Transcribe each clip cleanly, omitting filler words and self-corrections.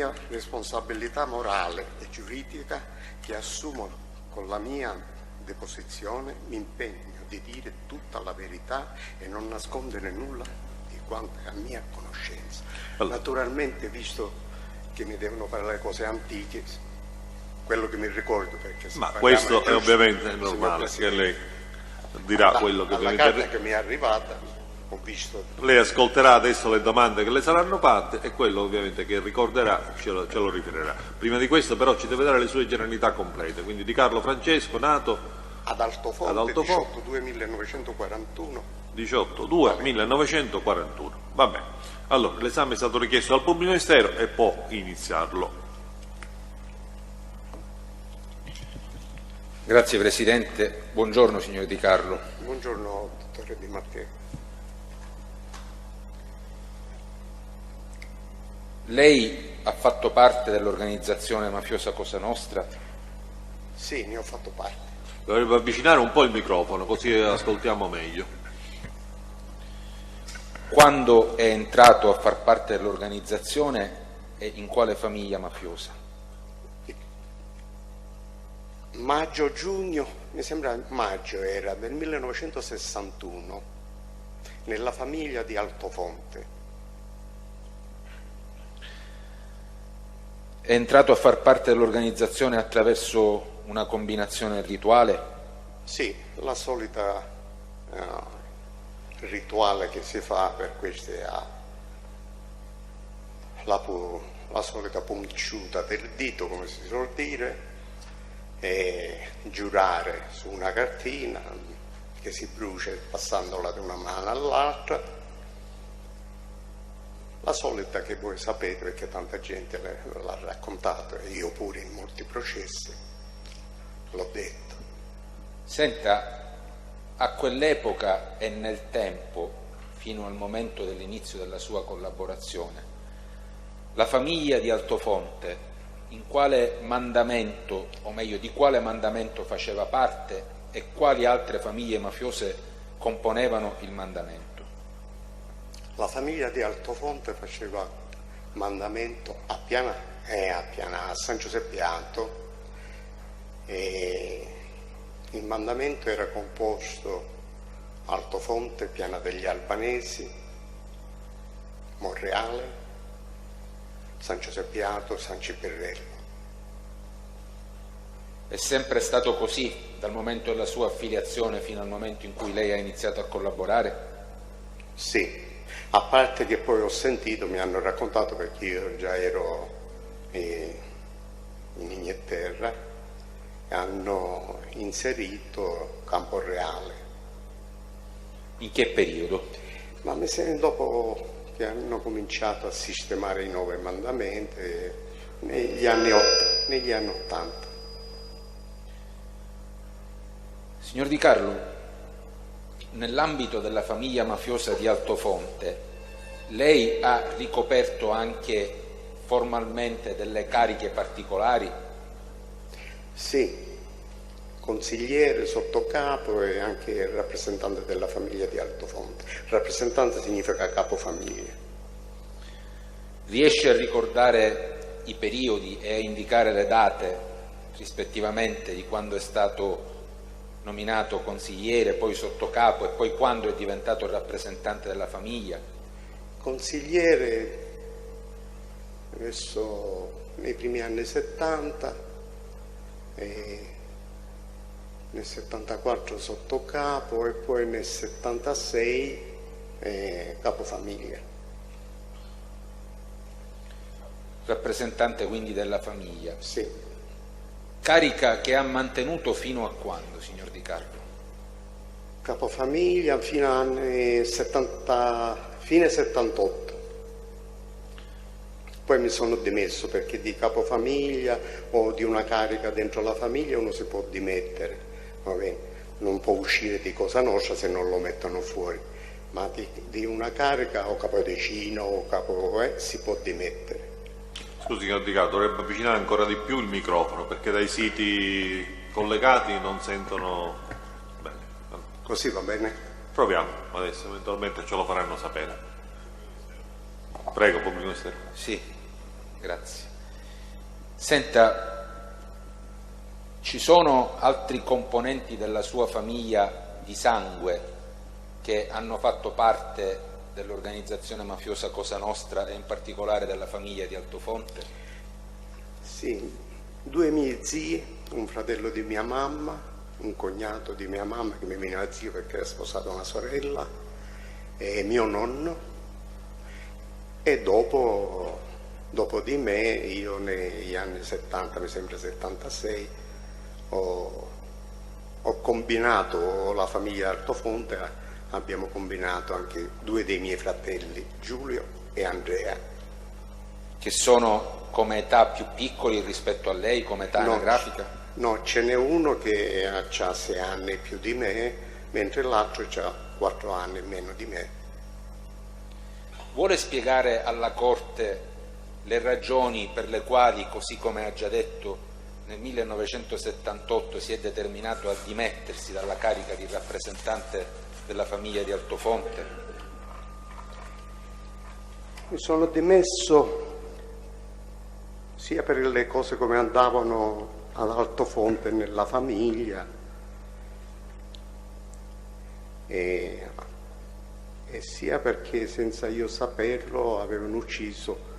mia responsabilità morale e giuridica che assumo con la mia deposizione, mi impegno di dire tutta la verità e non nascondere nulla di quanto è a mia conoscenza. Allora. Naturalmente, visto che mi devono parlare cose antiche, quello che mi ricordo, perché ma questo è ovviamente normale, che lei dirà quello che la carta che mi è arrivata, ho visto. Lei ascolterà adesso le domande che le saranno fatte e quello ovviamente che ricorderà ce lo riferirà. Prima di questo però ci deve dare le sue generalità complete, quindi Di Carlo Francesco, nato ad Altofonte, 18/2/1941. 18/2/1941. Va bene. Allora, l'esame è stato richiesto dal pubblico ministero e può iniziarlo. Grazie Presidente. Buongiorno signor Di Carlo. Buongiorno dottore Di Matteo. Lei ha fatto parte dell'organizzazione mafiosa Cosa Nostra? Sì, ne ho fatto parte. Dovrebbe avvicinare un po' il microfono così ascoltiamo meglio. Quando è entrato a far parte dell'organizzazione e in quale famiglia mafiosa? Maggio-giugno, mi sembra maggio era, del 1961, nella famiglia di Altofonte. È entrato a far parte dell'organizzazione attraverso una combinazione rituale? Sì, la solita rituale che si fa per queste la solita punciuta del dito, come si suol dire, e giurare su una cartina che si brucia passandola da una mano all'altra. La solita che voi sapete perché tanta gente l'ha raccontato e io pure in molti processi l'ho detto. Senta, a quell'epoca e nel tempo, fino al momento dell'inizio della sua collaborazione, la famiglia di Altofonte in quale mandamento, o meglio di quale mandamento faceva parte e quali altre famiglie mafiose componevano il mandamento? La famiglia di Altofonte faceva mandamento a San Giuseppiato e il mandamento era composto Altofonte, Piana degli Albanesi, Monreale, San Giuseppiato, San Ciperrello. È sempre stato così dal momento della sua affiliazione fino al momento in cui lei ha iniziato a collaborare? Sì. A parte che poi ho sentito, mi hanno raccontato, perché io già ero in Inghilterra, e hanno inserito Camporeale. In che periodo? Ma mi sembra dopo che hanno cominciato a sistemare i 9 mandamenti negli anni 80. Signor Di Carlo, nell'ambito della famiglia mafiosa di Altofonte, lei ha ricoperto anche formalmente delle cariche particolari? Sì, consigliere, sottocapo e anche rappresentante della famiglia di Altofonte. Rappresentante significa capofamiglia. Riesce a ricordare i periodi e a indicare le date rispettivamente di quando è stato nominato consigliere, poi sottocapo e poi quando è diventato rappresentante della famiglia? Consigliere verso nei primi anni 70 e nel 74 sottocapo e poi nel 76 capofamiglia. Rappresentante quindi della famiglia. Sì. Carica che ha mantenuto fino a quando, signor Di Carlo? Capofamiglia fino anni 70, fine 78. Poi mi sono dimesso perché di capofamiglia o di una carica dentro la famiglia uno si può dimettere, va bene? Non può uscire di Cosa Nostra se non lo mettono fuori, ma di una carica o capodecino o capo si può dimettere. Scusi, signor Di Carlo, dovrebbe avvicinare ancora di più il microfono perché dai siti collegati non sentono bene. Così va bene? Proviamo, adesso eventualmente ce lo faranno sapere. Prego, pubblico ministero. Sì, grazie. Senta, ci sono altri componenti della sua famiglia di sangue che hanno fatto parte dell'organizzazione mafiosa Cosa Nostra e in particolare della famiglia di Altofonte? Sì, 2 miei zii, un fratello di mia mamma, un cognato di mia mamma che mi veniva zio perché era sposato una sorella, e mio nonno, e dopo di me, io negli anni 70, mi sembra 76, ho combinato la famiglia Altofonte, abbiamo combinato anche 2 dei miei fratelli, Giulio e Andrea. Che sono come età più piccoli rispetto a lei, come età anagrafica? No, ce n'è uno che ha 6 anni più di me, mentre l'altro ha 4 anni meno di me. Vuole spiegare alla Corte le ragioni per le quali, così come ha già detto, nel 1978 si è determinato a dimettersi dalla carica di rappresentante della famiglia di Altofonte? Mi sono dimesso sia per le cose come andavano ad Altofonte nella famiglia e sia perché senza io saperlo avevano ucciso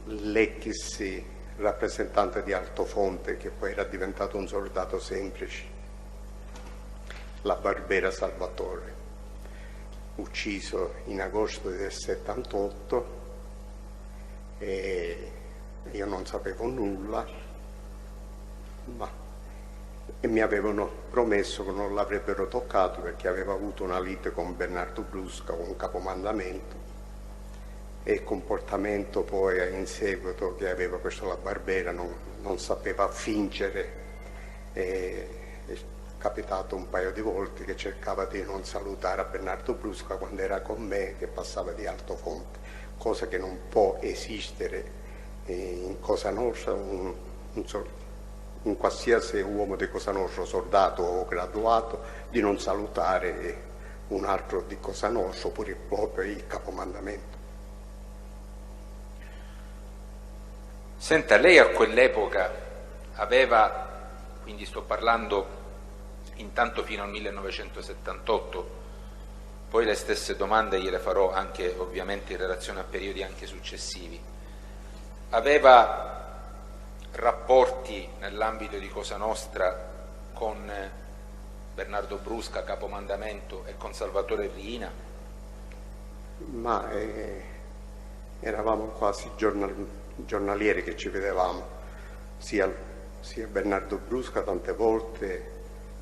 l'ex rappresentante di Altofonte, che poi era diventato un soldato semplice, la Barbera Salvatore, ucciso in agosto del 78, e io non sapevo nulla, e mi avevano promesso che non l'avrebbero toccato perché aveva avuto una lite con Bernardo Brusca, un capomandamento, e il comportamento poi in seguito che aveva questo la Barbera non sapeva fingere. È capitato un paio di volte che cercava di non salutare a Bernardo Brusca quando era con me, che passava di Altofonte, cosa che non può esistere in Cosa Nostra, in qualsiasi uomo di Cosa Nostra, soldato o graduato, di non salutare un altro di Cosa Nostra oppure proprio il capomandamento. Senta, lei a quell'epoca aveva, quindi sto parlando intanto fino al 1978, poi le stesse domande gliele farò anche ovviamente in relazione a periodi anche successivi, aveva rapporti nell'ambito di Cosa Nostra con Bernardo Brusca, capomandamento, e con Salvatore Riina? Ma eravamo quasi giornalieri che ci vedevamo, sia Bernardo Brusca tante volte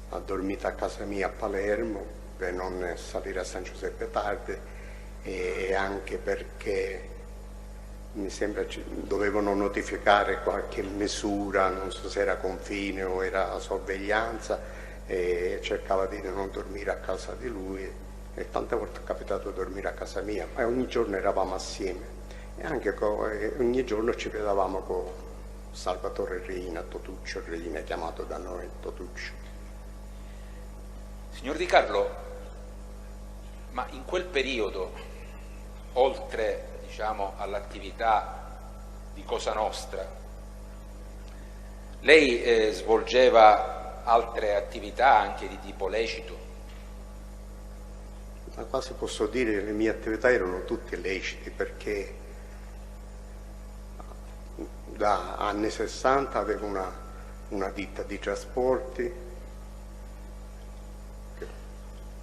ha dormito a casa mia a Palermo per non salire a San Giuseppe tardi, e anche perché mi sembra dovevano notificare qualche misura, non so se era confine o era sorveglianza, e cercava di non dormire a casa di lui, e tante volte è capitato di dormire a casa mia, ma ogni giorno eravamo assieme, e anche ogni giorno ci vedevamo con Salvatore Riina, Totuccio Riina, chiamato da noi Totuccio. Signor Di Carlo, ma in quel periodo, oltre all'attività di Cosa Nostra, lei svolgeva altre attività anche di tipo lecito? Ma quasi posso dire che le mie attività erano tutte lecite, perché da anni 60 avevo una ditta di trasporti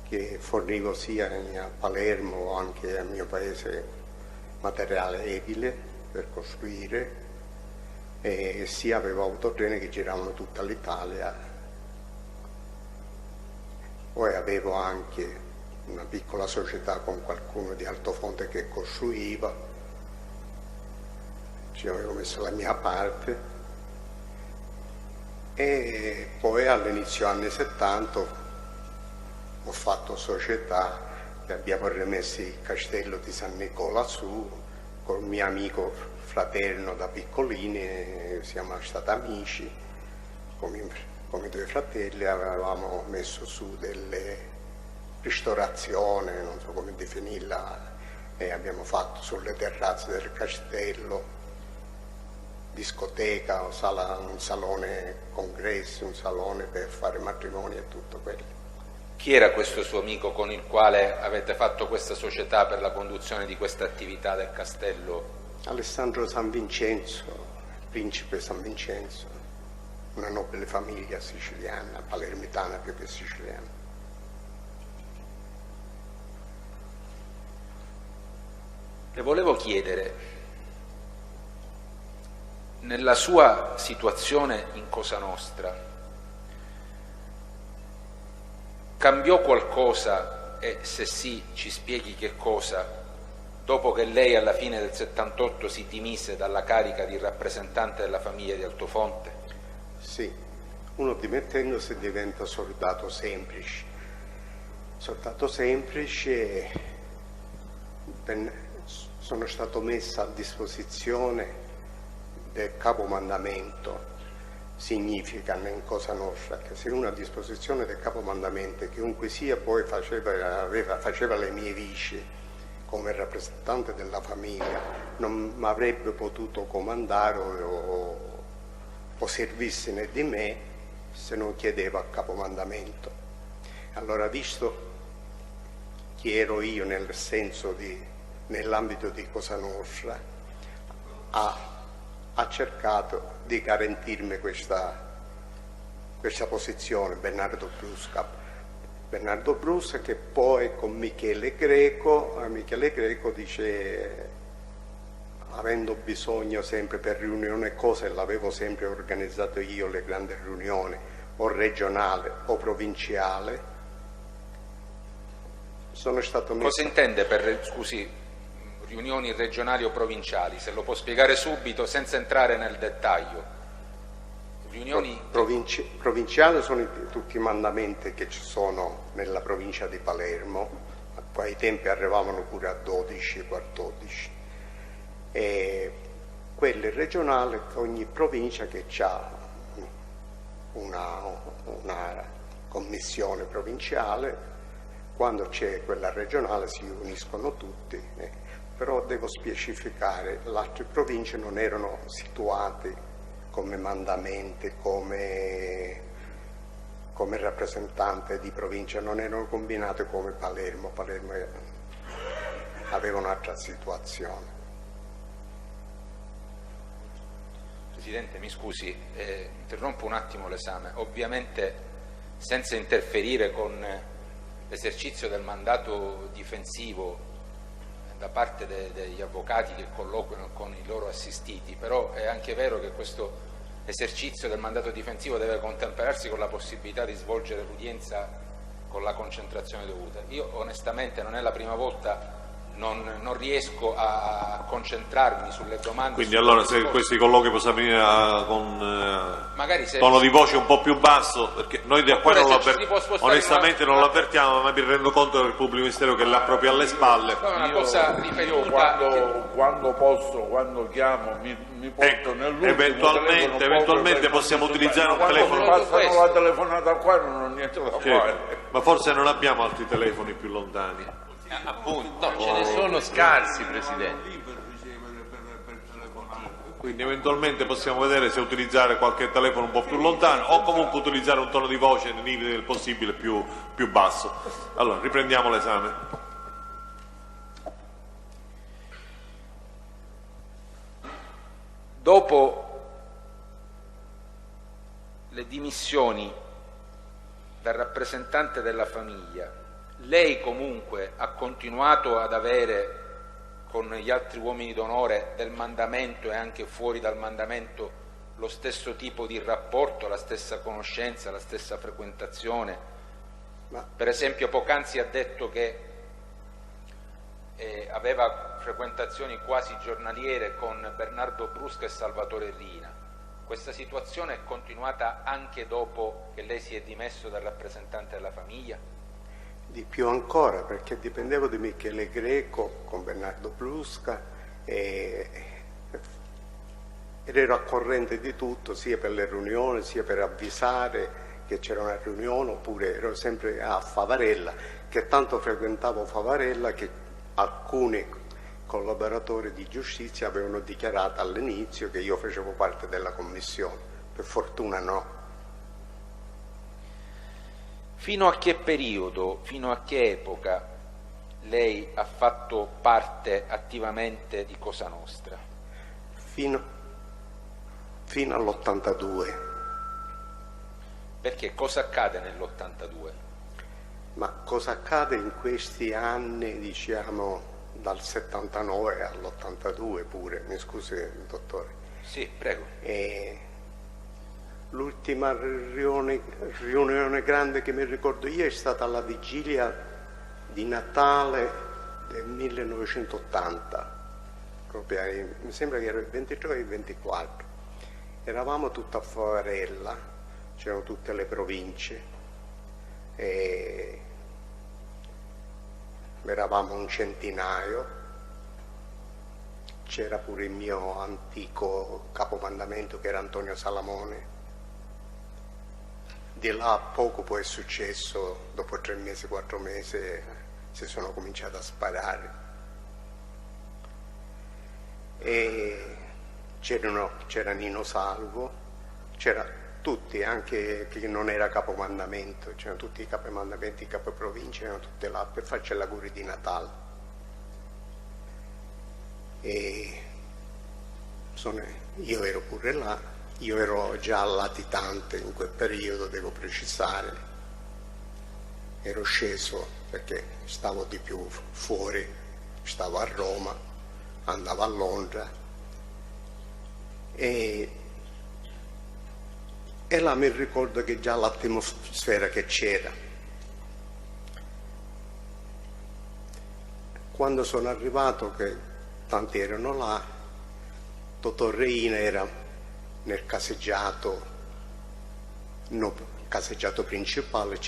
che fornivo sia a Palermo anche al mio paese materiale edile per costruire, e sia avevo autotreni che giravano tutta l'Italia. Poi avevo anche una piccola società con qualcuno di Altofonte che costruiva, ci avevo messo la mia parte, e poi all'inizio anni 70 ho fatto società che abbiamo rimesso il castello di San Nicola su, col mio amico fraterno da piccolini, siamo stati amici, come 2 fratelli, avevamo messo su delle ristorazioni, non so come definirla, e abbiamo fatto sulle terrazze del castello discoteca, o un salone congressi, un salone per fare matrimoni e tutto quello. Chi era questo suo amico con il quale avete fatto questa società per la conduzione di questa attività del castello? Alessandro San Vincenzo, principe San Vincenzo, una nobile famiglia siciliana, palermitana più che siciliana. Le volevo chiedere, nella sua situazione in Cosa Nostra, cambiò qualcosa e se sì ci spieghi che cosa dopo che lei alla fine del 78 si dimise dalla carica di rappresentante della famiglia di Altofonte? Sì, uno dimettendosi diventa soldato semplice. Soldato semplice, sono stato messo a disposizione del capomandamento. Significa in Cosa Nostra che se uno a disposizione del capomandamento, chiunque sia, poi faceva le mie vici come rappresentante della famiglia, non mi avrebbe potuto comandare o servirsene di me se non chiedeva il capomandamento. Allora, visto chi ero io nel senso nell'ambito di Cosa Nostra, ha cercato di garantirmi questa posizione Bernardo Brusca, che poi con Michele Greco dice, avendo bisogno sempre per riunioni e cose, l'avevo sempre organizzato io le grandi riunioni, o regionale o provinciale, sono stato messo... Cosa intende per, scusi, riunioni regionali o provinciali? Se lo può spiegare subito senza entrare nel dettaglio. Riunioni provinciali sono tutti i mandamenti che ci sono nella provincia di Palermo, a quei tempi arrivavano pure a 12, 14, e quelli regionali, ogni provincia che ha una commissione provinciale, quando c'è quella regionale si uniscono tutti, però devo specificare, le altre province non erano situate come mandamenti, come rappresentante di provincia, non erano combinate come Palermo. Palermo aveva un'altra situazione. Presidente, mi scusi, interrompo un attimo l'esame. Ovviamente senza interferire con l'esercizio del mandato difensivo da parte degli avvocati che colloquiano con i loro assistiti, però è anche vero che questo esercizio del mandato difensivo deve contemperarsi con la possibilità di svolgere l'udienza con la concentrazione dovuta. Io onestamente non è la prima volta, non riesco a concentrarmi sulle domande. Quindi allora se questi colloqui possono venire con tono di voce un po' più basso, perché noi da qua onestamente non l'avvertiamo, ma mi rendo conto del pubblico ministero che l'ha proprio alle spalle. Io quando posso, quando chiamo, mi porto nell'ultimo eventualmente possiamo utilizzare un telefono. Passano la telefonata qua e non ho niente da fare. Ma forse non abbiamo altri telefoni più lontani. Appunto, no, ce ne sono scarsi, Presidente. Quindi eventualmente possiamo vedere se utilizzare qualche telefono un po' più lontano o comunque utilizzare un tono di voce nei limiti del possibile più basso. Allora, riprendiamo l'esame. Dopo le dimissioni da rappresentante della famiglia, lei comunque ha continuato ad avere con gli altri uomini d'onore del mandamento e anche fuori dal mandamento lo stesso tipo di rapporto, la stessa conoscenza, la stessa frequentazione? Per esempio poc'anzi ha detto che aveva frequentazioni quasi giornaliere con Bernardo Brusca e Salvatore Riina. Questa situazione è continuata anche dopo che lei si è dimesso dal rappresentante della famiglia? Di più ancora, perché dipendevo di Michele Greco con Bernardo Brusca ed ero a corrente di tutto, sia per le riunioni, sia per avvisare che c'era una riunione, oppure ero sempre a Favarella, che tanto frequentavo Favarella che alcuni collaboratori di giustizia avevano dichiarato all'inizio che io facevo parte della commissione, per fortuna no. Fino a che periodo, fino a che epoca lei ha fatto parte attivamente di Cosa Nostra? Fino all'82. Perché cosa accade nell'82? Ma cosa accade in questi anni, diciamo, dal 79 all'82 pure, mi scusi dottore? Sì, prego. L'ultima riunione grande che mi ricordo io è stata alla vigilia di Natale del 1980, proprio, mi sembra che era il 23 e il 24. Eravamo tutta a Favarella, c'erano tutte le province, e eravamo un centinaio, c'era pure il mio antico capomandamento che era Antonio Salamone. Di là a poco poi è successo, dopo 3 mesi, 4 mesi, si sono cominciati a sparare. E c'era Nino Salvo, c'era tutti, anche chi non era capomandamento, c'erano tutti i capomandamenti, i capoprovince, erano tutti là per farci l'auguri di Natale. E io ero pure là. Io ero già latitante in quel periodo, devo precisare, ero sceso perché stavo di più fuori, stavo a Roma, andavo a Londra e là mi ricordo che già l'atmosfera che c'era. Quando sono arrivato, che tanti erano là, Totò Reina era nel caseggiato, no, caseggiato principale,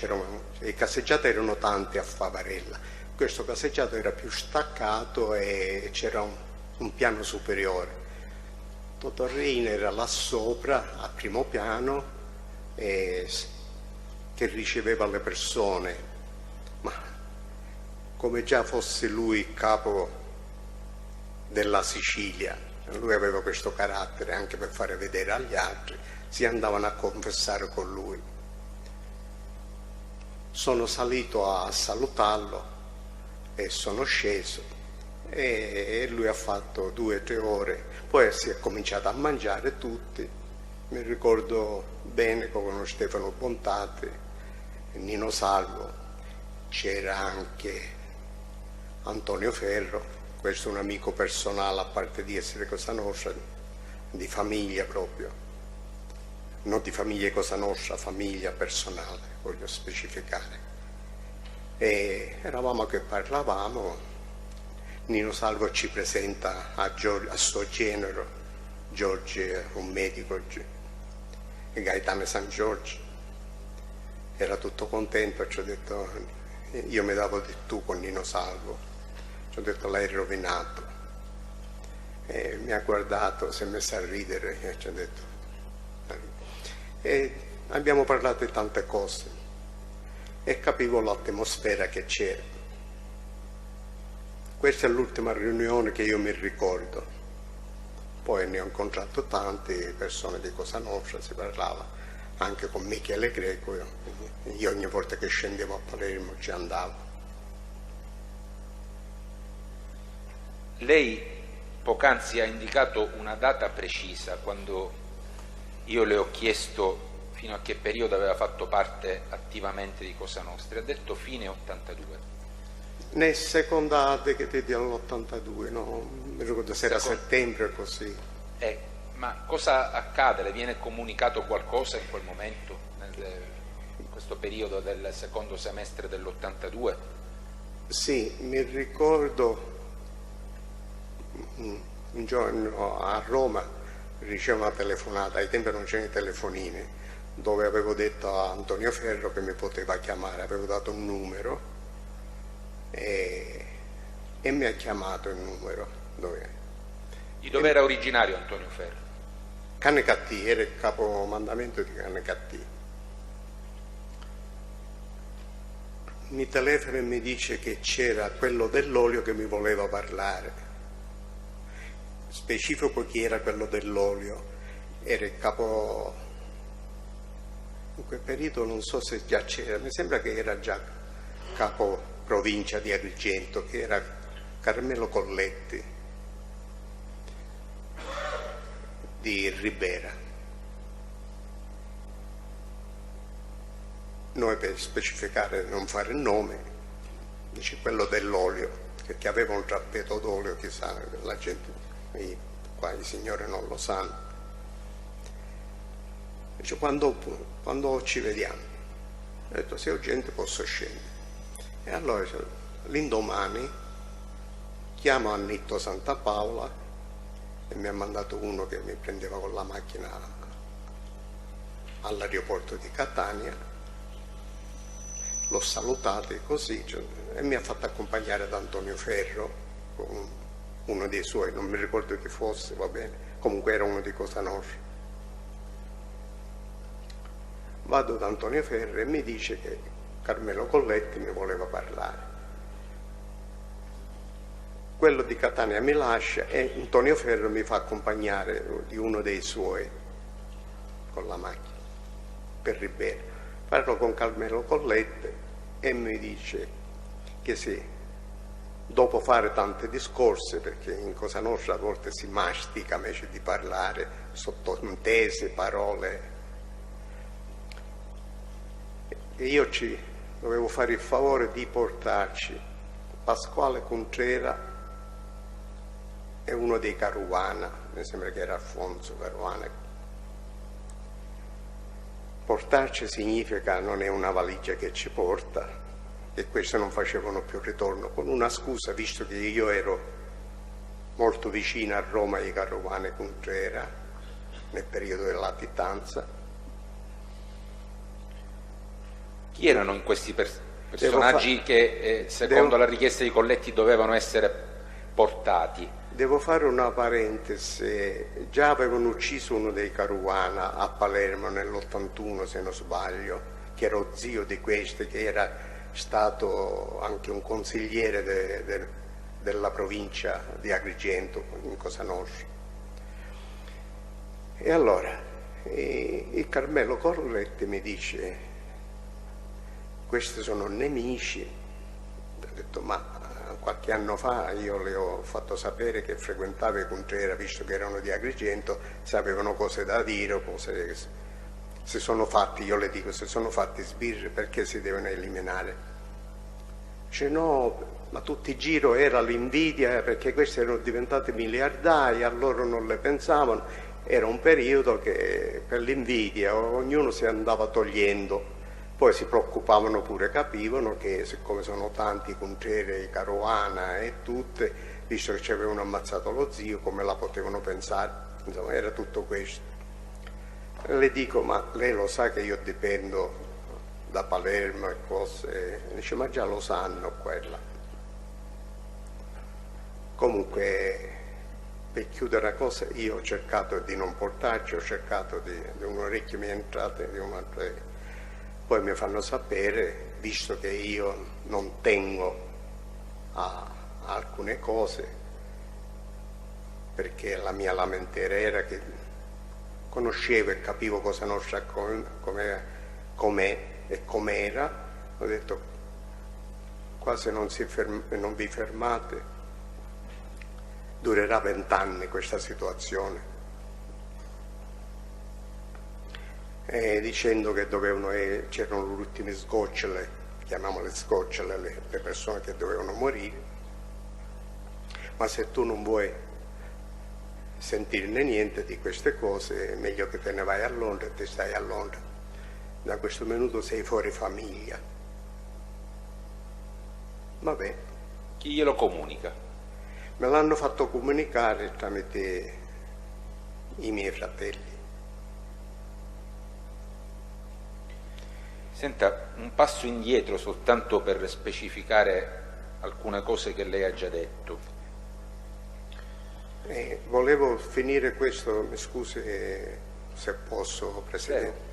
i caseggiati erano tanti a Favarella, questo caseggiato era più staccato e c'era un piano superiore. Totò Reina era là sopra, a primo piano, che riceveva le persone, ma come già fosse lui capo della Sicilia. Lui aveva questo carattere anche per fare vedere agli altri, si andavano a confessare con lui. Sono salito a salutarlo e sono sceso e lui ha fatto 2 o 3 ore, poi si è cominciato a mangiare tutti. Mi ricordo bene con Stefano Bontate, Nino Salvo, c'era anche Antonio Ferro. Questo è un amico personale, a parte di essere Cosa Nostra, di famiglia proprio, non di famiglia Cosa Nostra, famiglia personale, voglio specificare. E eravamo che parlavamo, Nino Salvo ci presenta a suo genero, Giorgio, un medico, Gaetano San Giorgio, era tutto contento, ci ho detto, io mi davo di tu con Nino Salvo. Ci ho detto, lei è rovinato. E mi ha guardato, si è messo a ridere e ci ha detto. E abbiamo parlato di tante cose e capivo l'atmosfera che c'era. Questa è l'ultima riunione che io mi ricordo. Poi ne ho incontrato tante persone di Cosa Nostra, si parlava anche con Michele Greco. Io ogni volta che scendevo a Palermo ci andavo. Lei poc'anzi ha indicato una data precisa quando io le ho chiesto fino a che periodo aveva fatto parte attivamente di Cosa Nostra. Ha detto fine 82. Nel secondate che ti diano l'82, no? Mi ricordo se era settembre così. Ma cosa accade? Le viene comunicato qualcosa in quel momento, in questo periodo del secondo semestre dell'82? Sì, mi ricordo un giorno a Roma ricevo una telefonata, ai tempi non c'erano i telefonini, dove avevo detto a Antonio Ferro che mi poteva chiamare, avevo dato un numero e mi ha chiamato il numero. Di dove era originario Antonio Ferro? Cannecatì, era il capomandamento di Cannecatì. Mi telefona e mi dice che c'era quello dell'olio che mi voleva parlare. specifico chi era quello dell'olio, era il capo, in quel periodo non so se già c'era, mi sembra che era già capo provincia di Agrigento, che era Carmelo Colletti di Ribera. Noi, per specificare, non fare il nome, dice quello dell'olio, che aveva un tappeto d'olio, chissà, la gente, qua i signori non lo sanno. Dice, quando ci vediamo? Ho detto, se ho gente posso scendere. E allora l'indomani chiamo Annitto Santa Paola e mi ha mandato uno che mi prendeva con la macchina all'aeroporto di Catania. L'ho salutato così, e mi ha fatto accompagnare da Antonio Ferro, con uno dei suoi, non mi ricordo chi fosse, va bene, comunque era uno di Cosa Nostra. Vado da Antonio Ferro e mi dice che Carmelo Colletti mi voleva parlare. Quello di Catania mi lascia e Antonio Ferro mi fa accompagnare di uno dei suoi con la macchina per Ribera. Parlo con Carmelo Colletti e mi dice che sì, dopo fare tanti discorsi, perché in Cosa Nostra a volte si mastica invece di parlare, sottintese, parole, e io ci dovevo fare il favore di portarci Pasquale Contrera e uno dei Caruana, mi sembra che era Alfonso Caruana. Portarci significa non è una valigia che ci porta, e questi non facevano più ritorno, con una scusa, visto che io ero molto vicino a Roma ai Caruana e Contrera nel periodo della latitanza. Chi erano in questi personaggi che secondo la richiesta di Colletti dovevano essere portati? Devo fare una parentesi, già avevano ucciso uno dei Caruana a Palermo nell'81 se non sbaglio, che era zio di questi, che era stato anche un consigliere della provincia di Agrigento in Cosa Nostra. E allora il Carmelo Colletti mi dice, questi sono nemici. Ho detto, ma qualche anno fa io le ho fatto sapere che frequentava Contrera, visto che erano di Agrigento, sapevano cose da dire, cose che si sono fatti, io le dico, se sono fatti sbirri, perché si devono eliminare? Dice, no, ma tutti i giro era l'invidia, perché questi erano diventati miliardari, a loro non le pensavano, era un periodo che per l'invidia ognuno si andava togliendo. Poi si preoccupavano pure, capivano che siccome sono tanti Contrera, Caruana e tutte, visto che ci avevano ammazzato lo zio, come la potevano pensare? Insomma, era tutto questo. E le dico, ma lei lo sa che io dipendo da Palermo e cose? E dice, ma già lo sanno quella. Comunque, per chiudere la cosa, io ho cercato di non portarci, ho cercato di un orecchio mi è entrato, di un altro. Poi mi fanno sapere, visto che io non tengo a alcune cose, perché la mia lamentela era che conoscevo e capivo Cosa Nostra com'è e com'era, ho detto, qua se non vi fermate durerà 20 anni questa situazione. Dicendo che c'erano le ultime sgocciole, chiamiamole sgocciole, le persone che dovevano morire, ma se tu non vuoi sentirne niente di queste cose è meglio che te ne vai a Londra e te stai a Londra, da questo minuto sei fuori famiglia. Vabbè. Chi glielo comunica? Me l'hanno fatto comunicare tramite i miei fratelli. Senta, un passo indietro soltanto per specificare alcune cose che lei ha già detto. Volevo finire questo, mi scusi se posso, Presidente.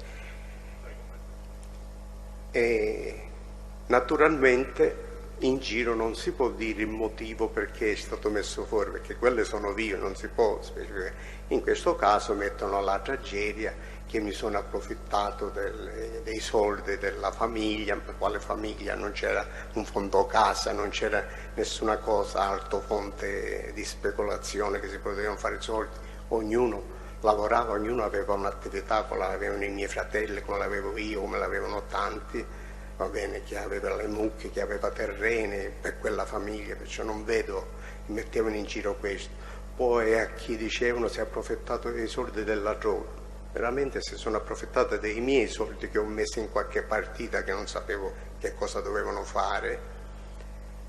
Naturalmente in giro non si può dire il motivo perché è stato messo fuori, perché quelle sono io, non si può specificare. In questo caso mettono la tragedia che mi sono approfittato dei soldi della famiglia. Quale famiglia? Non c'era un fondo casa, non c'era nessuna cosa, alto fonte di speculazione che si potevano fare soldi. Ognuno lavorava, ognuno aveva un'attività, come l'avevano i miei fratelli, come l'avevo io, come l'avevano tanti, va bene, chi aveva le mucche, chi aveva terreni per quella famiglia, perciò non vedo, mettevano in giro questo. Poi a chi dicevano si è approfittato dei soldi della droga, veramente si sono approfittati dei miei soldi che ho messo in qualche partita che non sapevo che cosa dovevano fare,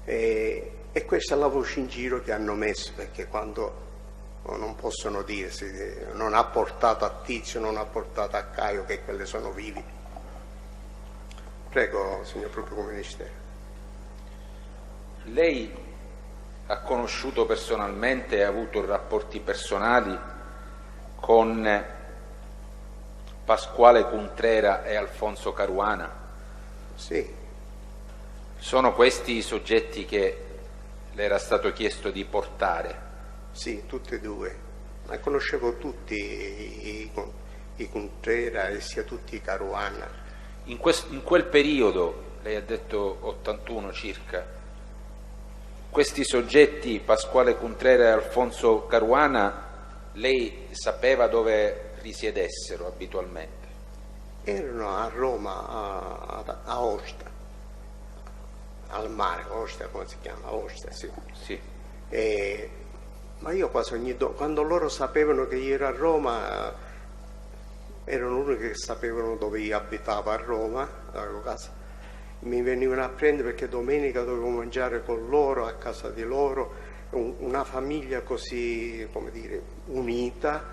e questa è la voce in giro che hanno messo, perché quando non possono dirsi, non ha portato a Tizio, non ha portato a Caio, che quelle sono vivi. Prego, signor Pubblico Ministero. Lei ha conosciuto personalmente e ha avuto rapporti personali con Pasquale Cuntrera e Alfonso Caruana? Sì. Sono questi i soggetti che le era stato chiesto di portare? Sì, tutti e due, ma conoscevo tutti i Cuntrera e sia tutti i Caruana. In quel periodo, lei ha detto 81 circa, questi soggetti, Pasquale Cuntrera e Alfonso Caruana, lei sapeva dove risiedessero abitualmente? Erano a Roma, a Ostia, al mare, Ostia, come si chiama? Ostia, sì. Sì. Ma io quasi quando loro sapevano che io ero a Roma, erano uno che sapevano dove io abitavo a Roma, avevo casa, mi venivano a prendere perché domenica dovevo mangiare con loro, a casa di loro, una famiglia così, come dire, unita,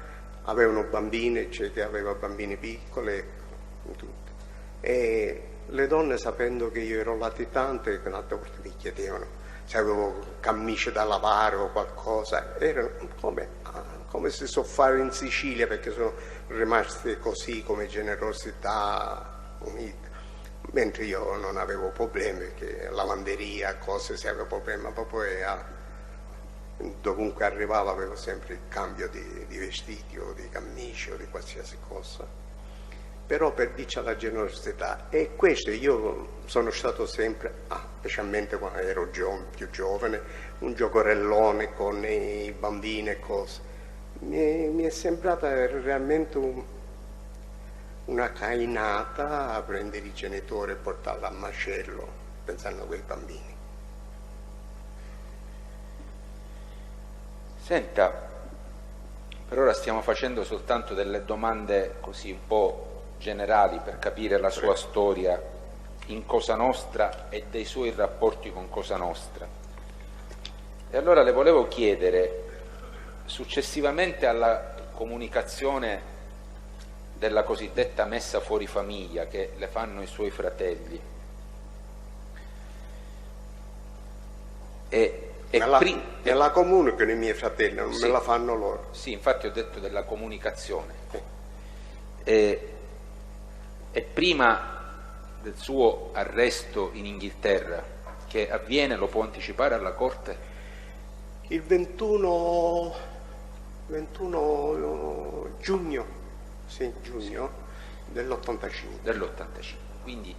avevano bambini, cioè che aveva bambini piccoli, tutto. E le donne, sapendo che io ero latitante, un'altra volta mi chiedevano se avevo camicie da lavare o qualcosa, erano come si so fare in Sicilia, perché sono rimasti così, come generosità unita, mentre io non avevo problemi, perché lavanderia, cose, se avevo problemi, ma poi dovunque arrivavo avevo sempre il cambio di vestiti o di camicie o di qualsiasi cosa. Però per dirci la generosità, e questo io sono stato sempre, specialmente quando ero più giovane, un giocorellone con i bambini e cose. Mi è sembrata realmente una cainata a prendere i genitori e portarli al macello pensando a quei bambini. Senta, per ora stiamo facendo soltanto delle domande così un po' generali per capire la sua storia in Cosa Nostra e dei suoi rapporti con Cosa Nostra. E allora le volevo chiedere, successivamente alla comunicazione della cosiddetta messa fuori famiglia che le fanno i suoi fratelli, la comunicano i miei fratelli, non me la fanno loro. Sì, infatti ho detto della comunicazione. E prima del suo arresto in Inghilterra, che avviene, lo può anticipare alla Corte? Il 21 giugno, sì, giugno dell'85. Dell'85. Quindi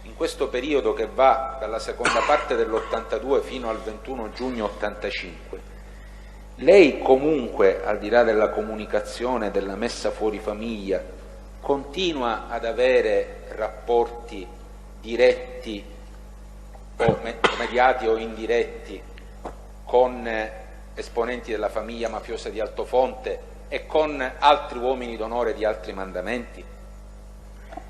in questo periodo che va dalla seconda parte dell'82 fino al 21 giugno 85, lei comunque, al di là della comunicazione, della messa fuori famiglia, continua ad avere rapporti diretti o mediati o indiretti con esponenti della famiglia mafiosa di Altofonte e con altri uomini d'onore di altri mandamenti?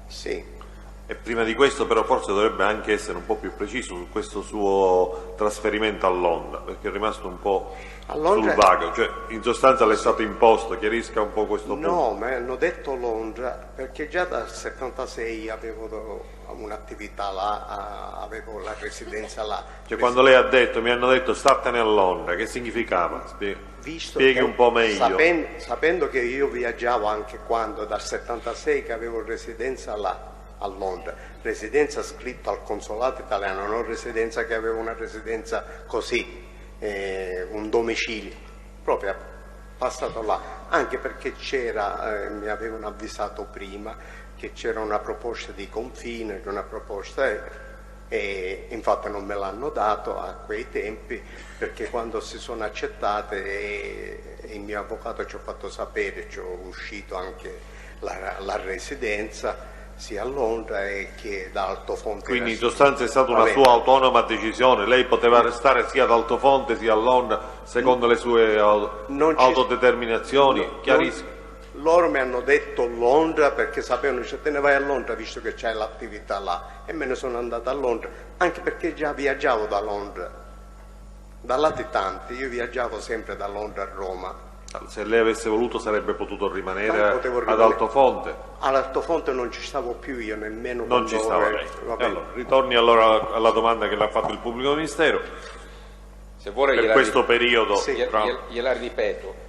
Sì. E prima di questo però forse dovrebbe anche essere un po' più preciso su questo suo trasferimento a Londra, perché è rimasto un po' sul vago, cioè in sostanza le è stato imposto, chiarisca un po' questo punto. No, ma hanno detto Londra perché già dal 76 avevo un'attività là, avevo la residenza là. Cioè quando lei ha detto, mi hanno detto statene a Londra, che significava? Spieghi un po' meglio. Sapendo che io viaggiavo anche quando dal 76 che avevo residenza là, a Londra, residenza scritta al consolato italiano, non residenza che aveva una residenza così, un domicilio, proprio passato là, anche perché c'era, mi avevano avvisato prima che c'era una proposta di confine, una proposta, e infatti non me l'hanno dato a quei tempi, perché quando si sono accettate e il mio avvocato ci ha fatto sapere, ci ho uscito anche la residenza sia a Londra e che da Altofonte. Quindi in sostanza è stata una sua autonoma decisione, lei poteva restare sia ad Altofonte sia a Londra secondo le sue autodeterminazioni, chiarissimo. Loro mi hanno detto Londra perché sapevano che te ne vai a Londra visto che c'è l'attività là, e me ne sono andato a Londra, anche perché già viaggiavo da Londra, da latitanti, io viaggiavo sempre da Londra a Roma. Se lei avesse voluto sarebbe potuto rimanere ad Altofonte. All'Altofonte non ci stavo più io, nemmeno non ci stava lei. Allora, ritorni allora alla domanda che l'ha fatto il pubblico ministero. Se vuole per questo periodo gliela ripeto.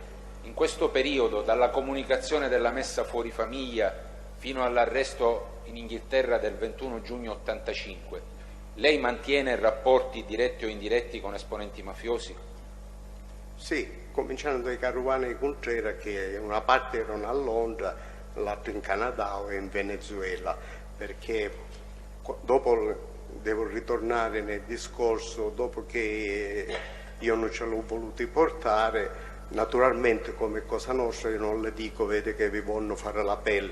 In questo periodo, dalla comunicazione della messa fuori famiglia fino all'arresto in Inghilterra del 21 giugno 85, lei mantiene rapporti diretti o indiretti con esponenti mafiosi? Sì, cominciando dai Caruana e Contreras, che una parte erano a Londra, l'altra in Canada o in Venezuela, perché dopo devo ritornare nel discorso, dopo che io non ce l'ho voluti portare. Naturalmente come Cosa Nostra io non le dico, vede che vi vogliono fare la pelle,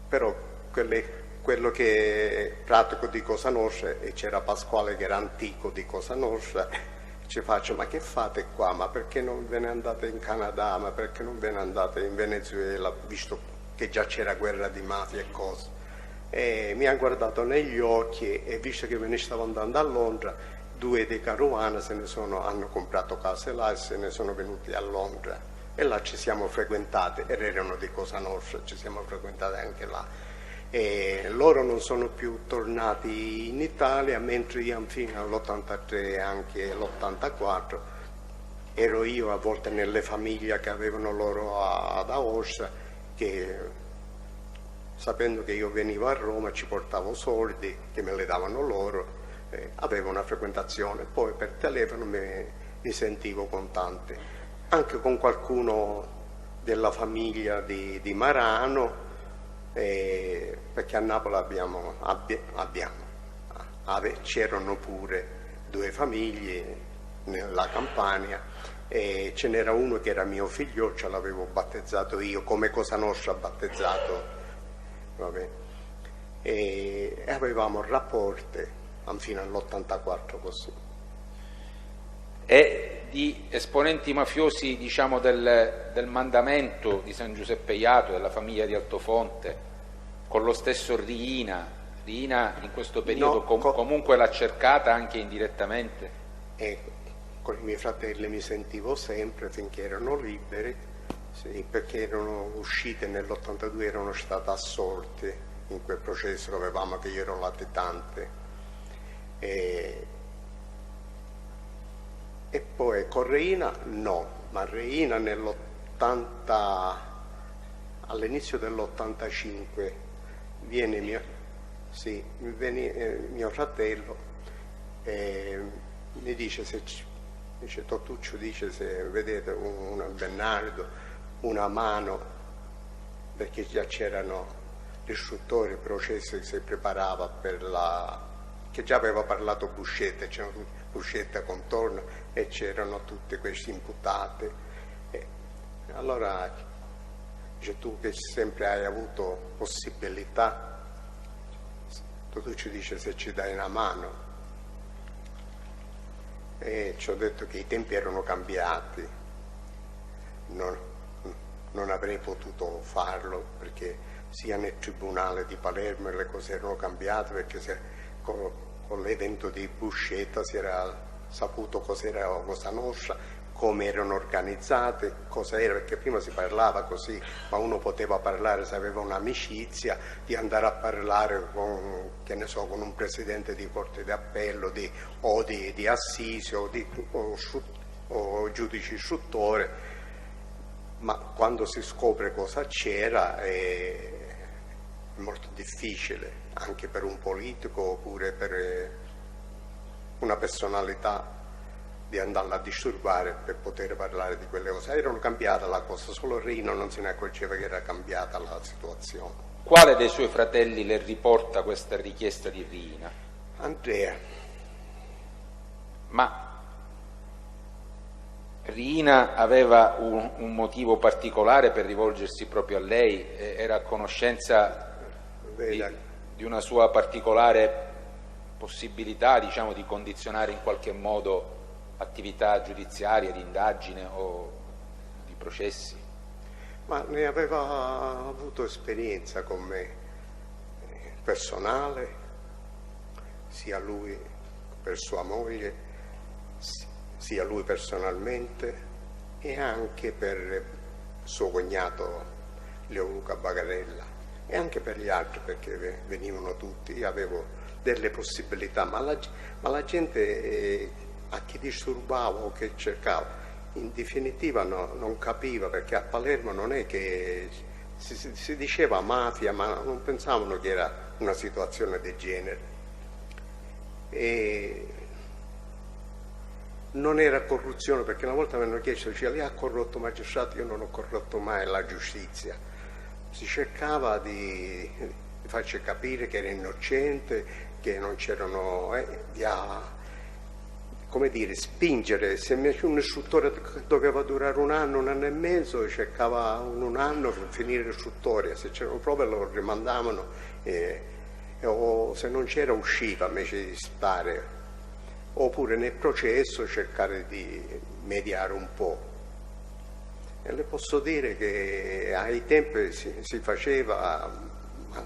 però quello che è pratico di Cosa Nostra, e c'era Pasquale che era antico di Cosa Nostra, ci faccio: ma che fate qua? Ma perché non ve ne andate in Canada? Ma perché non ve ne andate in Venezuela, visto che già c'era guerra di mafia e cose? E mi ha guardato negli occhi, e visto che me ne stavo andando a Londra, due dei Caruana hanno comprato case là e se ne sono venuti a Londra, e là ci siamo frequentati, erano di Cosa Nostra, ci siamo frequentati anche là, e loro non sono più tornati in Italia, mentre io fino all'83 e anche l'84 ero io a volte nelle famiglie che avevano loro ad Aoscia, che sapendo che io venivo a Roma ci portavo soldi che me le davano loro. Avevo una frequentazione, poi per telefono mi sentivo con tanti, anche con qualcuno della famiglia di Marano, perché a Napoli c'erano pure due famiglie nella Campania, e ce n'era uno che era mio figlio, ce l'avevo battezzato io, come Cosa Nostra battezzato, vabbè. E avevamo rapporti fino all'84 così. E di esponenti mafiosi, diciamo, del mandamento di San Giuseppe Jato, della famiglia di Altofonte, con lo stesso Riina in questo periodo comunque l'ha cercata anche indirettamente? Con i miei fratelli mi sentivo sempre finché erano liberi, sì, perché erano usciti nell'82, erano stati assolti in quel processo, dovevamo che io ero latitante. E poi con Reina no, ma Reina all'inizio dell'85 viene mio fratello e mi dice, Tottuccio dice, se vedete un Bernardo, una mano, perché già c'erano l'istruttore, il processo che si preparava per che già aveva parlato Buscetta, c'erano tutti Buscetta contorno e c'erano tutti questi imputati. Allora dice: tu che sempre hai avuto possibilità, tu ci dice se ci dai una mano. E ci ho detto che i tempi erano cambiati, non avrei potuto farlo perché sia nel tribunale di Palermo le cose erano cambiate, perché con l'evento di Buscetta si era saputo cos'era Cosa Nostra, come erano organizzate, cosa era, perché prima si parlava così, ma uno poteva parlare se aveva un'amicizia, di andare a parlare con, che ne so, con un presidente di corte d'appello o di assise o giudice istruttore, ma quando si scopre cosa c'era è molto difficile anche per un politico oppure per una personalità di andarla a disturbare per poter parlare di quelle cose. Erano cambiata la cosa, solo Rino non se ne accorgeva che era cambiata la situazione. Quale dei suoi fratelli le riporta questa richiesta di Riina? Andrea. Ma Riina aveva un motivo particolare per rivolgersi proprio a lei? Era a conoscenza di una sua particolare possibilità, diciamo, di condizionare in qualche modo attività giudiziarie, di indagine o di processi? Ma ne aveva avuto esperienza con me, personale, sia lui per sua moglie, sia lui personalmente e anche per suo cognato Leoluca Bagarella e anche per gli altri, perché venivano tutti. Io avevo delle possibilità, ma la gente a chi disturbavo o che cercavo, in definitiva non capiva, perché a Palermo non è che si diceva mafia, ma non pensavano che era una situazione del genere. E non era corruzione, perché una volta mi hanno chiesto, lei ha corrotto magistrato? Io non ho corrotto mai la giustizia. Si cercava di farci capire che era innocente, che non c'erano, come dire, spingere. Se un istruttore doveva durare un anno e mezzo, cercava un anno per finire l'istruttoria, se c'erano prove lo rimandavano o se non c'era usciva invece di stare, oppure nel processo cercare di mediare un po'. E le posso dire che ai tempi si faceva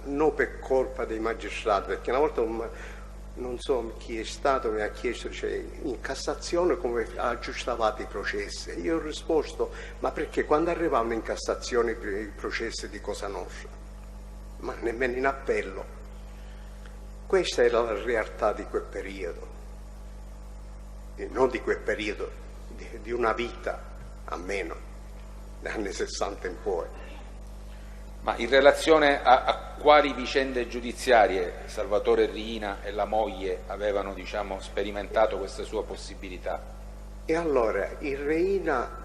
non per colpa dei magistrati, perché una volta non so chi è stato, mi ha chiesto, cioè, in Cassazione come aggiustavate i processi? Io ho risposto, ma perché quando arrivavano in Cassazione i processi di Cosa Nostra? Ma nemmeno in appello. Questa era la realtà di quel periodo, non di quel periodo, di una vita almeno, dagli anni 60 in poi. Ma in relazione a quali vicende giudiziarie Salvatore Riina e la moglie avevano, diciamo, sperimentato questa sua possibilità? E allora, il Riina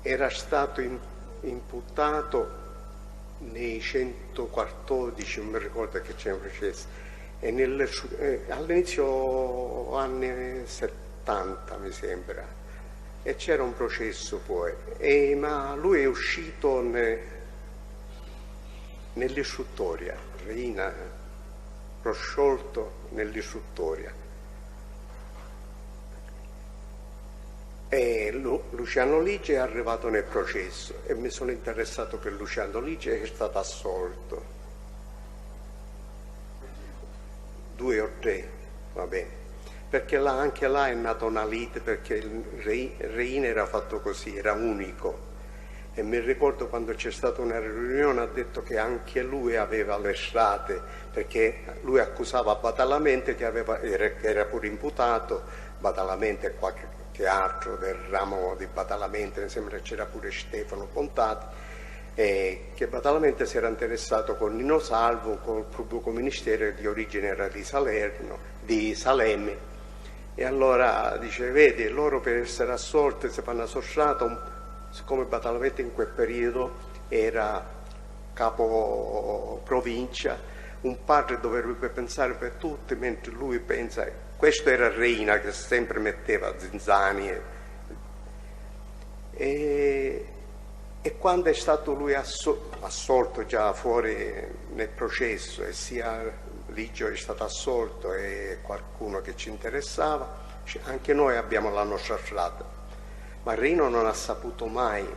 era stato imputato nei 114, non mi ricordo che c'è un processo, e all'inizio anni 70 mi sembra, e c'era un processo poi, ma lui è uscito nell'istruttoria, Riina prosciolto nell'istruttoria. E Luciano Ligia è arrivato nel processo e mi sono interessato per Luciano Ligia, che è stato assolto. 2 o 3, va bene, perché anche là è nata una lite, perché il Riina era fatto così, era unico. E mi ricordo quando c'è stata una riunione, ha detto che anche lui aveva le strade, perché lui accusava Badalamenti, che era pure imputato, Badalamenti e qualche altro del ramo di Badalamenti, mi sembra c'era pure Stefano Pontati, che Badalamenti si era interessato con Nino Salvo, con il pubblico ministero di origine era di Salerno, di Salemme. E allora dice, vedi, loro per essere assolti si fanno associato, siccome Badalamenti in quel periodo era capo provincia, un padre dovrebbe pensare per tutti, mentre lui pensa, questo era Riina che sempre metteva Zinzani. E quando è stato lui assolto già fuori nel processo, e sia Ligio è stato assolto e qualcuno che ci interessava, anche noi abbiamo la nostra strada. Ma Rino non ha saputo mai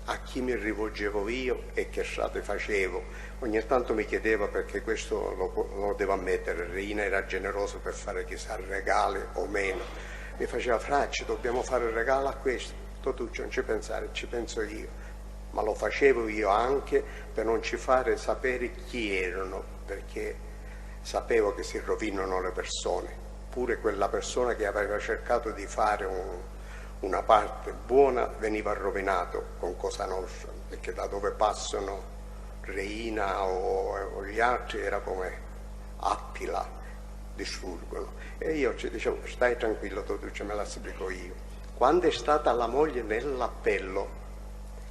a chi mi rivolgevo io e che strade facevo. Ogni tanto mi chiedeva, perché questo lo devo ammettere, Rino era generoso per fare chissà regali o meno. Mi faceva, Fracci, dobbiamo fare il regalo a questo. Totuccio, non ci pensare, ci penso io. Ma lo facevo io anche per non ci fare sapere chi erano, perché sapevo che si rovinano le persone. Pure quella persona che aveva cercato di fare una parte buona veniva rovinato con Cosa Nostra, perché da dove passano Reina o gli altri era come Attila, distruggono. E io ci dicevo, stai tranquillo, Totuccio, me la spiego io. Quando è stata la moglie nell'appello,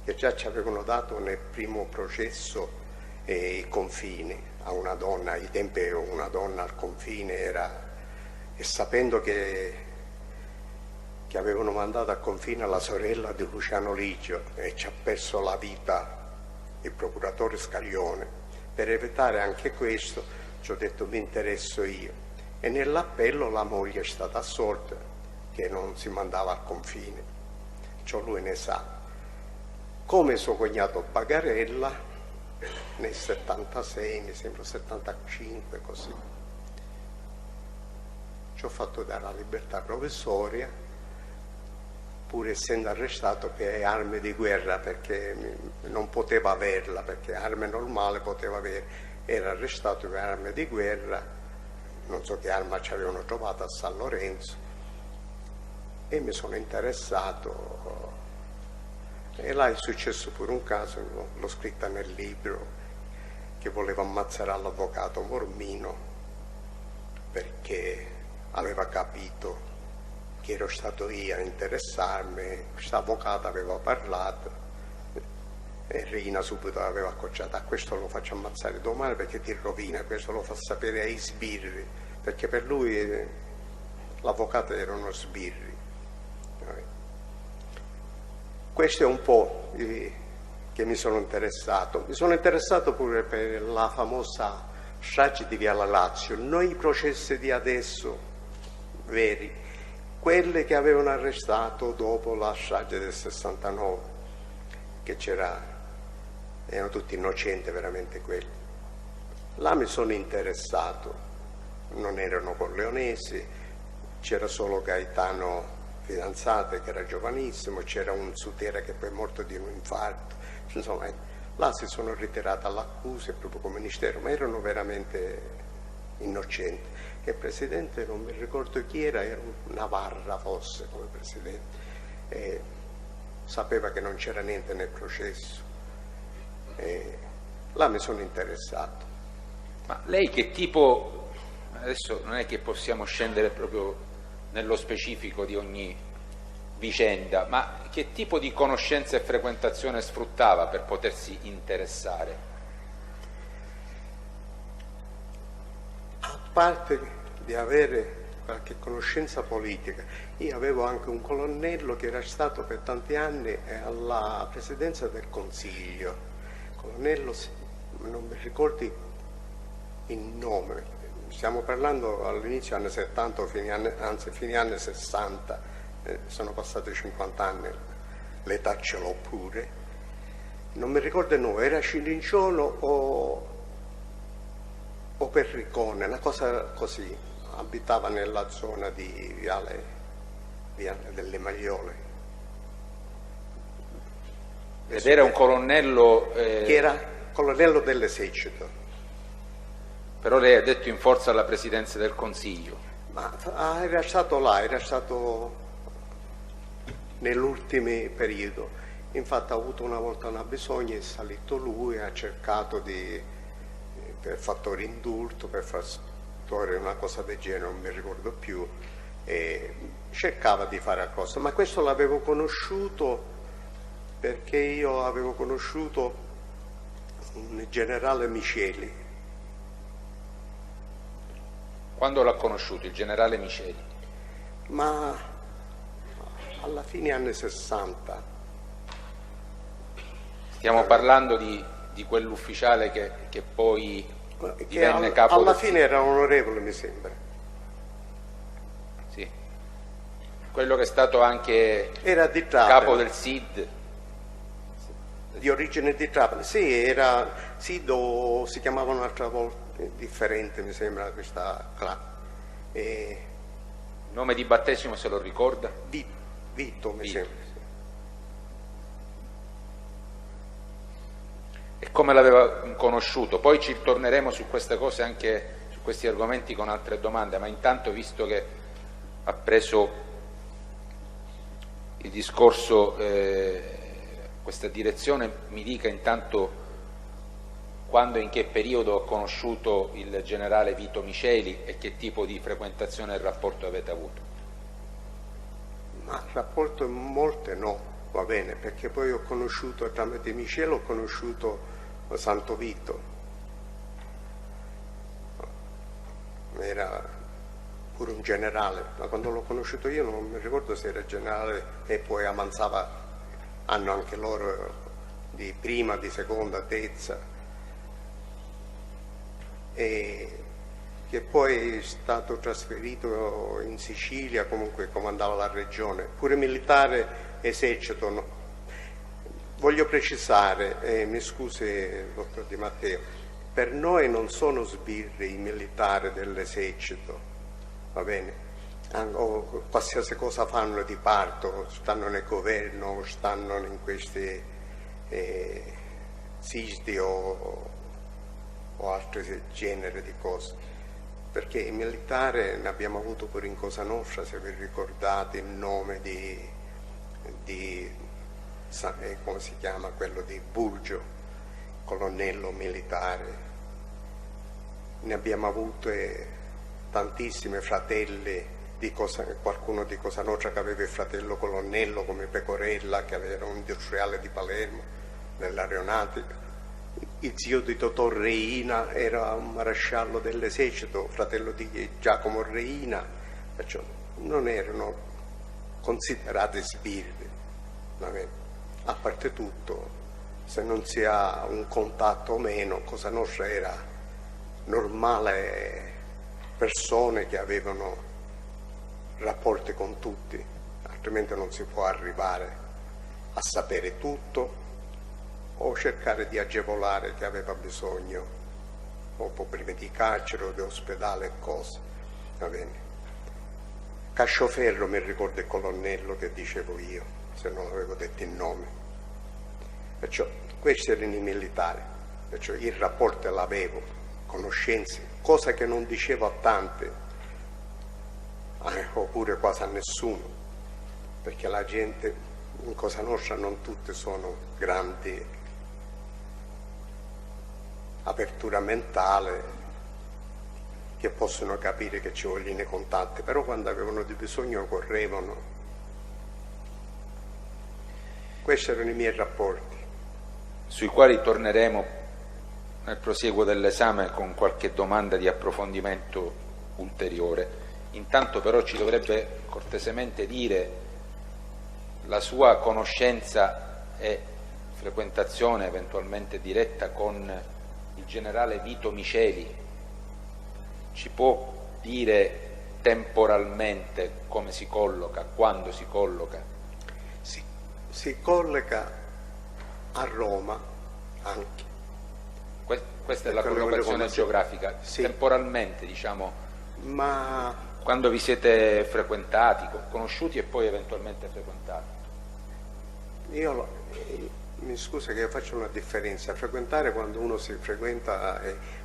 che già ci avevano dato nel primo processo i confini a una donna, ai tempi una donna al confine era, e sapendo che avevano mandato al confine la sorella di Luciano Ligio e ci ha perso la vita il procuratore Scaglione, per evitare anche questo ci ho detto mi interesso io, e nell'appello la moglie è stata assolta che non si mandava al confine, ciò lui ne sa. Come suo cognato Bagarella nel 76, mi sembra 75, così. Ci ho fatto dare la libertà provvisoria, pur essendo arrestato per armi di guerra, perché non poteva averla, perché armi normali poteva avere. Era arrestato per armi di guerra, non so che arma ci avevano trovato a San Lorenzo, e mi sono interessato. E là è successo pure un caso, l'ho scritta nel libro, che voleva ammazzare l'avvocato Mormino perché aveva capito che ero stato io a interessarmi, questo avvocato aveva parlato e Reina subito aveva accocciato, a questo lo faccio ammazzare domani perché ti rovina, questo lo fa sapere ai sbirri, perché per lui l'avvocato era uno sbirri. Questo è un po' che mi sono interessato. Mi sono interessato pure per la famosa strage di Via Lazio, non i processi di adesso veri, quelle che avevano arrestato dopo la strage del 69, che erano tutti innocenti veramente quelli. Là mi sono interessato, non erano corleonesi, c'era solo Gaetano Fidanzate che era giovanissimo, c'era un Sutera che poi è morto di un infarto, insomma là si sono ritirate all'accusa proprio come ministero, ma erano veramente innocenti. Che presidente non mi ricordo chi era Navarra forse come presidente, e sapeva che non c'era niente nel processo, e là mi sono interessato. Ma lei che tipo, adesso non è che possiamo scendere proprio nello specifico di ogni vicenda, ma che tipo di conoscenza e frequentazione sfruttava per potersi interessare? A parte di avere qualche conoscenza politica, io avevo anche un colonnello che era stato per tanti anni alla presidenza del Consiglio, colonnello, non mi ricordi il nome, stiamo parlando all'inizio anni 70, fine anni 60, sono passati 50 anni, l'età ce l'ho pure, non mi ricordo il nome, era Cilinciolo o Perricone, una cosa così, abitava nella zona di Viale delle Magliole. Ed era un colonnello... Che era colonnello dell'esercito. Però lei ha detto in forza alla Presidenza del Consiglio. Ma era stato là, era stato nell'ultimo periodo. Infatti ha avuto una volta una bisogna, è salito lui, ha cercato per fattore indulto, per fattore una cosa del genere, non mi ricordo più, e cercava di fare qualcosa. Ma questo l'avevo conosciuto perché io avevo conosciuto un generale Miceli. Quando l'ha conosciuto il generale Miceli? Ma alla fine anni 60. Stiamo parlando di quell'ufficiale che poi divenne capo alla fine era onorevole, mi sembra. Sì. Quello che è stato anche era di capo del SID. Di origine di Trapani, sì, era SID o si chiamava un'altra volta differente, mi sembra, questa Il nome di battesimo se lo ricorda? Vito, mi sembra. E come l'aveva conosciuto? Poi ci torneremo su queste cose, anche su questi argomenti, con altre domande, ma intanto, visto che ha preso il discorso questa direzione, mi dica intanto quando e in che periodo ho conosciuto il generale Vito Miceli e che tipo di frequentazione e rapporto avete avuto? Ma rapporto molte no, va bene, perché poi ho conosciuto, tramite Miceli ho conosciuto Santo Vito, era pure un generale, ma quando l'ho conosciuto io non mi ricordo se era generale e poi avanzava, hanno anche loro di prima, di seconda, terza, e che poi è stato trasferito in Sicilia, comunque comandava la regione, pure militare, esercito. No. Voglio precisare, mi scusi dottor Di Matteo, per noi non sono sbirri i militari dell'esercito, va bene? O qualsiasi cosa fanno di parto, stanno nel governo, stanno in questi SISDI o altri generi di cose, perché i militari ne abbiamo avuto pure in Cosa Nostra, se vi ricordate il nome di come si chiama, quello di Burgio, colonnello militare. Ne abbiamo avute tantissime, fratelli di qualcuno di Cosa Nostra che aveva il fratello colonnello come Pecorella, che era un industriale di Palermo nell'aeronautica. Il zio di Totò Reina era un maresciallo dell'esercito, fratello di Giacomo Reina, perciò non erano considerati sbirri. A parte tutto, se non si ha un contatto o meno, Cosa Nostra era normale, persone che avevano rapporti con tutti, altrimenti non si può arrivare a sapere tutto o cercare di agevolare chi aveva bisogno, o problemi di carcere o di ospedale e cose, va bene. Cascioferro mi ricordo il colonnello che dicevo io, se non avevo detto il nome. Perciò questi erano i militari, perciò il rapporto l'avevo, conoscenze, cosa che non dicevo a tanti, oppure quasi a nessuno, perché la gente in Cosa Nostra non tutte sono grandi apertura mentale, che possono capire che ci vogliono i contatti, però quando avevano di bisogno correvano. Questi erano i miei rapporti, sui quali torneremo nel prosieguo dell'esame con qualche domanda di approfondimento ulteriore. Intanto però ci dovrebbe cortesemente dire la sua conoscenza e frequentazione eventualmente diretta con il generale Vito Miceli. Ci può dire temporalmente come si colloca, quando si colloca? Si colloca a Roma anche. Questa è la collocazione geografica, sì. Temporalmente, diciamo, ma quando vi siete frequentati, conosciuti e poi eventualmente frequentati? Mi scusa che faccio una differenza, frequentare quando uno si frequenta,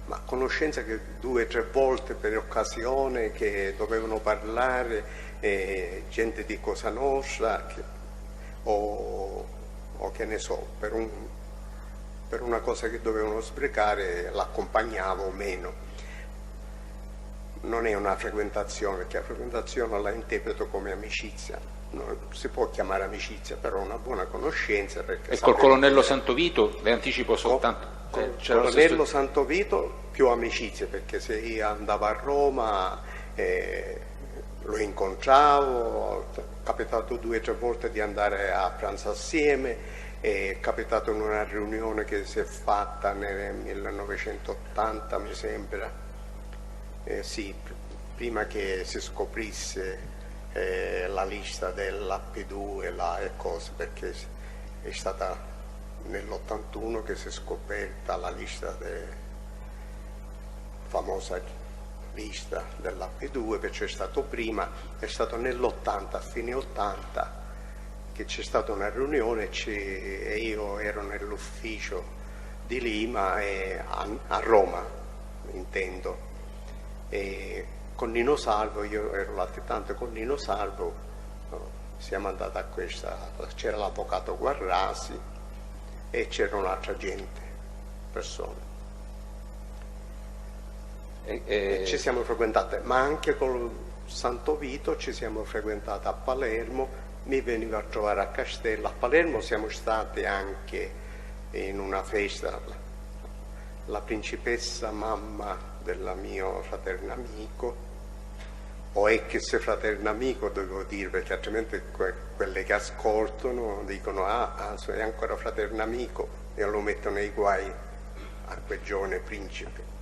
ma conoscenza che 2 o 3 volte per occasione, che dovevano parlare, gente di Cosa Nostra, o che ne so, per una cosa che dovevano sbrigare l'accompagnavo o meno. Non è una frequentazione, perché la frequentazione la interpreto come amicizia. Non si può chiamare amicizia, però una buona conoscenza. E col colonnello Santo Vito, le anticipo soltanto. Col colonnello Santo Vito più amicizia, perché se io andavo a Roma lo incontravo, è capitato 2 o 3 volte di andare a pranzo assieme, è capitato in una riunione che si è fatta nel 1980 mi sembra, sì, prima che si scoprisse la lista dell'AP2 e cose, perché è stata nell'81 che si è scoperta la lista famosa lista dell'AP2, perciò è stato prima, è stato nell'80, a fine 80, che c'è stata una riunione e io ero nell'ufficio di Lima a Roma, intendo, e con Nino Salvo, io ero latitante con Nino Salvo, siamo andati a c'era l'avvocato Guarrasi e c'era un'altra gente, persone. Ci siamo frequentate, ma anche con Santo Vito ci siamo frequentate a Palermo, mi veniva a trovare a Castello. A Palermo siamo stati anche in una festa, la principessa mamma del mio fraterno amico, o ex fraterno amico devo dire, perché altrimenti quelle che ascoltano dicono è ancora fraterno amico, e lo mettono nei guai a quel giovane principe,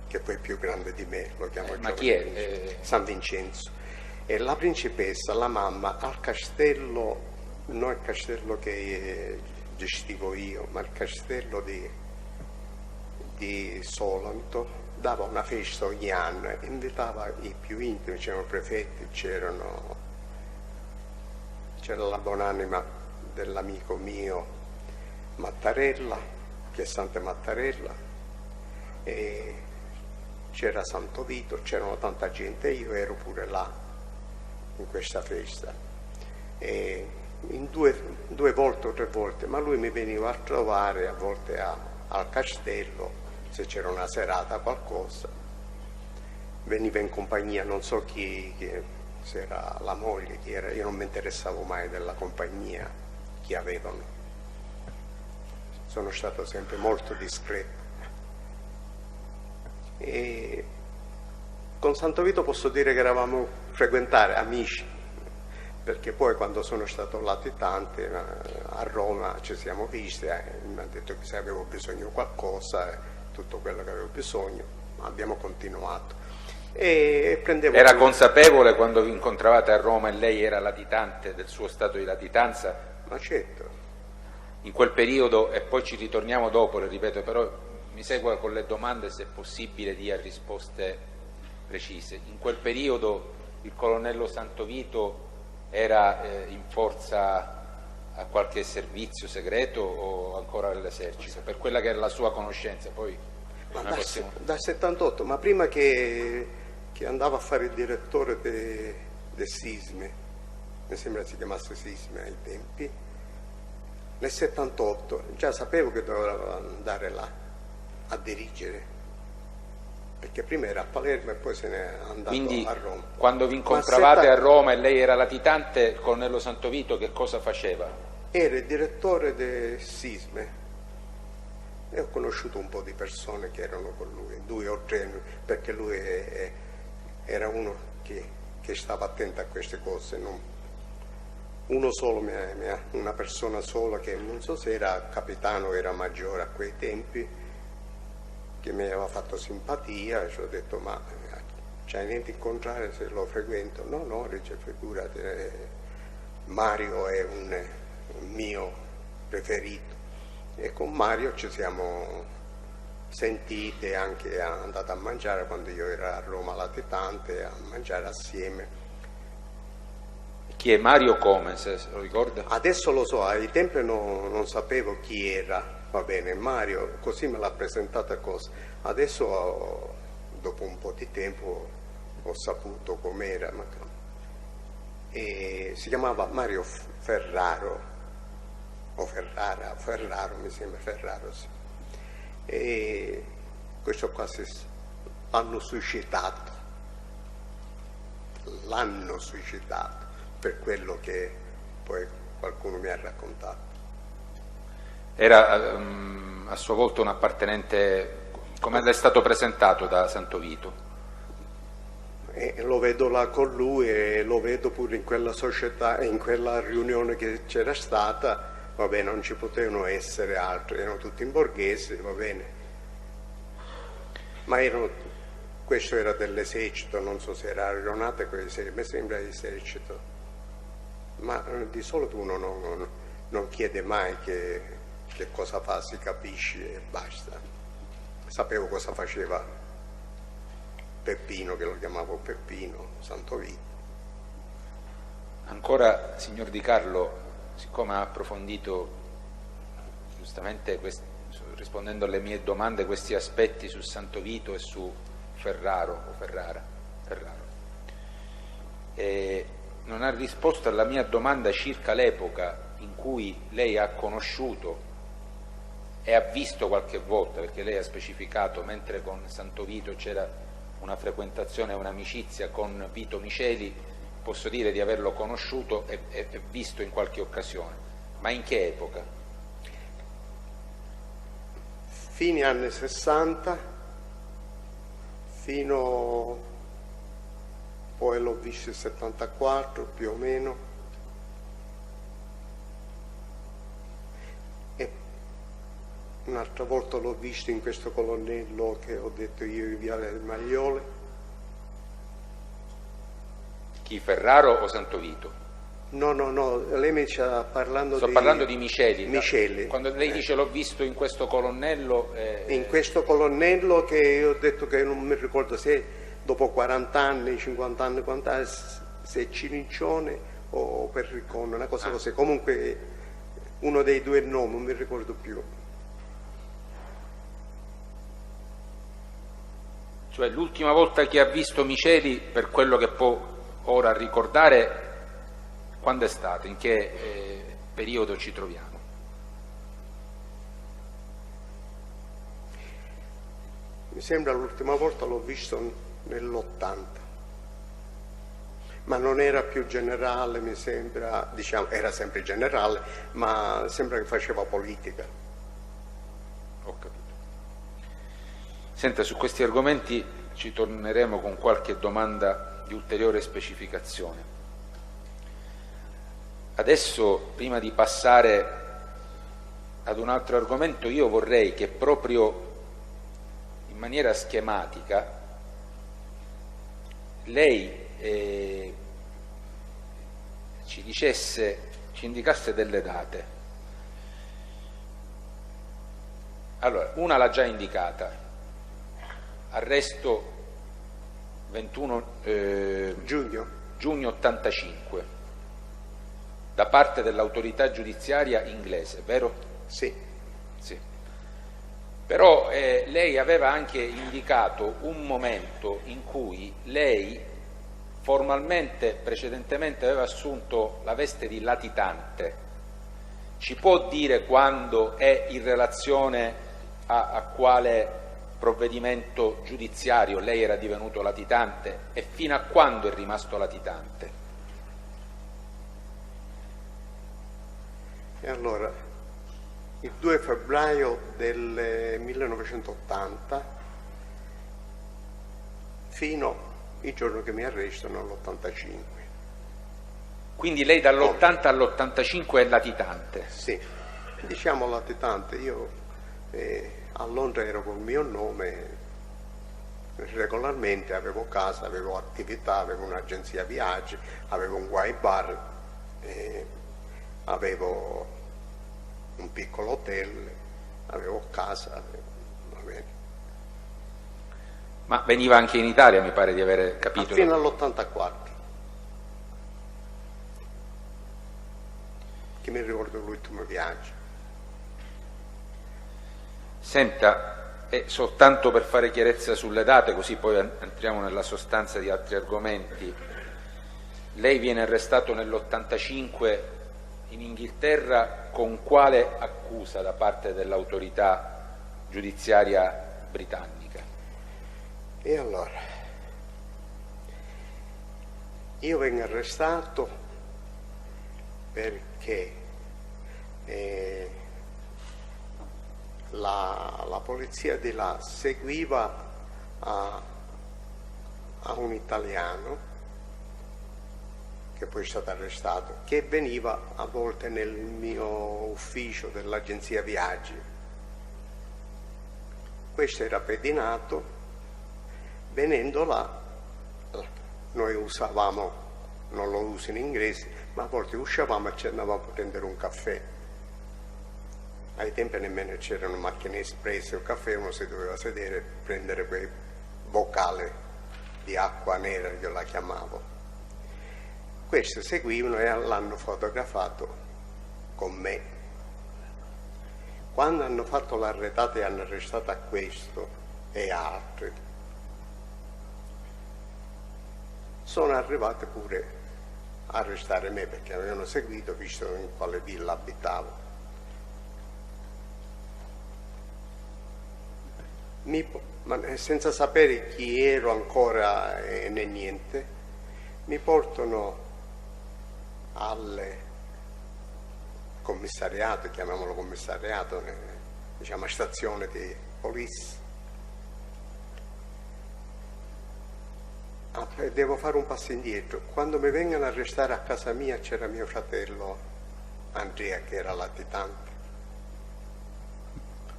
che poi è più grande di me, lo chiamo ma chi è? San Vincenzo. E la principessa, la mamma, al castello, non il castello che gestivo io, ma il castello di Solanto, dava una festa ogni anno, invitava i più intimi, c'erano prefetti, c'era la buonanima dell'amico mio Mattarella, che è Santa Mattarella, e c'era Santo Vito, c'erano tanta gente, io ero pure là in questa festa, e in due volte o 3 volte, ma lui mi veniva a trovare a volte al castello, se c'era una serata, qualcosa, veniva in compagnia, non so chi, se era la moglie, chi era, io non mi interessavo mai della compagnia che avevano, sono stato sempre molto discreto. E con Santo Vito posso dire che eravamo frequentare amici, perché poi quando sono stato latitante a Roma ci siamo visti, mi ha detto che se avevo bisogno di qualcosa, tutto quello che avevo bisogno, abbiamo continuato. E prendevo era consapevole quando vi incontravate a Roma e lei era latitante del suo stato di latitanza? Ma certo. In quel periodo, e poi ci ritorniamo dopo, le ripeto, però mi segua con le domande, se è possibile dia risposte precise. In quel periodo il colonnello Santo Vito era in forza a qualche servizio segreto o ancora all'esercito, per quella che era la sua conoscenza? Poi dal 78, ma prima che andava a fare il direttore del Sisme, mi sembra si chiamasse Sisme ai tempi, nel 78 già sapevo che dovevo andare là a dirigere, perché prima era a Palermo e poi se n'è andato. Quindi, a Roma. Quando vi incontravate a Roma e lei era latitante, il colonnello Santo Vito che cosa faceva? Era il direttore del Sisme e ho conosciuto un po' di persone che erano con lui, 2 o 3, perché lui era uno che stava attento a queste cose, uno solo, una persona sola che non so se era capitano o era maggiore a quei tempi, che mi aveva fatto simpatia, e ci ho detto ma c'hai niente da incontrare se lo frequento? No, dice figurati, Mario è un mio preferito, e con Mario ci siamo sentite, anche andate a mangiare quando io ero a Roma latitante, a mangiare assieme. Chi è Mario come, se lo ricorda? Adesso lo so, ai tempi non sapevo chi era, va bene, Mario, così me l'ha presentata cosa. Adesso dopo un po' di tempo ho saputo com'era, e si chiamava Mario Ferraro, o Ferraro mi sembra, Ferraro sì. E questo qua l'hanno suscitato per quello che poi qualcuno mi ha raccontato. Era a sua volta un appartenente, come le è stato presentato da Santo Vito? Lo vedo là con lui e lo vedo pure in quella società, in quella riunione che c'era stata, va bene, non ci potevano essere altri, erano tutti in borghese, va bene, ma questo era dell'esercito, non so se era aeronautica, mi sembra esercito, ma di solito uno non chiede mai che cosa fa, si capisce e basta. Sapevo cosa faceva Peppino, che lo chiamavo Peppino, Santo Vito. Ancora, signor Di Carlo, siccome ha approfondito giustamente, rispondendo alle mie domande, questi aspetti su Santo Vito e su Ferraro, e non ha risposto alla mia domanda circa l'epoca in cui lei ha conosciuto e ha visto qualche volta, perché lei ha specificato, mentre con Santo Vito c'era una frequentazione e un'amicizia, con Vito Miceli posso dire di averlo conosciuto e visto in qualche occasione. Ma in che epoca? Fine anni 60, fino poi l'ho visto nel 74 più o meno, e un'altra volta l'ho visto in questo colonnello che ho detto io, in Viale del Magliole. Chi, Ferraro o Santo Vito? No, lei mi sta parlando Sto parlando di Miceli. Miceli. Quando lei dice l'ho visto in questo colonnello... In questo colonnello che io ho detto che non mi ricordo se dopo 40 anni, 50 anni, se è Cinincione o Perricone, una cosa così. Comunque uno dei due nomi, non mi ricordo più. Cioè l'ultima volta che ha visto Miceli, per quello che può ora ricordare, quando è stato? In che periodo ci troviamo? Mi sembra l'ultima volta l'ho visto nell'80, ma non era più generale, mi sembra, diciamo, era sempre generale, ma sembra che faceva politica. Ho capito. Senta, su questi argomenti ci torneremo con qualche domanda di ulteriore specificazione. Adesso, prima di passare ad un altro argomento, io vorrei che proprio in maniera schematica lei ci indicasse delle date. Allora, una l'ha già indicata, arresto 21 giugno 85 da parte dell'autorità giudiziaria inglese, vero? Sì. Però lei aveva anche indicato un momento in cui lei formalmente, precedentemente, aveva assunto la veste di latitante. Ci può dire quando è in relazione a quale provvedimento giudiziario lei era divenuto latitante e fino a quando è rimasto latitante? E allora, il 2 febbraio del 1980 fino al giorno che mi arrestano all'85. Quindi lei dall'80 all'85 è latitante? Sì, diciamo latitante. Io a Londra ero col mio nome, regolarmente avevo casa, avevo attività, avevo un'agenzia viaggi, avevo un wine bar, avevo un piccolo hotel, avevo casa, va bene. Ma veniva anche in Italia, mi pare di aver capito. Fino all'84, che mi ricordo l'ultimo viaggio. Senta, soltanto per fare chiarezza sulle date, così poi entriamo nella sostanza di altri argomenti. Lei viene arrestato nell'85 in Inghilterra con quale accusa da parte dell'autorità giudiziaria britannica? E allora, io vengo arrestato perché la polizia di là seguiva a un italiano che poi è stato arrestato, che veniva a volte nel mio ufficio dell'agenzia viaggi. Questo era pedinato, venendo là, noi usavamo, non lo uso in inglese, ma a volte uscivamo e ci andavamo a prendere un caffè. Ai tempi nemmeno c'erano macchine espresse o caffè, uno si doveva sedere e prendere quei boccali di acqua nera, io la chiamavo. Questo seguivano e l'hanno fotografato con me. Quando hanno fatto l'arretata e hanno arrestato a questo e altri, sono arrivate pure a arrestare me perché avevano seguito, visto in quale villa abitavo. senza sapere chi ero ancora né niente, mi portano al commissariato, chiamiamolo commissariato, diciamo stazione di police. Devo fare un passo indietro. Quando mi vengono a arrestare a casa mia c'era mio fratello Andrea che era latitante.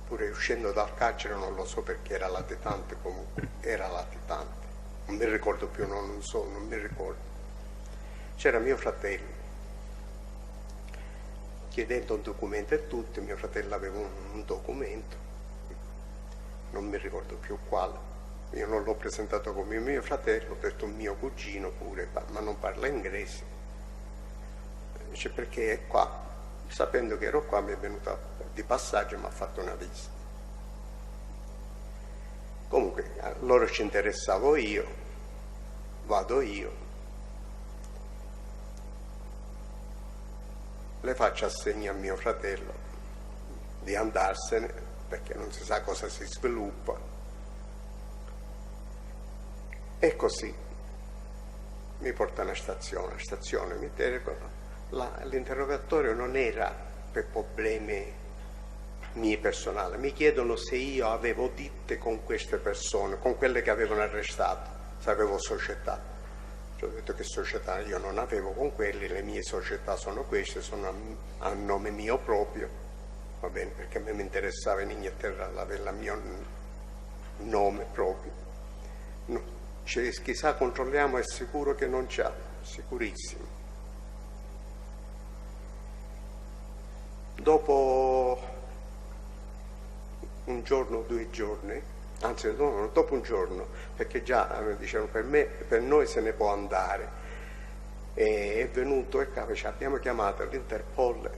Pure uscendo dal carcere non lo so perché era latitante, comunque era latitante. Non mi ricordo più, non mi ricordo. C'era mio fratello. Chiedendo un documento e tutto, mio fratello aveva un documento, non mi ricordo più quale. Io non l'ho presentato come mio fratello, ho detto un mio cugino pure, ma non parla inglese. Dice perché è qua, sapendo che ero qua mi è venuto di passaggio e mi ha fatto una visita. Comunque a loro ci interessavo io, vado io, le faccio assegno a mio fratello di andarsene perché non si sa cosa si sviluppa. E così mi portano a stazione, mi interrogano. L'interrogatorio non era per problemi miei personali, mi chiedono se io avevo ditte con queste persone, con quelle che avevano arrestato, se avevo società. Ci ho detto che società io non avevo con quelli, le mie società sono queste, sono a nome mio proprio, va bene, perché a me mi interessava in Inghilterra avere il mio nome proprio. No. Chissà, controlliamo, è sicuro che non c'ha, sicurissimo. Dopo un giorno, 2 giorni, anzi no, dopo un giorno, perché già dicevano per noi se ne può andare, è venuto e abbiamo chiamato l'Interpol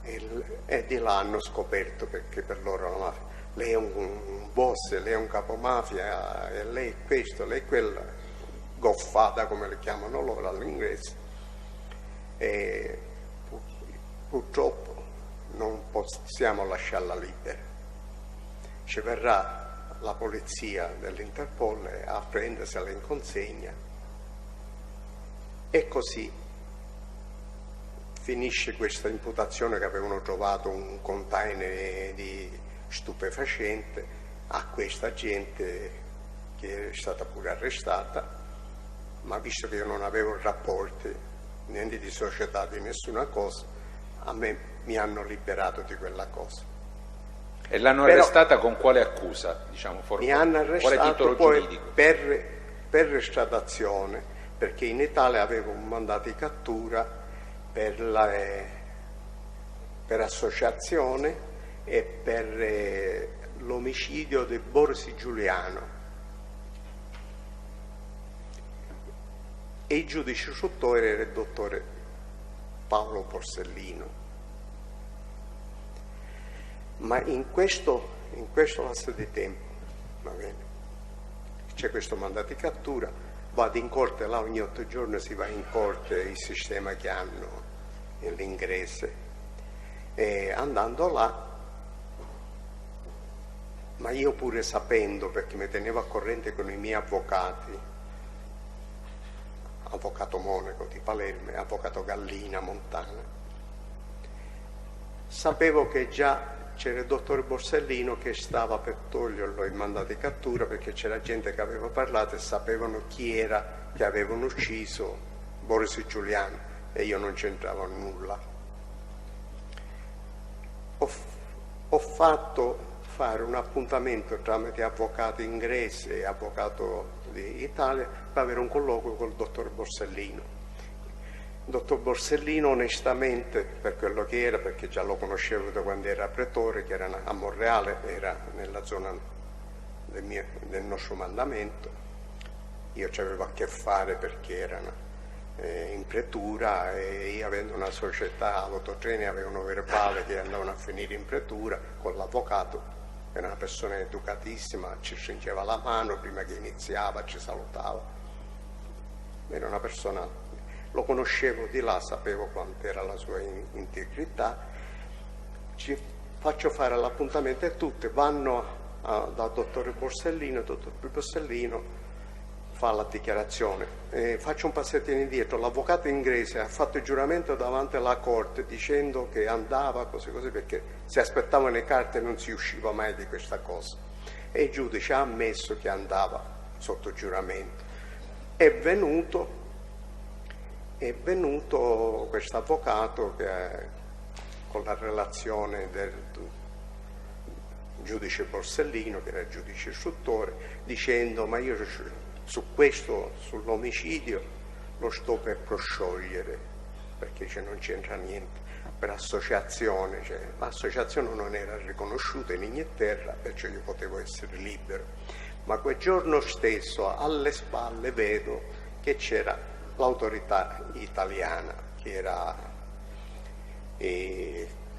e di là hanno scoperto, perché per loro la mafia, lei è un boss, lei è un capomafia, e lei è questo, lei è quella, goffata come le chiamano loro all'inglese, e purtroppo non possiamo lasciarla libera. Ci verrà la polizia dell'Interpol a prendersela in consegna e così finisce questa imputazione che avevano trovato un container di stupefacente a questa gente che è stata pure arrestata, ma visto che io non avevo rapporti niente di società di nessuna cosa, a me mi hanno liberato di quella cosa. E l'hanno arrestata con quale accusa? Diciamo, mi hanno arrestato quale titolo poi giuridico? per estradazione, perché in Italia avevo un mandato di cattura per associazione e per l'omicidio di Boris Giuliano. E il giudice istruttore era il dottore Paolo Borsellino. Ma in questo lasso di tempo, va bene, c'è questo mandato di cattura, vado in corte, là ogni 8 giorni si va in corte, il sistema che hanno l'inglese, e andando là, ma io pure sapendo, perché mi tenevo a corrente con i miei avvocati, avvocato Monaco di Palermo e avvocato Gallina Montana, sapevo che già c'era il dottor Borsellino che stava per toglierlo il mandato di cattura, perché c'era gente che aveva parlato e sapevano chi era che avevano ucciso Boris Giuliano e io non c'entravo nulla. Ho fatto fare un appuntamento tramite avvocato inglese e avvocato di Italia per avere un colloquio col dottor Borsellino. Il dottor Borsellino onestamente, per quello che era, perché già lo conoscevo da quando era pretore, che era a Monreale, era nella zona del nostro mandamento, io ci avevo a che fare perché erano in pretura e io avendo una società autotreni avevano un verbale che andavano a finire in pretura con l'avvocato, era una persona educatissima, ci stringeva la mano prima che iniziava, ci salutava, era una persona. Lo conoscevo di là, sapevo quanto era la sua integrità, ci faccio fare l'appuntamento e tutte vanno dal dottore Borsellino. Il dottor Borsellino fa la dichiarazione. Faccio un passettino indietro. L'avvocato inglese ha fatto il giuramento davanti alla corte dicendo che andava così perché si aspettavano le carte e non si usciva mai di questa cosa, e il giudice ha ammesso che andava sotto giuramento. È venuto questo avvocato con la relazione del giudice Borsellino, che era il giudice istruttore, dicendo: ma io sull'omicidio lo sto per prosciogliere, perché non c'entra niente, per associazione, l'associazione non era riconosciuta in Inghilterra, perciò io potevo essere libero. Ma quel giorno stesso alle spalle vedo che c'era l'autorità italiana, che era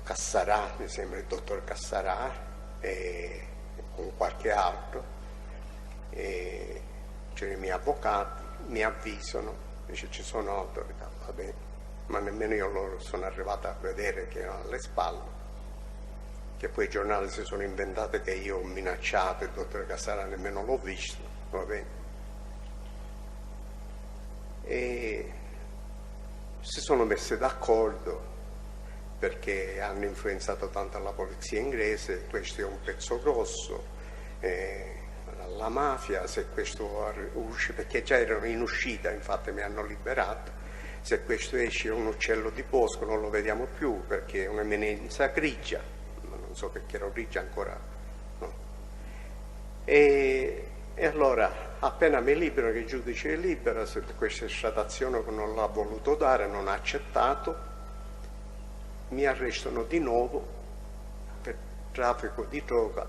Cassarà, mi sembra il dottor Cassarà, e con qualche altro, c'erano i miei avvocati, mi avvisano, dice: ci sono autorità, va bene, ma nemmeno io loro sono arrivato a vedere che erano alle spalle, che poi i giornali si sono inventati che io ho minacciato il dottor Cassarà, nemmeno l'ho visto, va bene. E si sono messi d'accordo perché hanno influenzato tanto la polizia inglese: questo è un pezzo grosso, la mafia, se questo uscì, perché già erano in uscita, infatti mi hanno liberato, se questo esce un uccello di bosco non lo vediamo più perché è un'eminenza grigia, ma non so perché ero grigia ancora, no. E allora appena mi liberano, che il giudice è libero, se questa estradazione non l'ha voluto dare, non ha accettato, mi arrestano di nuovo per traffico di droga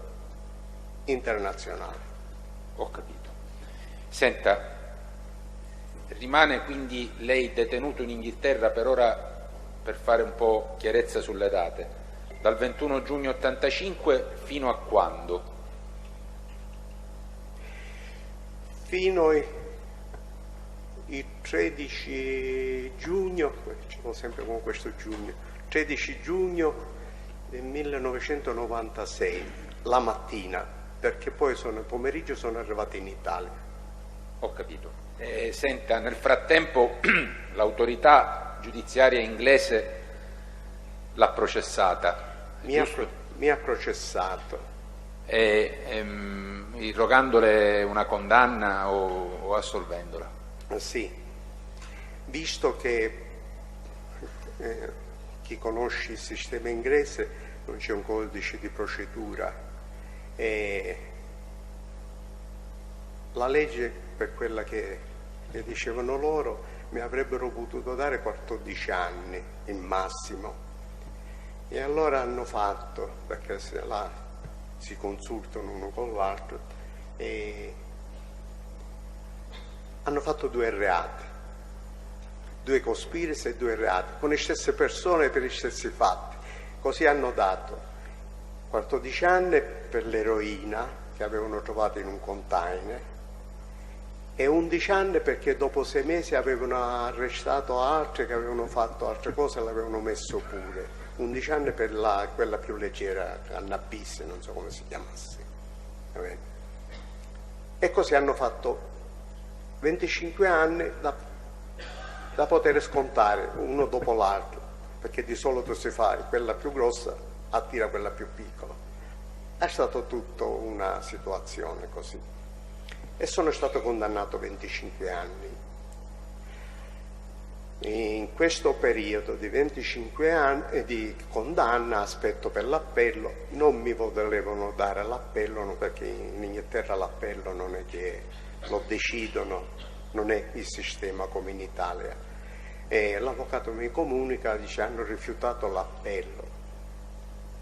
internazionale. Ho capito. Senta, rimane quindi lei detenuto in Inghilterra per ora, per fare un po' chiarezza sulle date, dal 21 giugno 85 fino a quando? Fino ai 13 giugno, ci sono sempre con questo giugno, 13 giugno del 1996, la mattina, perché poi nel pomeriggio sono arrivati in Italia. Ho capito. Senta, nel frattempo l'autorità giudiziaria inglese l'ha processata. Mi ha processato. Irrogandole una condanna o assolvendola? Sì, visto che chi conosce il sistema inglese non c'è un codice di procedura, e la legge, per quella che dicevano loro, mi avrebbero potuto dare 14 anni il massimo, e allora hanno fatto, perché là si consultano uno con l'altro, e hanno fatto 2 reati, 2 conspiracy e 2 reati con le stesse persone per gli stessi fatti. Così hanno dato 14 anni per l'eroina che avevano trovato in un container e 11 anni perché dopo 6 mesi avevano arrestato altri che avevano fatto altre cose e l'avevano messo pure. 11 anni per quella più leggera, cannabis, non so come si chiamasse. E così hanno fatto 25 anni da poter scontare uno dopo l'altro, perché di solito si fa quella più grossa attira quella più piccola. È stata tutta una situazione così e sono stato condannato a 25 anni. In questo periodo di 25 anni di condanna aspetto per l'appello, non mi volevano dare l'appello perché in Inghilterra l'appello non è che lo decidono, non è il sistema come in Italia, e l'avvocato mi comunica, dice: hanno rifiutato l'appello.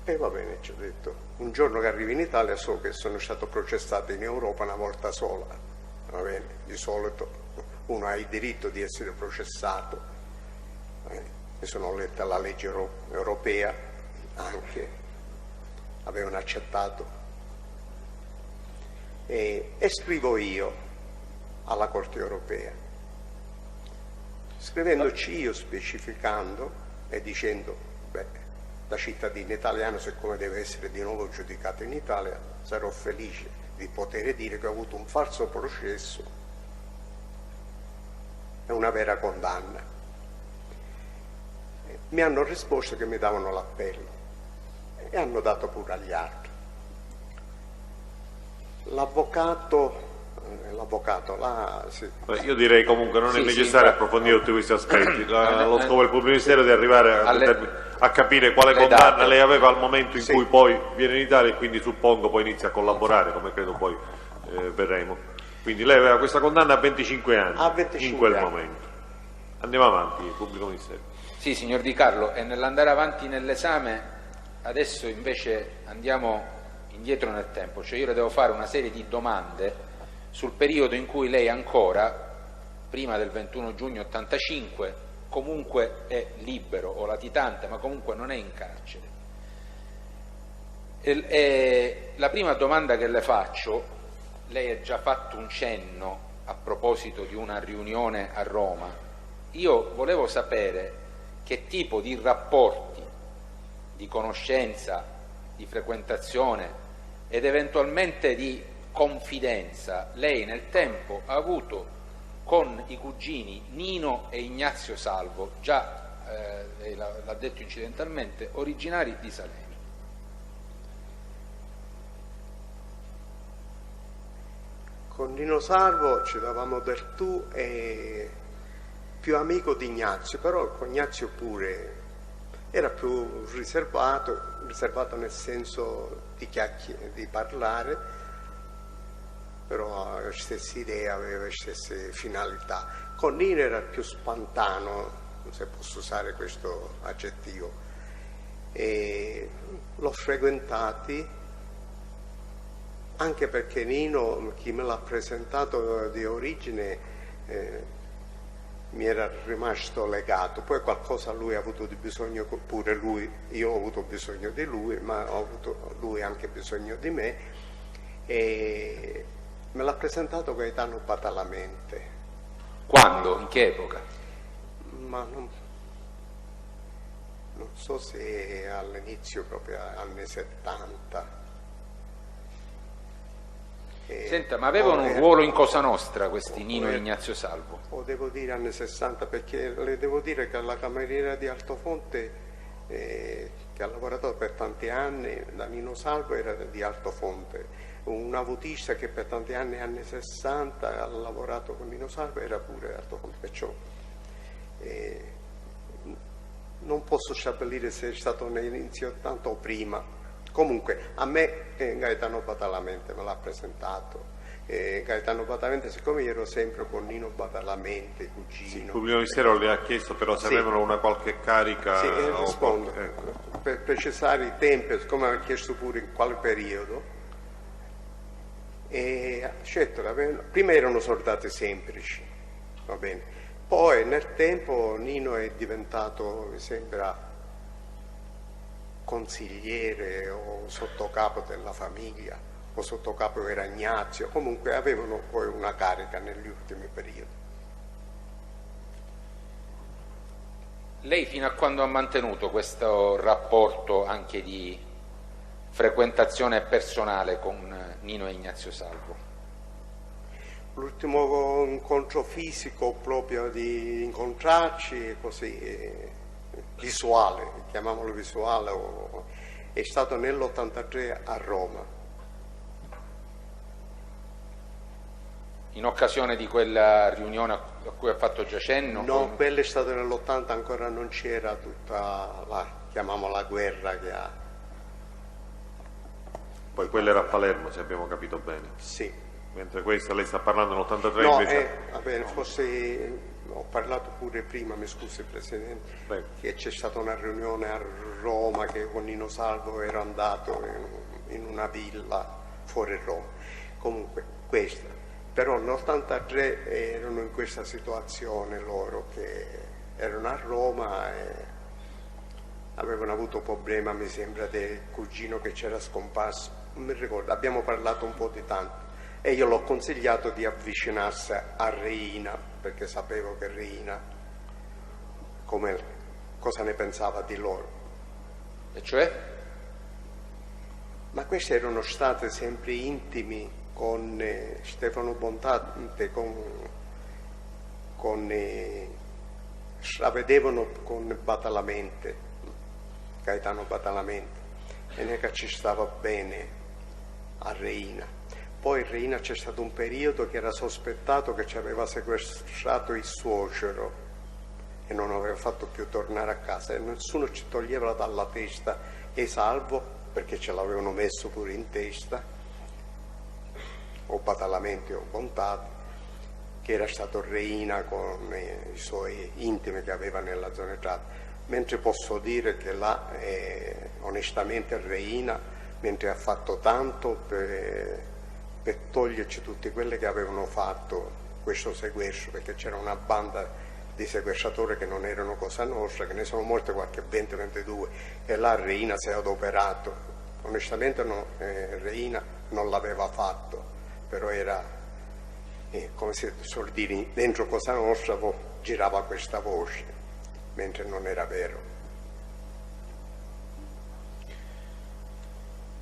E va bene, ci ho detto, un giorno che arrivo in Italia so che sono stato processato in Europa una volta sola, va bene, di solito uno ha il diritto di essere processato, mi sono letta la legge europea, anche avevano accettato, e scrivo io alla Corte europea, scrivendoci io, specificando e dicendo: beh, da cittadino italiano, siccome deve essere di nuovo giudicato in Italia, sarò felice di poter dire che ho avuto un falso processo e una vera condanna. Mi hanno risposto che mi davano l'appello e hanno dato pure agli altri. L'avvocato là... Sì. Io direi comunque non è necessario approfondire tutti questi aspetti. Lo scopo del pubblico ministero è di arrivare a capire quale condanna lei aveva al momento in cui poi viene in Italia, e quindi suppongo poi inizia a collaborare, come credo poi verremo. Quindi lei aveva questa condanna a 25 anni, in quel momento. Andiamo avanti, pubblico ministero. Sì, signor Di Carlo, e nell'andare avanti nell'esame adesso invece andiamo indietro nel tempo, cioè io le devo fare una serie di domande sul periodo in cui lei ancora, prima del 21 giugno 85, comunque è libero o latitante, ma comunque non è in carcere. E la prima domanda che le faccio, lei ha già fatto un cenno a proposito di una riunione a Roma, io volevo sapere che tipo di rapporti, di conoscenza, di frequentazione ed eventualmente di confidenza lei nel tempo ha avuto con i cugini Nino e Ignazio Salvo, già lei l'ha detto incidentalmente, originari di Salemi. Con Nino Salvo ci davamo del tu e più amico di Ignazio, però con Ignazio pure era più riservato nel senso di parlare, però aveva le stesse idee, aveva le stesse finalità. Con Nino era più spontaneo, se posso usare questo aggettivo, e l'ho frequentati anche perché Nino, chi me l'ha presentato di origine, mi era rimasto legato, poi qualcosa lui ha avuto di bisogno, pure lui, io ho avuto bisogno di lui, ma ho avuto lui anche bisogno di me, e me l'ha presentato Gaetano Badalamenti. Quando? In che epoca? Ma non so se all'inizio, proprio anni 70. Senta, ma avevano un ruolo in Cosa Nostra questi Nino e Ignazio Salvo? O devo dire anni 60, perché le devo dire che la cameriera di Altofonte, che ha lavorato per tanti anni, da Nino Salvo era di Altofonte. Un avutista che per tanti anni 60, ha lavorato con Nino Salvo, era pure Altofonte, perciò non posso stabilire se è stato all'inizio 80 o prima. Comunque a me Gaetano Badalamenti me l'ha presentato. Gaetano Badalamenti, siccome io ero sempre con Nino Badalamenti, cugino. Sì, il pubblico ministero le ha chiesto però se avevano una qualche carica. Sì, rispondo. Per precisare i tempi, siccome mi ha chiesto pure in quale periodo. Certo, prima erano soldati semplici, va bene. Poi nel tempo Nino è diventato, mi sembra, consigliere o sottocapo della famiglia, o sottocapo era Ignazio, comunque avevano poi una carica negli ultimi periodi. Lei fino a quando ha mantenuto questo rapporto anche di frequentazione personale con Nino e Ignazio Salvo? L'ultimo incontro fisico, proprio di incontrarci così visuale, chiamiamolo visuale, è stato nell'83 a Roma. In occasione di quella riunione a cui ha fatto già cenno? No, quella è stata nell'80, ancora non c'era tutta la, chiamiamola, guerra che ha. Poi quella era a Palermo, se abbiamo capito bene. Sì. Mentre questa lei sta parlando nell'83 no, invece... va bene, forse ho parlato pure prima, mi scusi Presidente, che c'è stata una riunione a Roma che con Nino Salvo ero andato in una villa fuori Roma. Comunque questa. Però nell'83 erano in questa situazione loro, che erano a Roma e avevano avuto problema, mi sembra, del cugino che c'era scomparso, non mi ricordo, abbiamo parlato un po' di tanto. E io l'ho consigliato di avvicinarsi a Reina, perché sapevo che Reina cosa ne pensava di loro. E cioè? Ma questi erano stati sempre intimi con Stefano Bontate, stravedevano con Badalamenti, Gaetano Badalamenti, e non è che ci stava bene a Reina. Poi a Reina c'è stato un periodo che era sospettato che ci aveva sequestrato il suocero e non aveva fatto più tornare a casa, e nessuno ci toglieva dalla testa e Salvo, perché ce l'avevano messo pure in testa, o Badalamenti o Bontate, che era stato Reina con i suoi intimi che aveva nella zona entrata. Mentre posso dire che là, onestamente, Reina, mentre ha fatto tanto per toglierci tutti quelli che avevano fatto questo sequestro, perché c'era una banda di sequestratori che non erano cosa nostra, che ne sono morte qualche 20-22, e là Reina si è adoperato. Onestamente Reina non l'aveva fatto, però era, come si suol dire, dentro Cosa Nostra girava questa voce, mentre non era vero.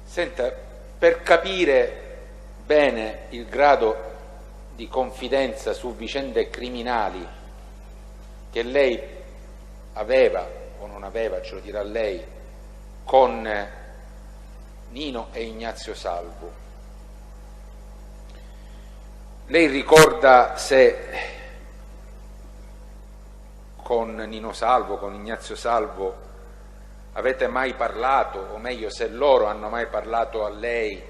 Senta, per capire bene il grado di confidenza su vicende criminali che lei aveva o non aveva, ce lo dirà lei, con Nino e Ignazio Salvo, lei ricorda se con Nino Salvo, con Ignazio Salvo, avete mai parlato, o meglio se loro hanno mai parlato a lei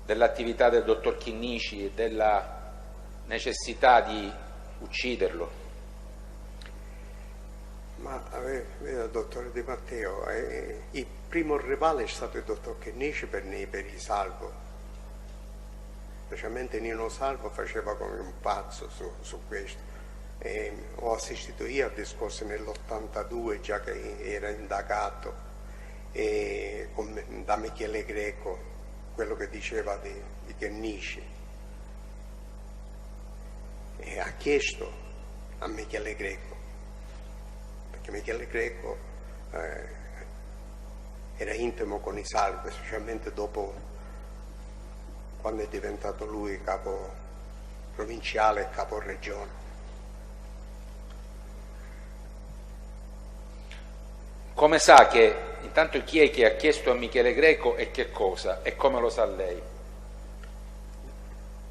dell'attività del dottor Chinnici e della necessità di ucciderlo? Ma vede, dottore Di Matteo, il primo rivale è stato il dottor Chinnici per il Salvo. Specialmente Nino Salvo faceva come un pazzo su questo. Ho assistito io al discorso nell'82, già che era indagato da Michele Greco, quello che diceva di Chinnici, e ha chiesto a Michele Greco, perché Michele Greco era intimo con i Salvo, specialmente dopo, quando è diventato lui capo provinciale e capo regione. Come sa che, intanto chi è che ha chiesto a Michele Greco e che cosa, e come lo sa lei?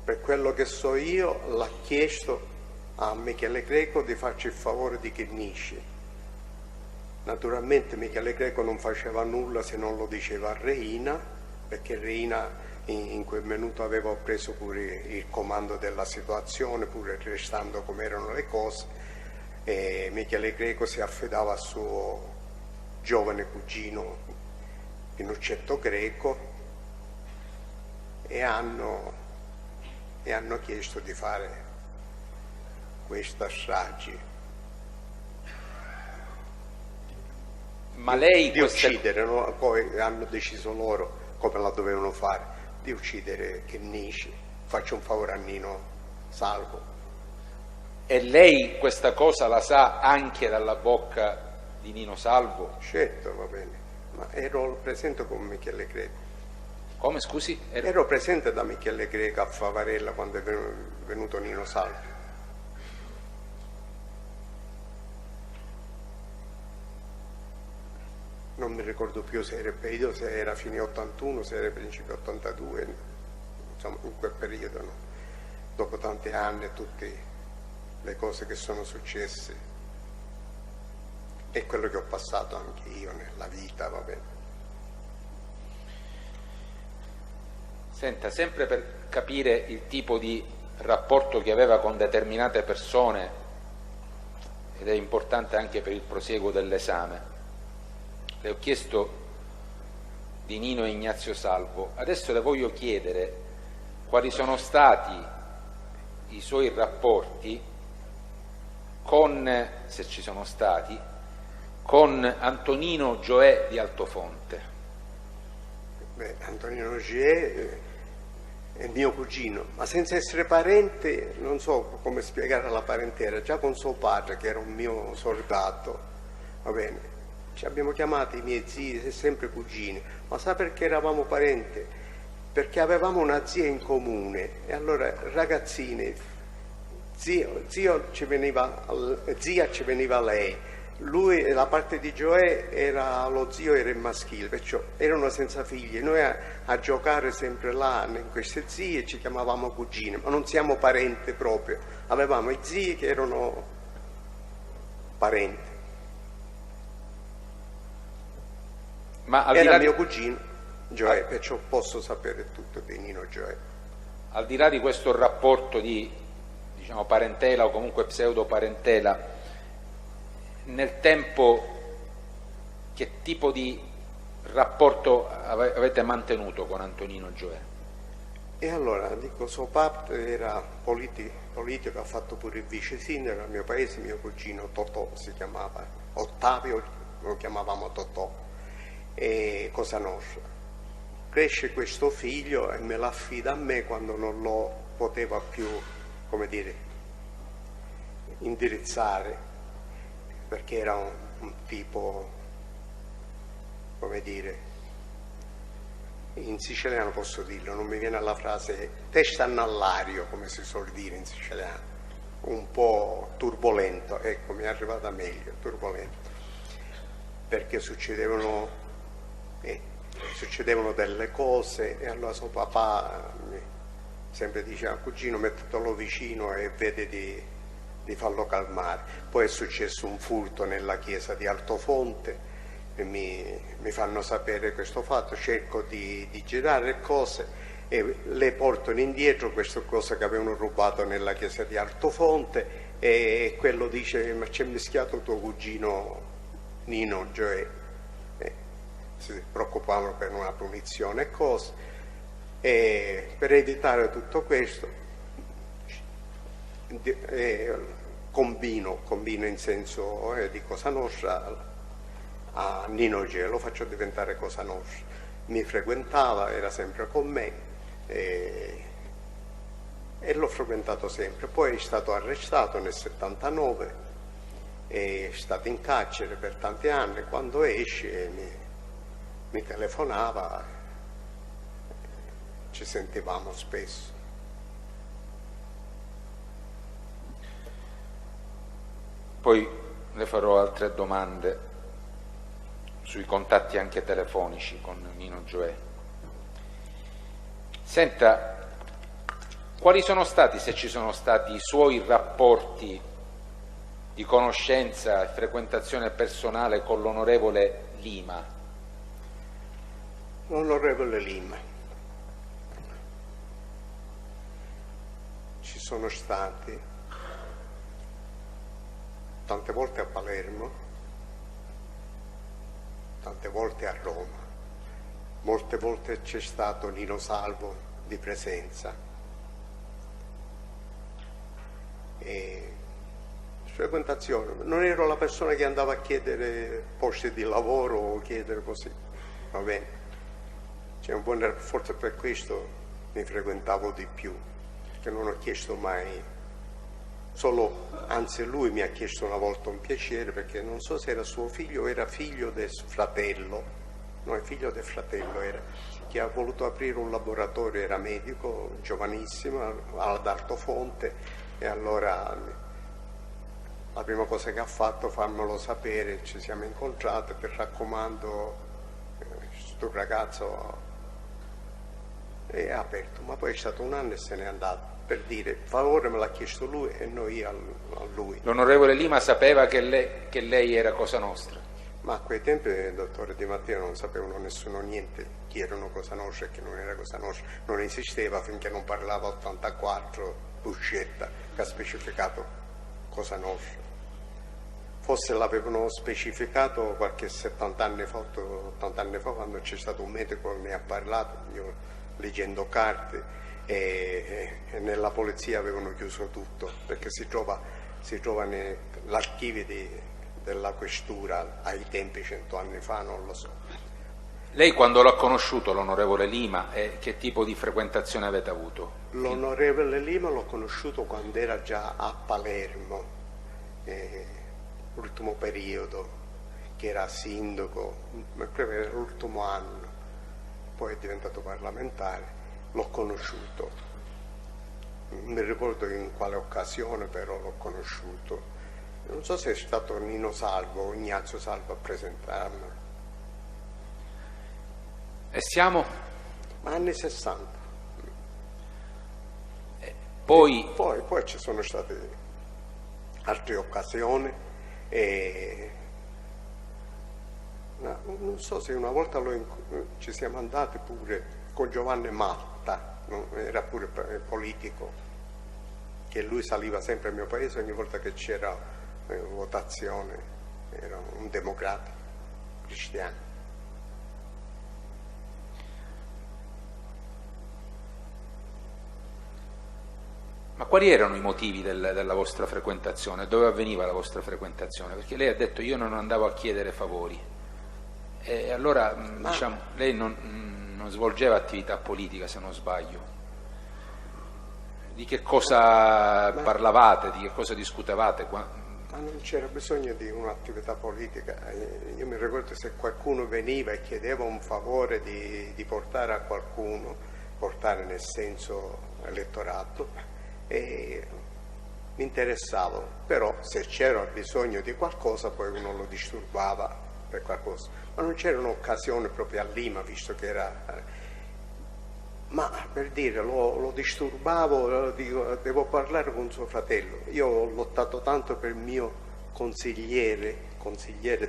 Per quello che so io, l'ha chiesto a Michele Greco di farci il favore di Chinnici. Naturalmente Michele Greco non faceva nulla se non lo diceva a Reina, perché Reina in quel minuto aveva preso pure il comando della situazione, pur restando come erano le cose, e Michele Greco si affidava al suo giovane cugino Pinuccetto Greco e hanno chiesto di fare questa strage. Ma lei di uccidere, no? Poi hanno deciso loro come la dovevano fare, di uccidere Chinnici. Faccio un favore a Nino Salvo. E lei questa cosa la sa anche dalla bocca di Nino Salvo? Certo, va bene, ma ero presente con Michele Greco. Come, scusi? Ero presente da Michele Greco a Favarella quando è venuto Nino Salvo. Non mi ricordo più se era il periodo, se era fine 81, se era principio 82, insomma in quel periodo, no? Dopo tanti anni e tutte le cose che sono successe. È quello che ho passato anche io nella vita, va bene. Senta, sempre per capire il tipo di rapporto che aveva con determinate persone, ed è importante anche per il prosieguo dell'esame, le ho chiesto di Nino e Ignazio Salvo, adesso le voglio chiedere quali sono stati i suoi rapporti con, se ci sono stati, con Antonino Gioè di Altofonte. Beh, Antonino Gioè è mio cugino, ma senza essere parente non so come spiegare la parentela, già con suo padre che era un mio soldato, va bene, Ci abbiamo chiamato i miei zii sempre cugini, ma sa perché eravamo parenti? Perché avevamo una zia in comune e allora ragazzini, zia ci veniva lei, lui, la parte di Gioè, lo zio era il maschile, perciò erano senza figli. Noi a giocare sempre là in queste zie ci chiamavamo cugine, ma non siamo parenti proprio. Avevamo i zii che erano parenti. Ma era mio cugino Gioè, perciò posso sapere tutto di Nino Gioè. Al di là di questo rapporto di, diciamo, parentela o comunque pseudo parentela, nel tempo che tipo di rapporto avete mantenuto con Antonino Gioè? E allora, dico, suo padre era politico, ha fatto pure il vice sindaco al mio paese, mio cugino Totò si chiamava, Ottavio lo chiamavamo Totò, e Cosa Nostra. Cresce questo figlio e me l'affida a me quando non lo poteva più, come dire, indirizzare, perché era un tipo, come dire, in siciliano posso dirlo, non mi viene la frase, testa all'ario, come si suol dire in siciliano, un po' turbolento, ecco, mi è arrivata meglio, turbolento, perché succedevano delle cose e allora suo papà sempre diceva, cugino, mettetelo vicino e vede di farlo calmare. Poi è successo un furto nella chiesa di Altofonte e mi fanno sapere questo fatto, cerco di girare cose e le portano indietro queste cose che avevano rubato nella chiesa di Altofonte e quello dice, ma c'è mischiato tuo cugino Nino Gioè. Si preoccupavano per una punizione e cose, e per evitare tutto questo combino in senso di Cosa Nostra a Nino Gioè, lo faccio diventare Cosa Nostra. Mi frequentava, era sempre con me e l'ho frequentato sempre. Poi è stato arrestato nel 79, è stato in carcere per tanti anni, quando esce mi telefonava, ci sentivamo spesso. Poi le farò altre domande sui contatti anche telefonici con Nino Gioè. Senta, quali sono stati, se ci sono stati, i suoi rapporti di conoscenza e frequentazione personale con l'onorevole Lima? L'onorevole Lima, ci sono stati tante volte a Palermo, tante volte a Roma, molte volte c'è stato Nino Salvo di presenza e frequentazione. Non ero la persona che andava a chiedere posti di lavoro o chiedere così, va bene. C'è un buon, forse per questo mi frequentavo di più, che non ho chiesto mai, anzi lui mi ha chiesto una volta un piacere, perché non so se era suo figlio o era figlio del fratello, no, è figlio del fratello era, che ha voluto aprire un laboratorio, era medico, giovanissimo, ad Altofonte, e allora la prima cosa che ha fatto, fammelo sapere, ci siamo incontrati, per raccomando, questo ragazzo è aperto, ma poi è stato un anno e se n'è andato, per dire, il favore me l'ha chiesto lui e noi a lui. L'onorevole Lima sapeva che lei era Cosa Nostra? Ma a quei tempi il dottore Di Matteo non sapevano nessuno niente chi erano Cosa Nostra e chi non era Cosa Nostra, non esisteva finché non parlava 84 Buscetta che ha specificato Cosa Nostra. Forse l'avevano specificato qualche 70 anni fa, 80 anni fa, quando c'è stato un medico che ne ha parlato, io leggendo carte, e nella polizia avevano chiuso tutto, perché si trova nell'archivio della questura ai tempi, 100 anni fa, non lo so. Lei quando l'ha conosciuto, l'onorevole Lima, che tipo di frequentazione avete avuto? L'onorevole Lima l'ho conosciuto quando era già a Palermo, l'ultimo periodo, che era sindaco, credo era l'ultimo anno, poi è diventato parlamentare, l'ho conosciuto. Non mi ricordo in quale occasione, però l'ho conosciuto. Non so se è stato Nino Salvo o Ignazio Salvo a presentarmi. E siamo? Ma anni 60. Poi ci sono state altre occasioni e non so se una volta ci siamo andati pure con Giovanni Matta, no? Era pure politico, che lui saliva sempre al mio paese ogni volta che c'era votazione, era un democratico cristiano. Ma quali erano i motivi della vostra frequentazione? Dove avveniva la vostra frequentazione? Perché lei ha detto io non andavo a chiedere favori. E allora diciamo, lei non svolgeva attività politica, se non sbaglio. Di che cosa parlavate, di che cosa discutevate? Ma non c'era bisogno di un'attività politica. Io mi ricordo se qualcuno veniva e chiedeva un favore di portare a qualcuno, portare nel senso elettorato, e mi interessavo, però se c'era bisogno di qualcosa poi uno lo disturbava per qualcosa, ma non c'era un'occasione proprio a Lima, visto che era, ma per dire lo disturbavo, dico, devo parlare con suo fratello. Io ho lottato tanto per il mio consigliere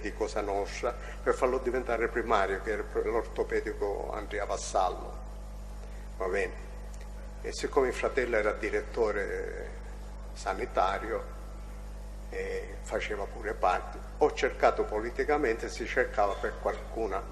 di Cosa Nostra, per farlo diventare primario, che era l'ortopedico Andrea Vassallo, va bene? E siccome il fratello era direttore sanitario e faceva pure parte, ho cercato politicamente, si cercava per qualcuna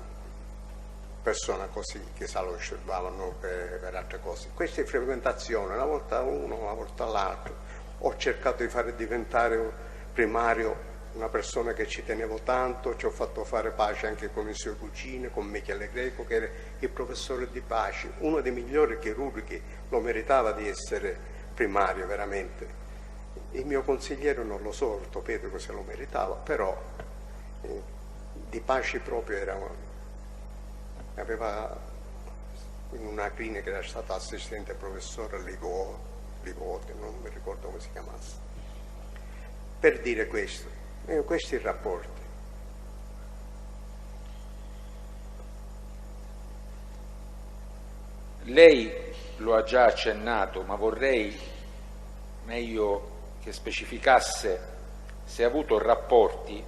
persona così che se lo osservavano per altre cose. Questa è frequentazione, una volta uno, una volta l'altro. Ho cercato di fare diventare primario una persona che ci tenevo tanto, ci ho fatto fare pace anche con i suoi cugini, con Michele Greco, che era il professore di pace, uno dei migliori chirurghi, lo meritava di essere primario veramente. Il mio consigliere non lo so, ortopedico, se lo meritava, però di pace proprio aveva in una clinica, era stato assistente professore Ligote, non mi ricordo come si chiamasse. Per dire questo, questi i rapporti. Lei lo ha già accennato, ma vorrei meglio che specificasse se ha avuto rapporti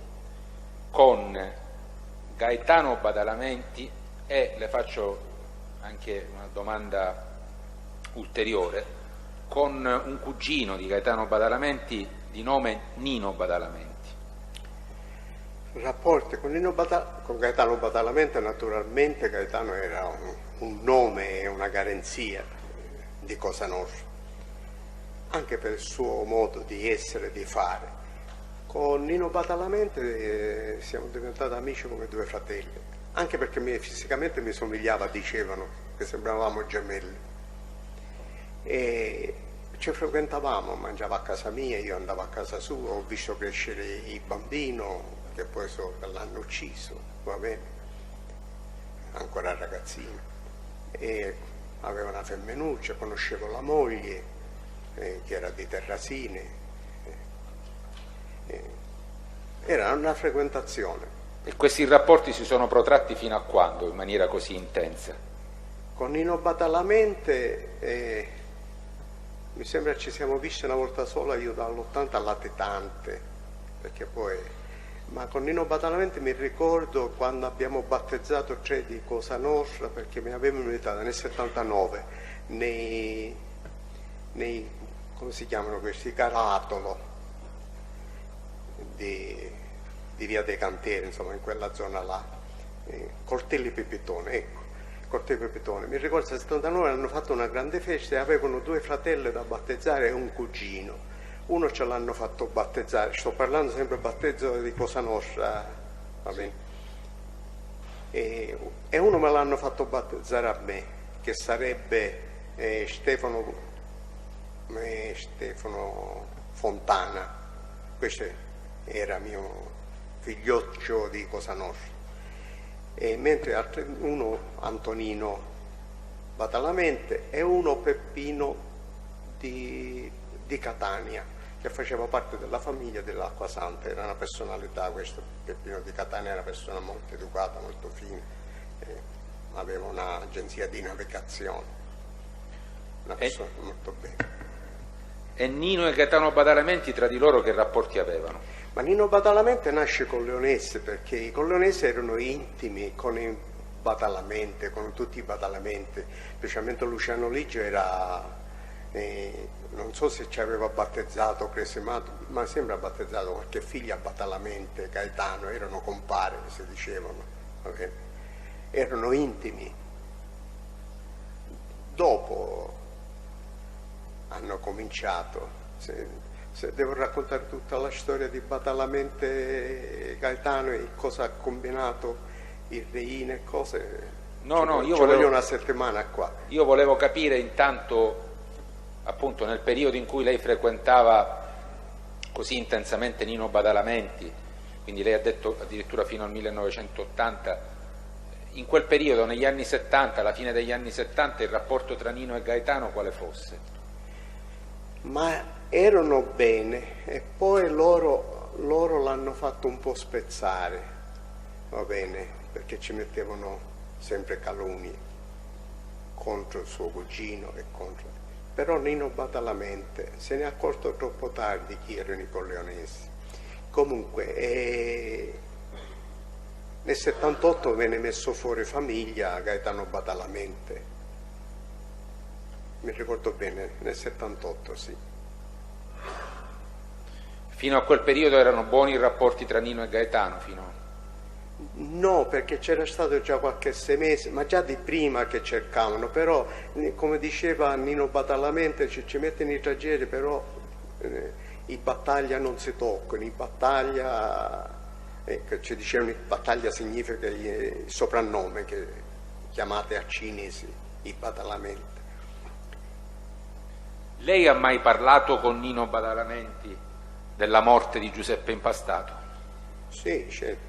con Gaetano Badalamenti e le faccio anche una domanda ulteriore, con un cugino di Gaetano Badalamenti di nome Nino Badalamenti. Rapporti con Gaetano Badalamenti, naturalmente Gaetano era un nome e una garanzia di Cosa Nostra, anche per il suo modo di essere e di fare. Con Nino Badalamenti siamo diventati amici come due fratelli, anche perché fisicamente mi somigliava, dicevano che sembravamo gemelli, e ci frequentavamo, mangiava a casa mia, io andavo a casa sua, ho visto crescere il bambino che poi l'hanno ucciso, va bene, ancora ragazzino, e aveva una femminuccia, conoscevo la moglie che era di Terrasini, era una frequentazione. E questi rapporti si sono protratti fino a quando, in maniera così intensa? Con Nino Badalamenti mi sembra ci siamo visti una volta sola, io dall'80 al latitante, perché poi, ma con Nino Badalamenti mi ricordo quando abbiamo battezzato tre di Cosa Nostra, perché mi avevano invitato nel 79 nei come si chiamano questi, Caratolo di Via dei Cantieri, insomma in quella zona là, Cortelli Pepitone, ecco, Cortelli Pepitone. Mi ricordo che nel 79 hanno fatto una grande festa e avevano due fratelli da battezzare e un cugino. Uno ce l'hanno fatto battezzare, sto parlando sempre del battezzo di Cosa Nostra, va bene? E uno me l'hanno fatto battezzare a me, che sarebbe Stefano Fontana. Questo era mio figlioccio di Cosa Nostra, e mentre uno Antonino Badalamenti e uno Peppino di Catania, che faceva parte della famiglia dell'Acqua Santa. Era una personalità, questo Peppino di Catania era una persona molto educata, molto fine, aveva un'agenzia di navigazione, una persona molto bene. E Nino e Gaetano Badalamenti tra di loro che rapporti avevano? Ma Nino Badalamenti nasce con Leonesse, perché i Corleonesi erano intimi con i Badalamenti, con tutti i Badalamenti, specialmente Luciano Ligio era, non so se ci aveva battezzato, ma sembra battezzato qualche figlia Badalamenti, Gaetano, erano compari, si dicevano, okay? Erano intimi. Dopo hanno cominciato, se devo raccontare tutta la storia di Badalamenti e Gaetano e cosa ha combinato il Reine e cose, io voglio una settimana qua. Io volevo capire intanto, appunto, nel periodo in cui lei frequentava così intensamente Nino Badalamenti, quindi lei ha detto addirittura fino al 1980, in quel periodo, negli anni 70, alla fine degli anni 70, il rapporto tra Nino e Gaetano quale fosse? Ma erano bene, e poi loro l'hanno fatto un po' spezzare, va bene, perché ci mettevano sempre calunni contro il suo cugino e contro. Però Nino Badalamenti se ne è accorto troppo tardi chi erano i Corleonesi. Comunque nel 78 venne messo fuori famiglia Gaetano Badalamenti. Mi ricordo bene, nel 78, sì. Fino a quel periodo erano buoni i rapporti tra Nino e Gaetano? No, perché c'era stato già qualche 6 mesi, ma già di prima che cercavano, però come diceva Nino Badalamenti, ci mettono i tragedi, però i battaglia non si toccano, i battaglia, ci dicevano i battaglia significa il soprannome che chiamate a cinesi, i Badalamenti. Lei ha mai parlato con Nino Badalamenti della morte di Giuseppe Impastato? Sì, certo.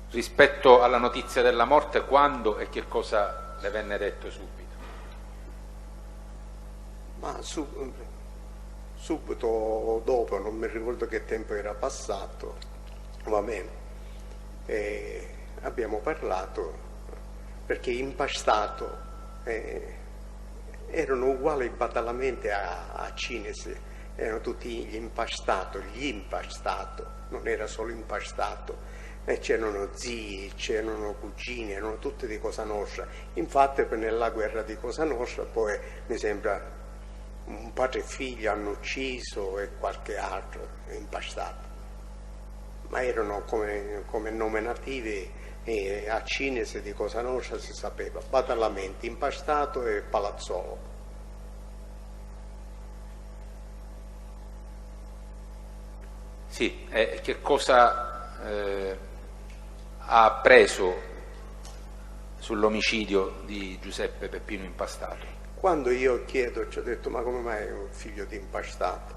Rispetto alla notizia della morte, quando e che cosa le venne detto subito? Ma subito dopo, non mi ricordo che tempo era passato, va bene, abbiamo parlato, perché Impastato erano uguali ai Badalamenti a Cinesi, erano tutti gli Impastato, non era solo Impastato, c'erano zii, c'erano cugini, erano tutti di Cosa Nostra. Infatti nella guerra di Cosa Nostra poi mi sembra un padre e figlio hanno ucciso e qualche altro Impastato, ma erano come nominativi. E a Cinese di Cosa Nostra si sapeva Badalamenti, Impastato e Palazzolo. Sì, che cosa ha appreso sull'omicidio di Giuseppe Peppino Impastato? Quando io chiedo, ci ho detto, ma come mai è un figlio di Impastato?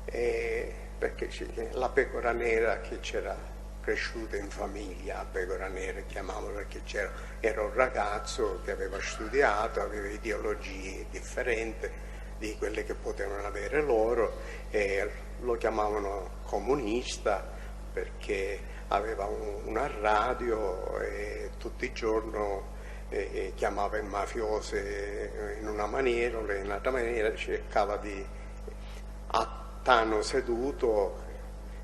Perché la pecora nera che c'era cresciuta in famiglia, pecora nera chiamavano, perché era un ragazzo che aveva studiato, aveva ideologie differenti di quelle che potevano avere loro, e lo chiamavano comunista perché aveva una radio e tutti i giorni chiamava i mafiosi in una maniera o in un'altra maniera, cercava di Tano Seduto.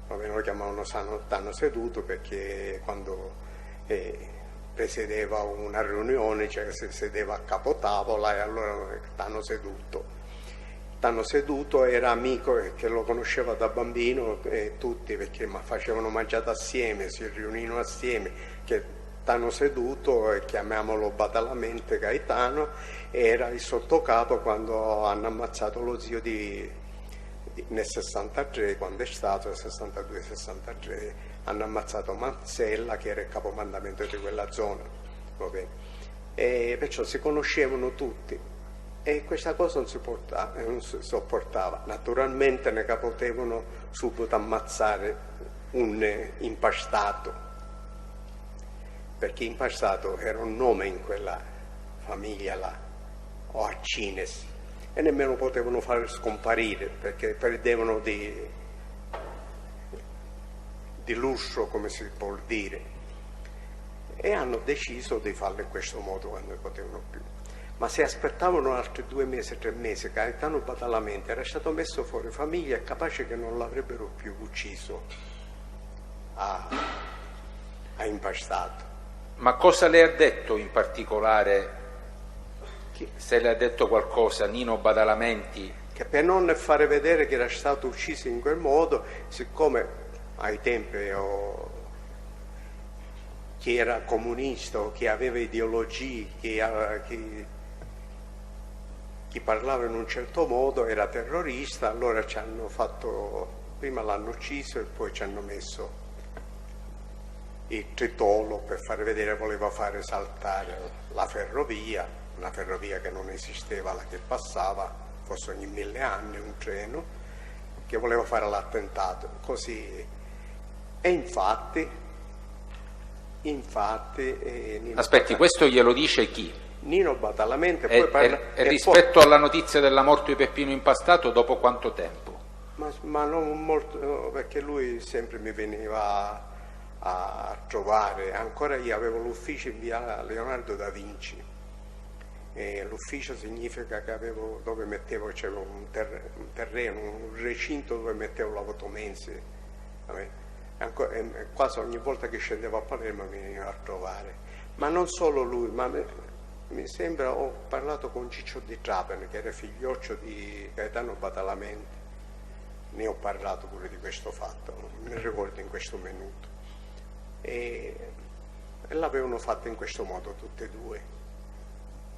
Lo chiamavano Tano Seduto perché quando presiedeva una riunione, cioè si sedeva a capotavola, e allora Tano Seduto. Tano Seduto era amico che lo conosceva da bambino, tutti, perché facevano mangiata assieme, si riunivano assieme, che Tano Seduto, chiamiamolo Badalamenti Gaetano, era il sottocapo quando hanno ammazzato lo zio nel 63, quando è stato nel 62-63, hanno ammazzato Mazzella, che era il capomandamento di quella zona, e perciò si conoscevano tutti, e questa cosa non si sopportava. Naturalmente ne potevano subito ammazzare un impastato, perché impastato era un nome in quella famiglia là, o Acines, e nemmeno potevano far scomparire perché perdevano di lustro, come si può dire, e hanno deciso di farlo in questo modo quando non potevano più. Ma se aspettavano altri 2 mesi, 3 mesi, Gaetano Badalamenti era stato messo fuori famiglia, è capace che non l'avrebbero più ucciso a impastato. Ma cosa le ha detto in particolare, se le ha detto qualcosa, Nino Badalamenti? Che per non fare vedere che era stato ucciso in quel modo, siccome ai tempi chi era comunista o chi aveva ideologie, chi parlava in un certo modo era terrorista, allora ci hanno fatto, prima l'hanno ucciso e poi ci hanno messo il tritolo per far vedere, voleva fare saltare la ferrovia, una ferrovia che non esisteva, la che passava, forse ogni 1000 anni un treno, che voleva fare l'attentato, così. E infatti aspetti, questo glielo dice chi? Nino Badalamenti. E rispetto alla notizia della morte di Peppino Impastato, dopo quanto tempo? Ma non molto, perché lui sempre mi veniva a trovare. Ancora io avevo l'ufficio in via Leonardo da Vinci, e l'ufficio significa che avevo, dove mettevo, c'era un terreno, un recinto dove mettevo l'automensi. Quasi ogni volta che scendevo a Palermo mi veniva a trovare. Ma non solo lui, ma mi sembra, ho parlato con Ciccio di Trapani, che era figlioccio di Gaetano Badalamenti, ne ho parlato pure di questo fatto, non mi ricordo in questo minuto, e l'avevano fatto in questo modo tutte e due,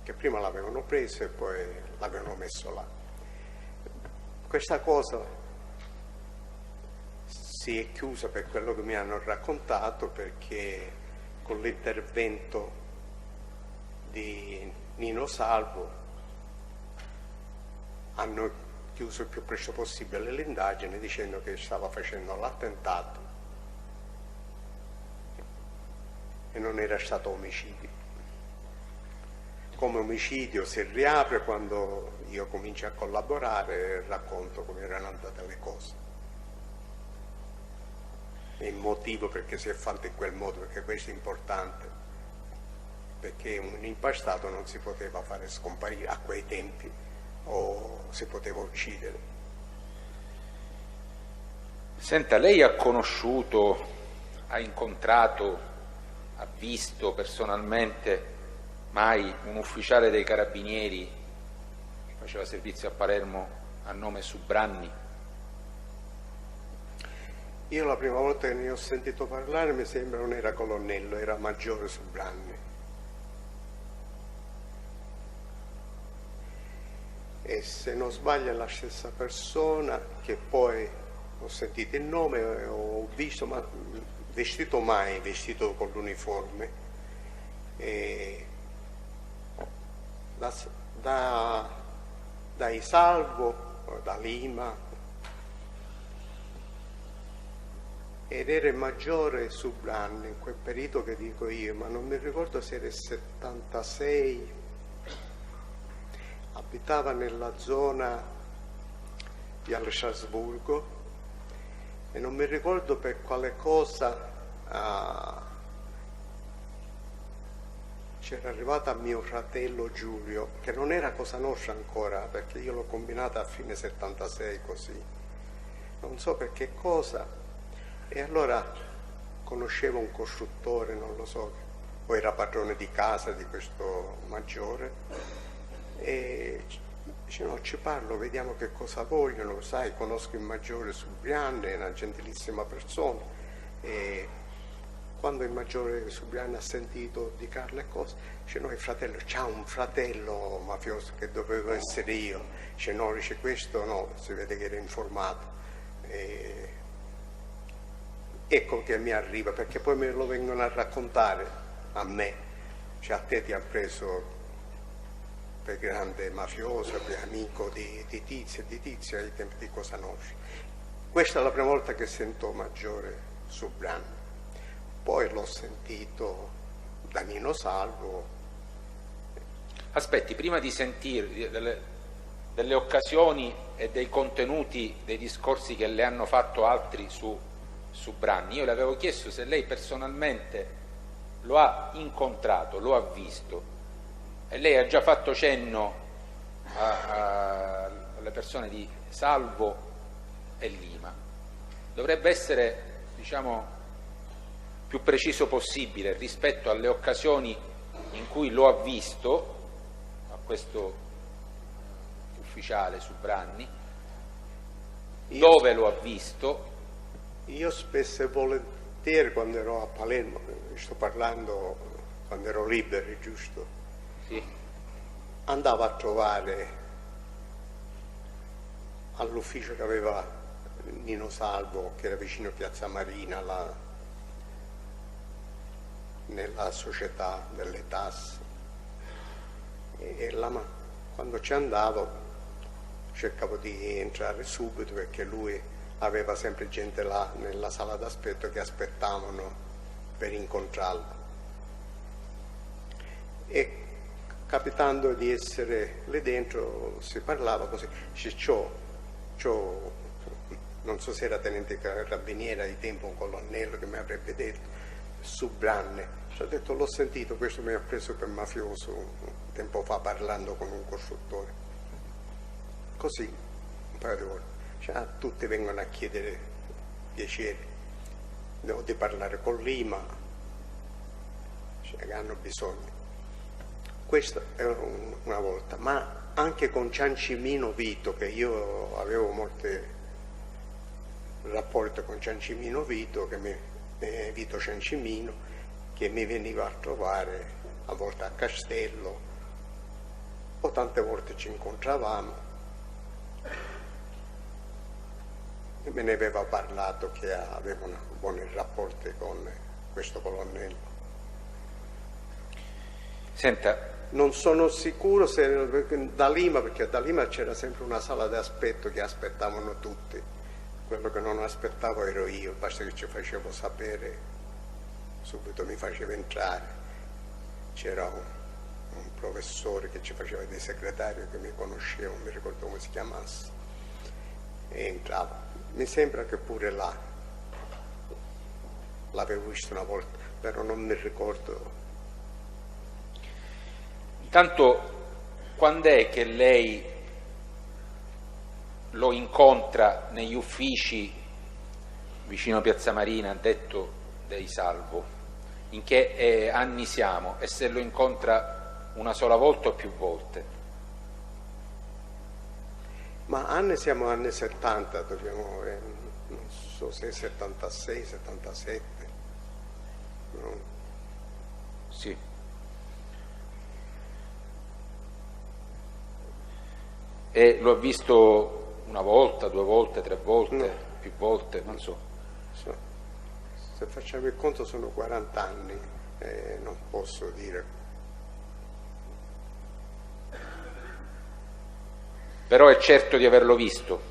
che prima l'avevano preso e poi l'avevano messo là. Questa cosa si è chiusa per quello che mi hanno raccontato, perché con l'intervento di Nino Salvo hanno chiuso il più presto possibile l'indagine dicendo che stava facendo l'attentato e non era stato omicidio. Come omicidio si riapre quando io comincio a collaborare e racconto come erano andate le cose. Il motivo perché si è fatto in quel modo, perché questo è importante, perché un impastato non si poteva fare scomparire a quei tempi, o si poteva uccidere. Senta, lei ha conosciuto, ha incontrato, ha visto personalmente mai un ufficiale dei Carabinieri che faceva servizio a Palermo a nome Subranni? Io la prima volta che ne ho sentito parlare mi sembra non era colonnello, era maggiore Subranni. E se non sbaglio è la stessa persona che poi ho sentito il nome, ho visto, ma vestito mai, vestito con l'uniforme. Da Isalvo, da Lima, ed era il maggiore Subranni in quel periodo che dico io, ma non mi ricordo se era il 76, abitava nella zona di Strasburgo e non mi ricordo per quale cosa c'era arrivata mio fratello Giulio, che non era Cosa Nostra ancora, perché io l'ho combinata a fine 76 così, non so per che cosa. E allora conoscevo un costruttore, non lo so, poi era padrone di casa di questo maggiore, e dice no, ci parlo, vediamo che cosa vogliono, sai, conosco il maggiore Subranni, è una gentilissima persona. E quando il maggiore Subranni ha sentito di Carlo e cose, dice no, il fratello, c'ha un fratello mafioso che dovevo essere io, dice no, dice questo no, si vede che era informato. Ecco che mi arriva, perché poi me lo vengono a raccontare a me, cioè a te ti ha preso per grande mafioso, per amico di Tizio e di Tizio ai tempi di Cosa Nostra. Questa è la prima volta che sento maggiore su Branni. Poi l'ho sentito da Nino Salvo. Aspetti, prima di sentire delle occasioni e dei contenuti dei discorsi che le hanno fatto altri su Branni, io le avevo chiesto se lei personalmente lo ha incontrato, lo ha visto, e lei ha già fatto cenno alle persone di Salvo e Lima. Dovrebbe essere, diciamo, più preciso possibile rispetto alle occasioni in cui lo ha visto, a questo ufficiale su Branni, dove lo ha visto. Io spesso e volentieri, quando ero a Palermo, sto parlando quando ero libero, giusto? Sì. Andavo a trovare all'ufficio che aveva Nino Salvo, che era vicino a Piazza Marina, nella società delle tasse, e quando ci andavo cercavo di entrare subito, perché lui aveva sempre gente là nella sala d'aspetto che aspettavano per incontrarlo, e capitando di essere lì dentro si parlava così. Non so se era tenente carabiniere ai tempi, un colonnello che mi avrebbe detto su Branni. Ci ho detto, l'ho sentito, questo mi ha preso per mafioso tempo fa parlando con un costruttore. Così, un paio di volte. Cioè, tutti vengono a chiedere piacere, devo di parlare con Lima, cioè, che hanno bisogno. Questo è una volta, ma anche con Ciancimino Vito, che io avevo molti rapporti con Ciancimino Vito, Vito Ciancimino, che mi veniva a trovare a volte a Castello, o tante volte ci incontravamo, e me ne aveva parlato che aveva buoni rapporti con questo colonnello. Senta, non sono sicuro se da Lima, perché da Lima c'era sempre una sala di aspetto che aspettavano tutti. Quello che non aspettavo ero io, basta che ci facevo sapere, subito mi faceva entrare. C'era un professore che ci faceva dei segretari che mi conosceva, non mi ricordo come si chiamasse, e entrava. Mi sembra che pure là l'avevo visto una volta, però non mi ricordo. Intanto, quando è che lei lo incontra negli uffici vicino a Piazza Marina, detto dei Salvo? In che anni siamo? E se lo incontra una sola volta o più volte? Ma siamo anni 70, non so se 76, 77. No? Sì. E lo ha visto una volta, due volte, tre volte, no, più volte, non so. Se facciamo il conto sono 40 anni, non posso dire. Però è certo di averlo visto?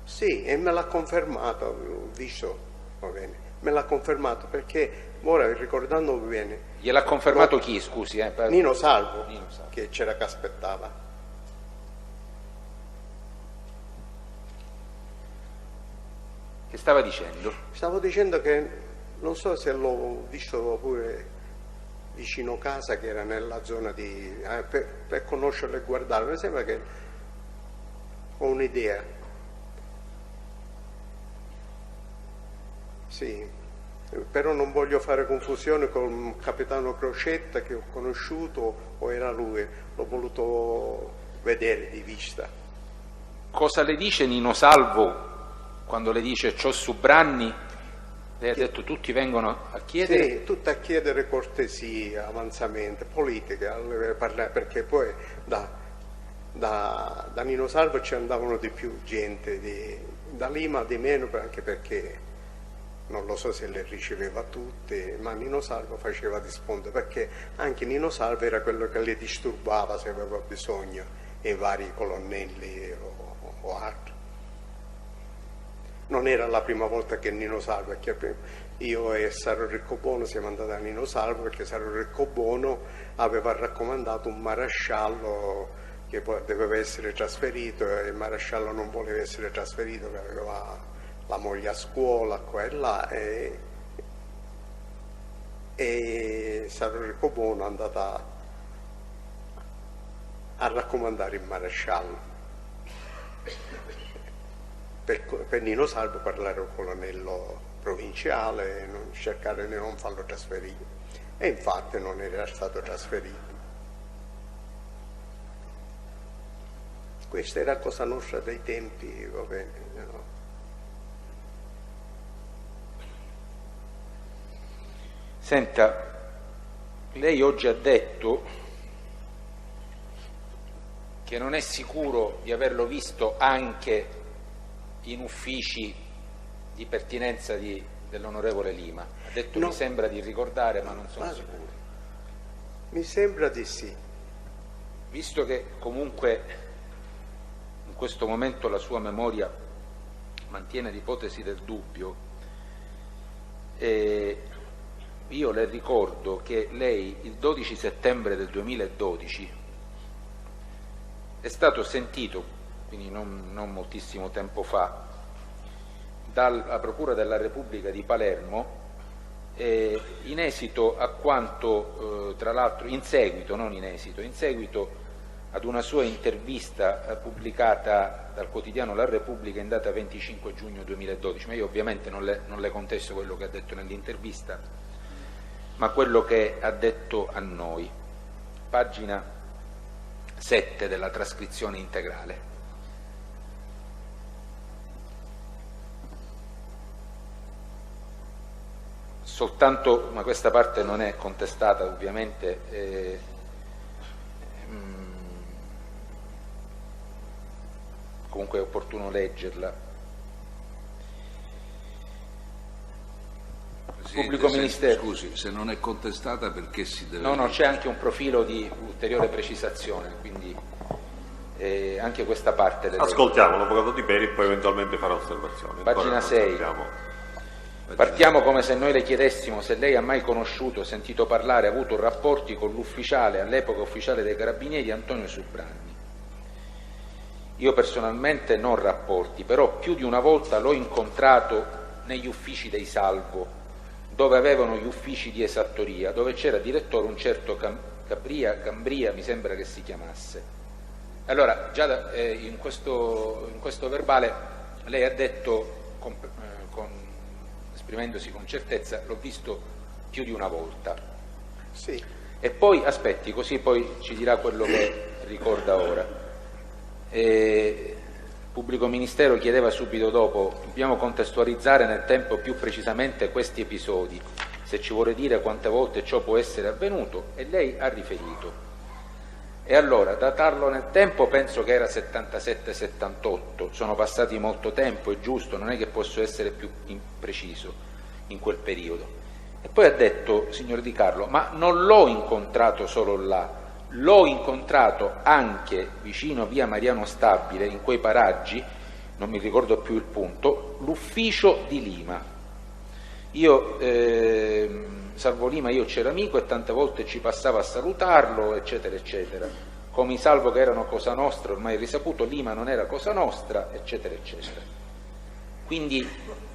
Sì, e me l'ha confermato, ho visto, va bene, me l'ha confermato, perché ora ricordando bene... Gliel'ha confermato chi, scusi? Nino Salvo, che c'era che aspettava. Che stava dicendo? Stavo dicendo che non so se l'ho visto pure vicino casa, che era nella zona di... per conoscerlo e guardarlo, mi sembra che ho un'idea. Sì, però non voglio fare confusione con il capitano Crocetta che ho conosciuto, o era lui, l'ho voluto vedere di vista. Cosa le dice Nino Salvo quando le dice ciò su Branni? Lei ha detto tutti vengono a chiedere? Sì, tutti a chiedere cortesia, avanzamento, politica, perché poi da Nino Salvo ci andavano di più gente, da Lima di meno, anche perché non lo so se le riceveva tutte, ma Nino Salvo faceva rispondere, perché anche Nino Salvo era quello che le disturbava se aveva bisogno, e vari colonnelli o altri. non era la prima volta che Nino Salvo, perché io e Saro Riccobono siamo andati a Nino Salvo perché Saro Riccobono aveva raccomandato un maresciallo che poi doveva essere trasferito e il maresciallo non voleva essere trasferito perché aveva la moglie a scuola qua e là, e Saro Riccobono è andata a raccomandare il maresciallo per Nino Salvo parlare al colonnello provinciale e cercare di non farlo trasferire, e infatti non era stato trasferito. Questa era cosa nostra dei tempi, va bene, no? Senta, lei oggi ha detto che non è sicuro di averlo visto anche in uffici di pertinenza dell'onorevole Lima. Ha detto no. Mi sembra di ricordare, ma non sono sicuro. Mi sembra di sì. Visto che comunque in questo momento la sua memoria mantiene l'ipotesi del dubbio, io le ricordo che lei il 12 settembre del 2012 è stato sentito, quindi non moltissimo tempo fa, dalla Procura della Repubblica di Palermo in esito a quanto, tra l'altro, in seguito ad una sua intervista pubblicata dal quotidiano La Repubblica in data 25 giugno 2012, ma io ovviamente non le contesto quello che ha detto nell'intervista, ma quello che ha detto a noi, pagina 7 della trascrizione integrale. Soltanto, ma questa parte non è contestata ovviamente, comunque è opportuno leggerla. Pubblico Ministero. Scusi, se non è contestata perché si deve... No, c'è anche un profilo di ulteriore precisazione, quindi anche questa parte... Ascoltiamo l'avvocato Di Peri e poi eventualmente farà osservazioni. Pagina 6. Partiamo come se noi le chiedessimo se lei ha mai conosciuto, sentito parlare, avuto rapporti con l'ufficiale, all'epoca ufficiale dei Carabinieri, Antonio Subranni. Io personalmente non rapporti, però più di una volta l'ho incontrato negli uffici dei Salvo, dove avevano gli uffici di esattoria, dove c'era direttore un certo Gambria, mi sembra che si chiamasse. Allora, già in questo verbale lei ha detto, esprimendosi con certezza, l'ho visto più di una volta. Sì. E poi, aspetti, così poi ci dirà quello che ricorda ora. Il Pubblico Ministero chiedeva subito dopo: dobbiamo contestualizzare nel tempo più precisamente questi episodi, se ci vuole dire quante volte ciò può essere avvenuto, e lei ha riferito. E allora, datarlo nel tempo, penso che era 77-78, sono passati molto tempo, è giusto, non è che posso essere più preciso in quel periodo. E poi ha detto, signor Di Carlo, ma non l'ho incontrato solo là, l'ho incontrato anche vicino via Mariano Stabile, in quei paraggi, non mi ricordo più il punto, l'ufficio di Lima. Io, Salvo Lima, io c'ero amico e tante volte ci passavo a salutarlo, eccetera, eccetera. Come i Salvo che erano Cosa Nostra, ormai risaputo, Lima non era Cosa Nostra, eccetera, eccetera. Quindi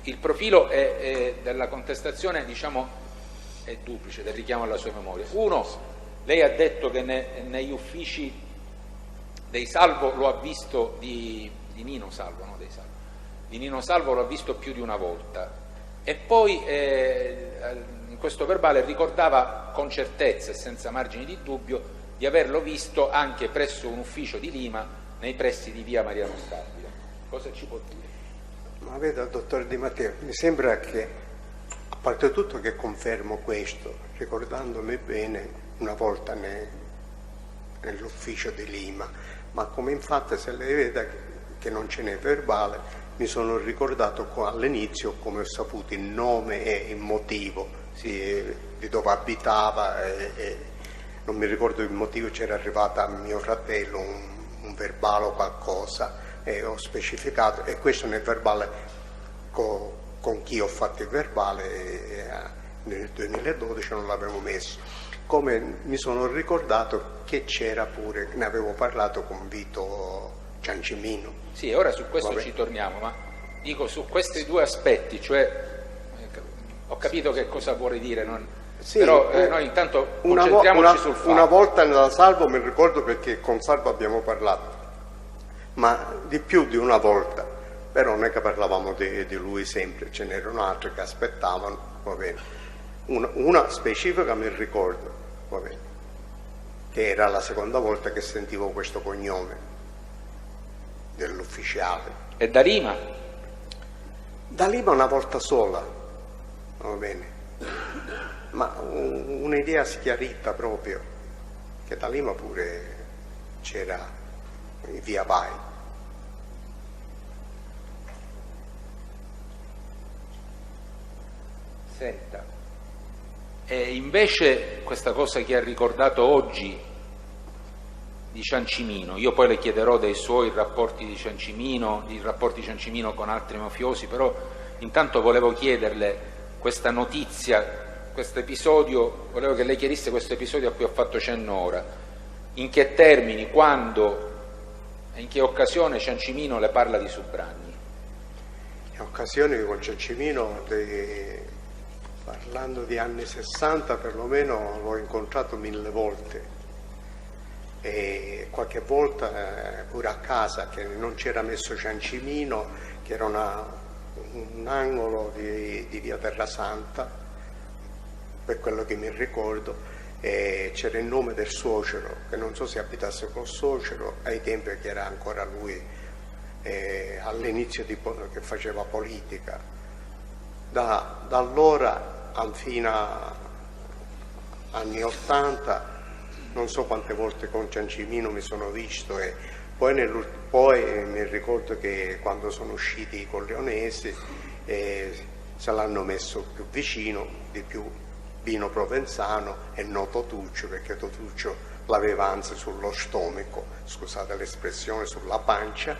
il profilo della contestazione, diciamo, è duplice, del richiamo alla sua memoria. Uno, lei ha detto che negli uffici dei Salvo lo ha visto, di Nino Salvo, no, dei Salvo, di Nino Salvo lo ha visto più di una volta, e poi in questo verbale ricordava con certezza e senza margini di dubbio di averlo visto anche presso un ufficio di Lima nei pressi di via Mariano Stabile. Cosa ci può dire? Ma veda, dottor Di Matteo, mi sembra che, a parte tutto che confermo questo, ricordandomi bene una volta nell'ufficio di Lima, ma come infatti se lei vede che non ce n'è verbale, mi sono ricordato all'inizio come ho saputo il nome e il motivo di dove abitava, e non mi ricordo il motivo, c'era arrivato a mio fratello un verbale o qualcosa, e ho specificato, e questo nel verbale con chi ho fatto il verbale nel 2012 non l'avevo messo. Come mi sono ricordato che c'era pure, ne avevo parlato con Vito Ciancimino. Sì, ora su questo ci torniamo, ma dico su questi due aspetti, cioè ho capito che cosa vuole dire, sì, però noi intanto concentriamoci sul fatto. Una volta nella Salvo mi ricordo, perché con Salvo abbiamo parlato, ma di più di una volta, però non è che parlavamo di lui sempre, ce n'erano altri che aspettavano, va bene. Una specifica mi ricordo, va bene, che era la seconda volta che sentivo questo cognome dell'ufficiale. E da Lima? Da Lima una volta sola, va bene, ma un'idea schiarita proprio, che da Lima pure c'era via vai. Senta, e invece questa cosa che ha ricordato oggi di Ciancimino, io poi le chiederò dei suoi rapporti di Ciancimino, i rapporti di Ciancimino con altri mafiosi, però intanto volevo chiederle questa notizia, questo episodio, volevo che lei chiarisse questo episodio a cui ho fatto cenno ora, in che termini, quando e in che occasione Ciancimino le parla di Subbragni? In occasioni con Ciancimino, parlando di anni 60, perlomeno l'ho incontrato 1000 volte, e qualche volta pure a casa, che non c'era messo Ciancimino, che era un angolo di via Terrasanta, per quello che mi ricordo, e c'era il nome del suocero, che non so se abitasse col suocero ai tempi che era ancora lui all'inizio che faceva politica. Da allora fino a anni 80 non so quante volte con Ciancimino mi sono visto, e poi mi ricordo che quando sono usciti i Corleonesi se l'hanno messo più vicino, di più Bino Provenzano e no Totuccio, perché Totuccio l'aveva anzi sullo stomaco, scusate l'espressione, sulla pancia,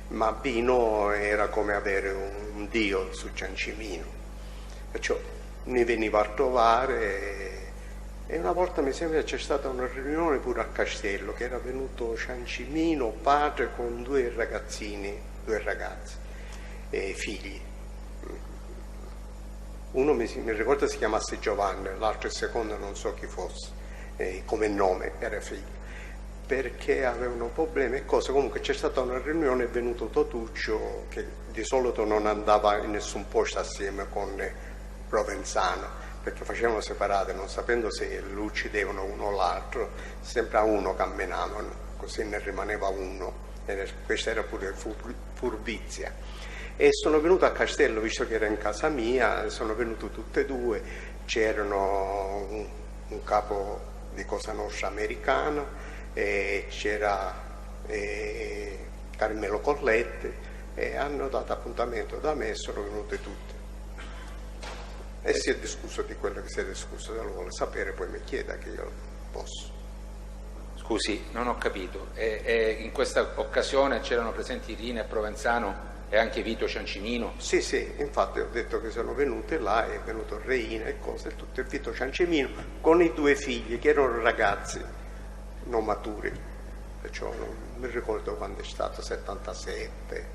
ma Bino era come avere un dio su Ciancimino, perciò mi veniva a trovare. E una volta mi sembra c'è stata una riunione pure a Castello, che era venuto Ciancimino padre con due ragazzini, due ragazzi, figli. Uno mi ricordo si chiamasse Giovanni, l'altro il secondo non so chi fosse, come nome, era figlio, perché avevano problemi e cose. Comunque c'è stata una riunione, è venuto Totuccio, che di solito non andava in nessun posto assieme con Provenzano, perché facevano separate, non sapendo se lo uccidevano uno o l'altro, sempre a uno camminavano, così ne rimaneva uno, e questa era pure furbizia. E sono venuto a Castello, visto che era in casa mia, sono venuto tutte e due, c'erano un capo di Cosa Nostra americano, e c'era Carmelo Colletti, e hanno dato appuntamento da me e sono venute tutte. E si è discusso di quello che si è discusso, se lo vuole sapere poi mi chieda, che io posso. Scusi, non ho capito. E in questa occasione c'erano presenti Rina e Provenzano e anche Vito Ciancimino? Sì, infatti ho detto che sono venute là, è venuto Reina e cose, tutto il Vito Ciancimino con i due figli che erano ragazzi non maturi, perciò non mi ricordo quando è stato, 77.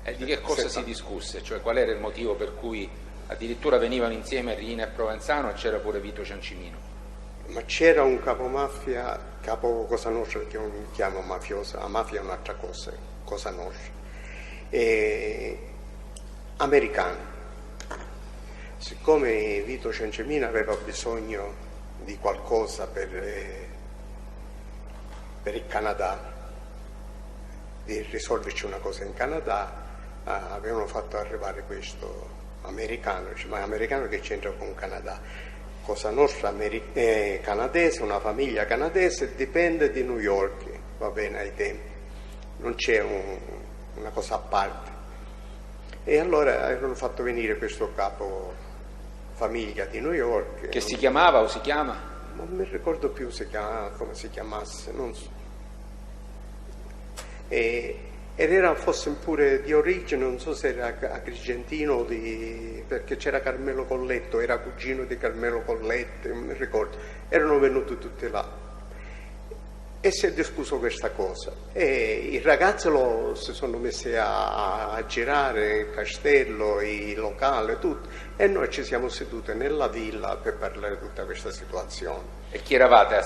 E di che cosa si discusse? Cioè qual era il motivo per cui addirittura venivano insieme Rina e Provenzano e c'era pure Vito Ciancimino? Ma c'era un capomafia, capo Cosa Nostra, che io non mi chiamo mafiosa, la mafia è un'altra cosa, Cosa Nostra, americano. Siccome Vito Ciancimino aveva bisogno di qualcosa per il Canada, di risolverci una cosa in Canada, avevano fatto arrivare questo americano, ma americano che c'entra con Canada? Cosa Nostra canadese, una famiglia canadese, dipende di New York, va bene, ai tempi, non c'è una cosa a parte. E allora avevano fatto venire questo capo famiglia di New York. Che si chiamava o si chiama? Non mi ricordo più come si chiamasse, non so. E ed era forse pure di origine, non so se era agrigentino, perché c'era Carmelo Colletto, era cugino di Carmelo Colletto, non mi ricordo, erano venuti tutti là. E si è discusso questa cosa e i ragazzi si sono messi a girare il castello, i locali, tutto, e noi ci siamo seduti nella villa per parlare di tutta questa situazione. E chi eravate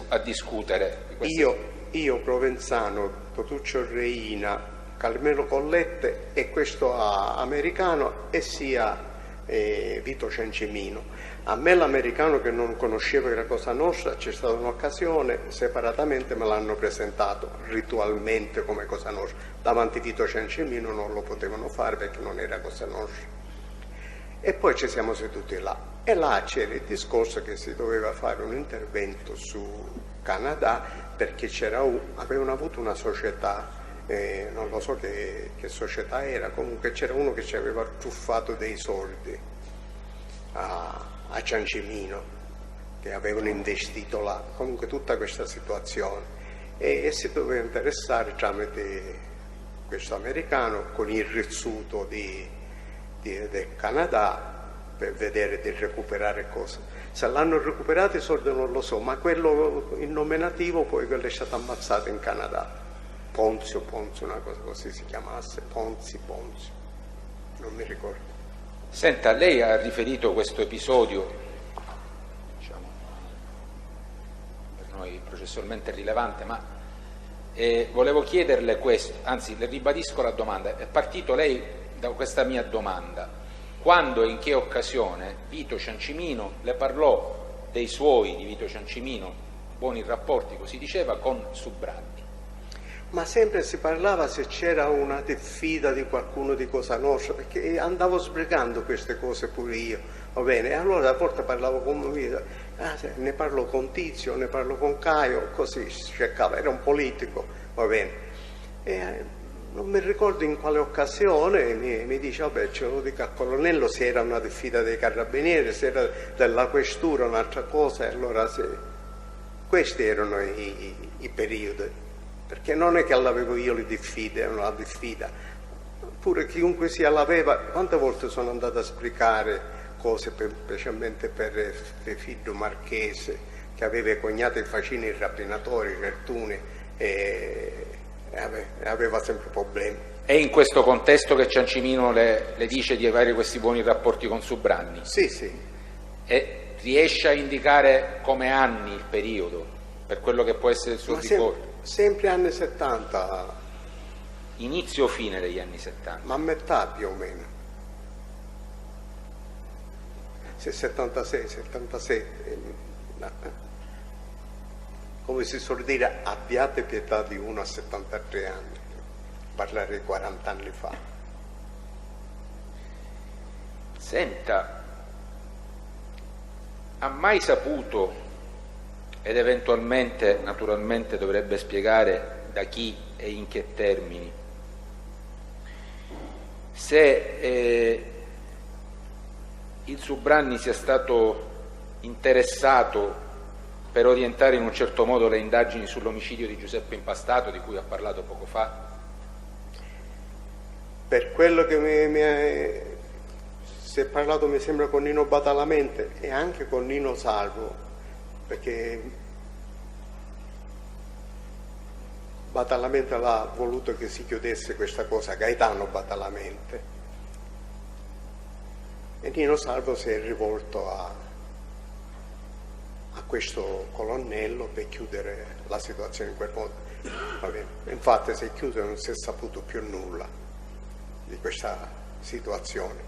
a discutere di questa? Io Provenzano, Totuccio Reina, Carmelo Collette e questo americano, e sia Vito Ciancimino. A me l'americano, che non conoscevo era Cosa Nostra, c'è stata un'occasione, separatamente me l'hanno presentato ritualmente come Cosa Nostra. Davanti a Vito Ciancimino non lo potevano fare perché non era Cosa Nostra. E poi ci siamo seduti là, e là c'era il discorso che si doveva fare un intervento su Canada, perché avevano avuto una società, non lo so che società era, comunque c'era uno che ci aveva truffato dei soldi a Ciancimino, che avevano investito là, comunque tutta questa situazione, e si doveva interessare tramite questo americano con il rizzuto del Canada per vedere di recuperare cose. Se l'hanno recuperato i soldi non lo so, ma quello, il nominativo, poi quello è stato ammazzato in Canada, Ponzio, una cosa così si chiamasse, Ponzio, non mi ricordo. Senta, lei ha riferito questo episodio, diciamo, per noi processualmente rilevante, ma volevo chiederle questo, anzi le ribadisco la domanda. È partito lei da questa mia domanda: quando e in che occasione Vito Ciancimino le parlò di Vito Ciancimino, buoni rapporti, così diceva, con Subranni? Ma sempre si parlava se c'era una diffida di qualcuno di Cosa Nostra, perché andavo sbrigando queste cose pure io, va bene? E allora a volte parlavo con Vito, ne parlo con Tizio, ne parlo con Caio, così si cercava, era un politico, va bene? E non mi ricordo in quale occasione mi dice, vabbè, ce lo dico al colonnello se era una diffida dei carabinieri, se era della questura un'altra cosa, e allora questi erano i periodi. Perché non è che l'avevo io le diffide, la diffida, pure chiunque sia l'aveva. Quante volte sono andato a spiegare cose, specialmente per figlio Marchese, che aveva i cognati i facini, i rapinatori, i certuni, e aveva sempre problemi. È in questo contesto che Ciancimino le dice di avere questi buoni rapporti con Subranni? Sì. E riesce a indicare come anni il periodo, per quello che può essere il suo ricordo? Sempre anni 70. Inizio o fine degli anni 70? Ma a metà più o meno. 76, 77. Come si suol dire, abbiate pietà di uno a 73 anni, parlare di 40 anni fa. Senta, ha mai saputo, ed eventualmente, naturalmente, dovrebbe spiegare da chi e in che termini, se il Subranni sia stato interessato per orientare in un certo modo le indagini sull'omicidio di Giuseppe Impastato, di cui ha parlato poco fa? Per quello che si è parlato, mi sembra, con Nino Batalamente e anche con Nino Salvo, perché Batalamente aveva voluto che si chiudesse questa cosa, Gaetano Batalamente, e Nino Salvo si è rivolto a questo colonnello per chiudere la situazione in quel modo. Va bene. Infatti si è chiuso e non si è saputo più nulla di questa situazione.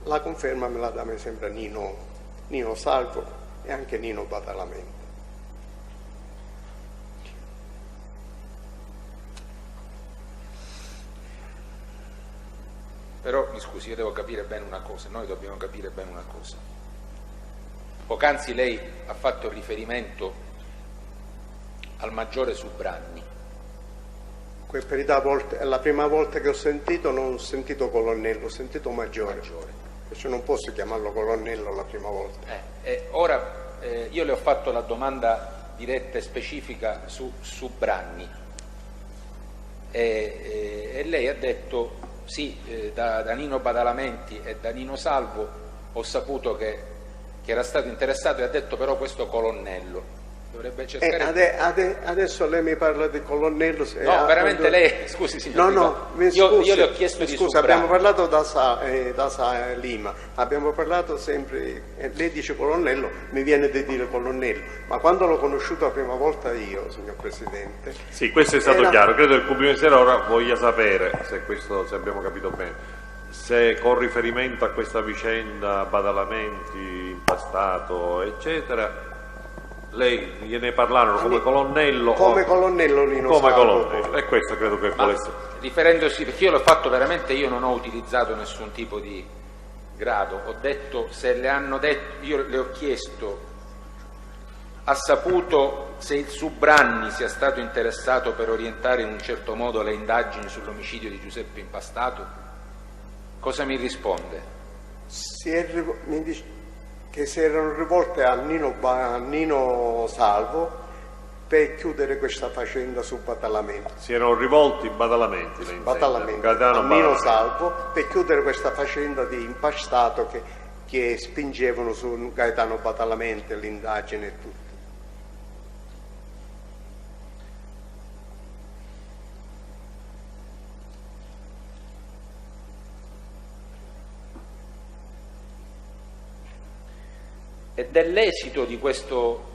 La conferma me la dà, mi sembra, Nino Salvo e anche Nino Badalamenti. Però, mi scusi, io devo capire bene una cosa, noi dobbiamo capire bene una cosa. Poc'anzi lei ha fatto riferimento al maggiore Subranni. Per verità, è la prima volta che ho sentito, non ho sentito colonnello, ho sentito maggiore. Perciò non posso chiamarlo colonnello la prima volta. Ora io le ho fatto la domanda diretta e specifica su Subranni. e lei ha detto sì, da Nino Badalamenti e da Nino Salvo ho saputo che era stato interessato, e ha detto però questo colonnello dovrebbe cercare... adesso lei mi parla di colonnello. No, veramente lei, scusi signor io le ho chiesto di scusa, abbiamo parlato da Lima, abbiamo parlato sempre, lei dice colonnello, mi viene di dire colonnello, ma quando l'ho conosciuto la prima volta io, signor Presidente... Sì, questo è stato chiaro, credo che il pubblico ministero ora voglia sapere se abbiamo capito bene, se con riferimento a questa vicenda Badalamenti, Impastato, eccetera, lei gliene parlarono come colonnello? Come colonnello Nino come Salvo. colonnello, e questo credo che volesse. Riferendosi, perché io l'ho fatto veramente, io non ho utilizzato nessun tipo di grado, ho detto, se le hanno detto, io le ho chiesto, ha saputo se il Subranni sia stato interessato per orientare in un certo modo le indagini sull'omicidio di Giuseppe Impastato? Cosa mi risponde? Mi dice che si erano rivolte a Nino Salvo per chiudere questa faccenda su Badalamenti. Si erano rivolti Badalamenti, a Nino Salvo per chiudere questa faccenda di Impastato che spingevano su Gaetano Badalamenti l'indagine e tutto. E dell'esito di questo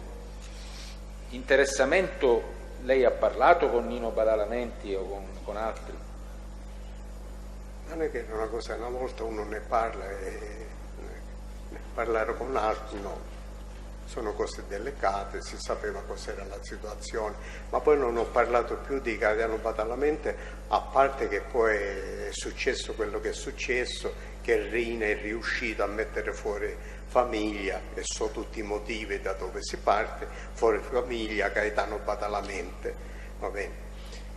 interessamento lei ha parlato con Nino Badalamenti o con altri? Non è che è una cosa, una volta uno ne parla e parlare con altri no, sono cose delicate, si sapeva cos'era la situazione, ma poi non ho parlato più di Gaetano Badalamenti, a parte che poi è successo quello che è successo, che Rina è riuscito a mettere fuori famiglia, e so tutti i motivi da dove si parte, fuori famiglia Gaetano Badalamenti, va bene.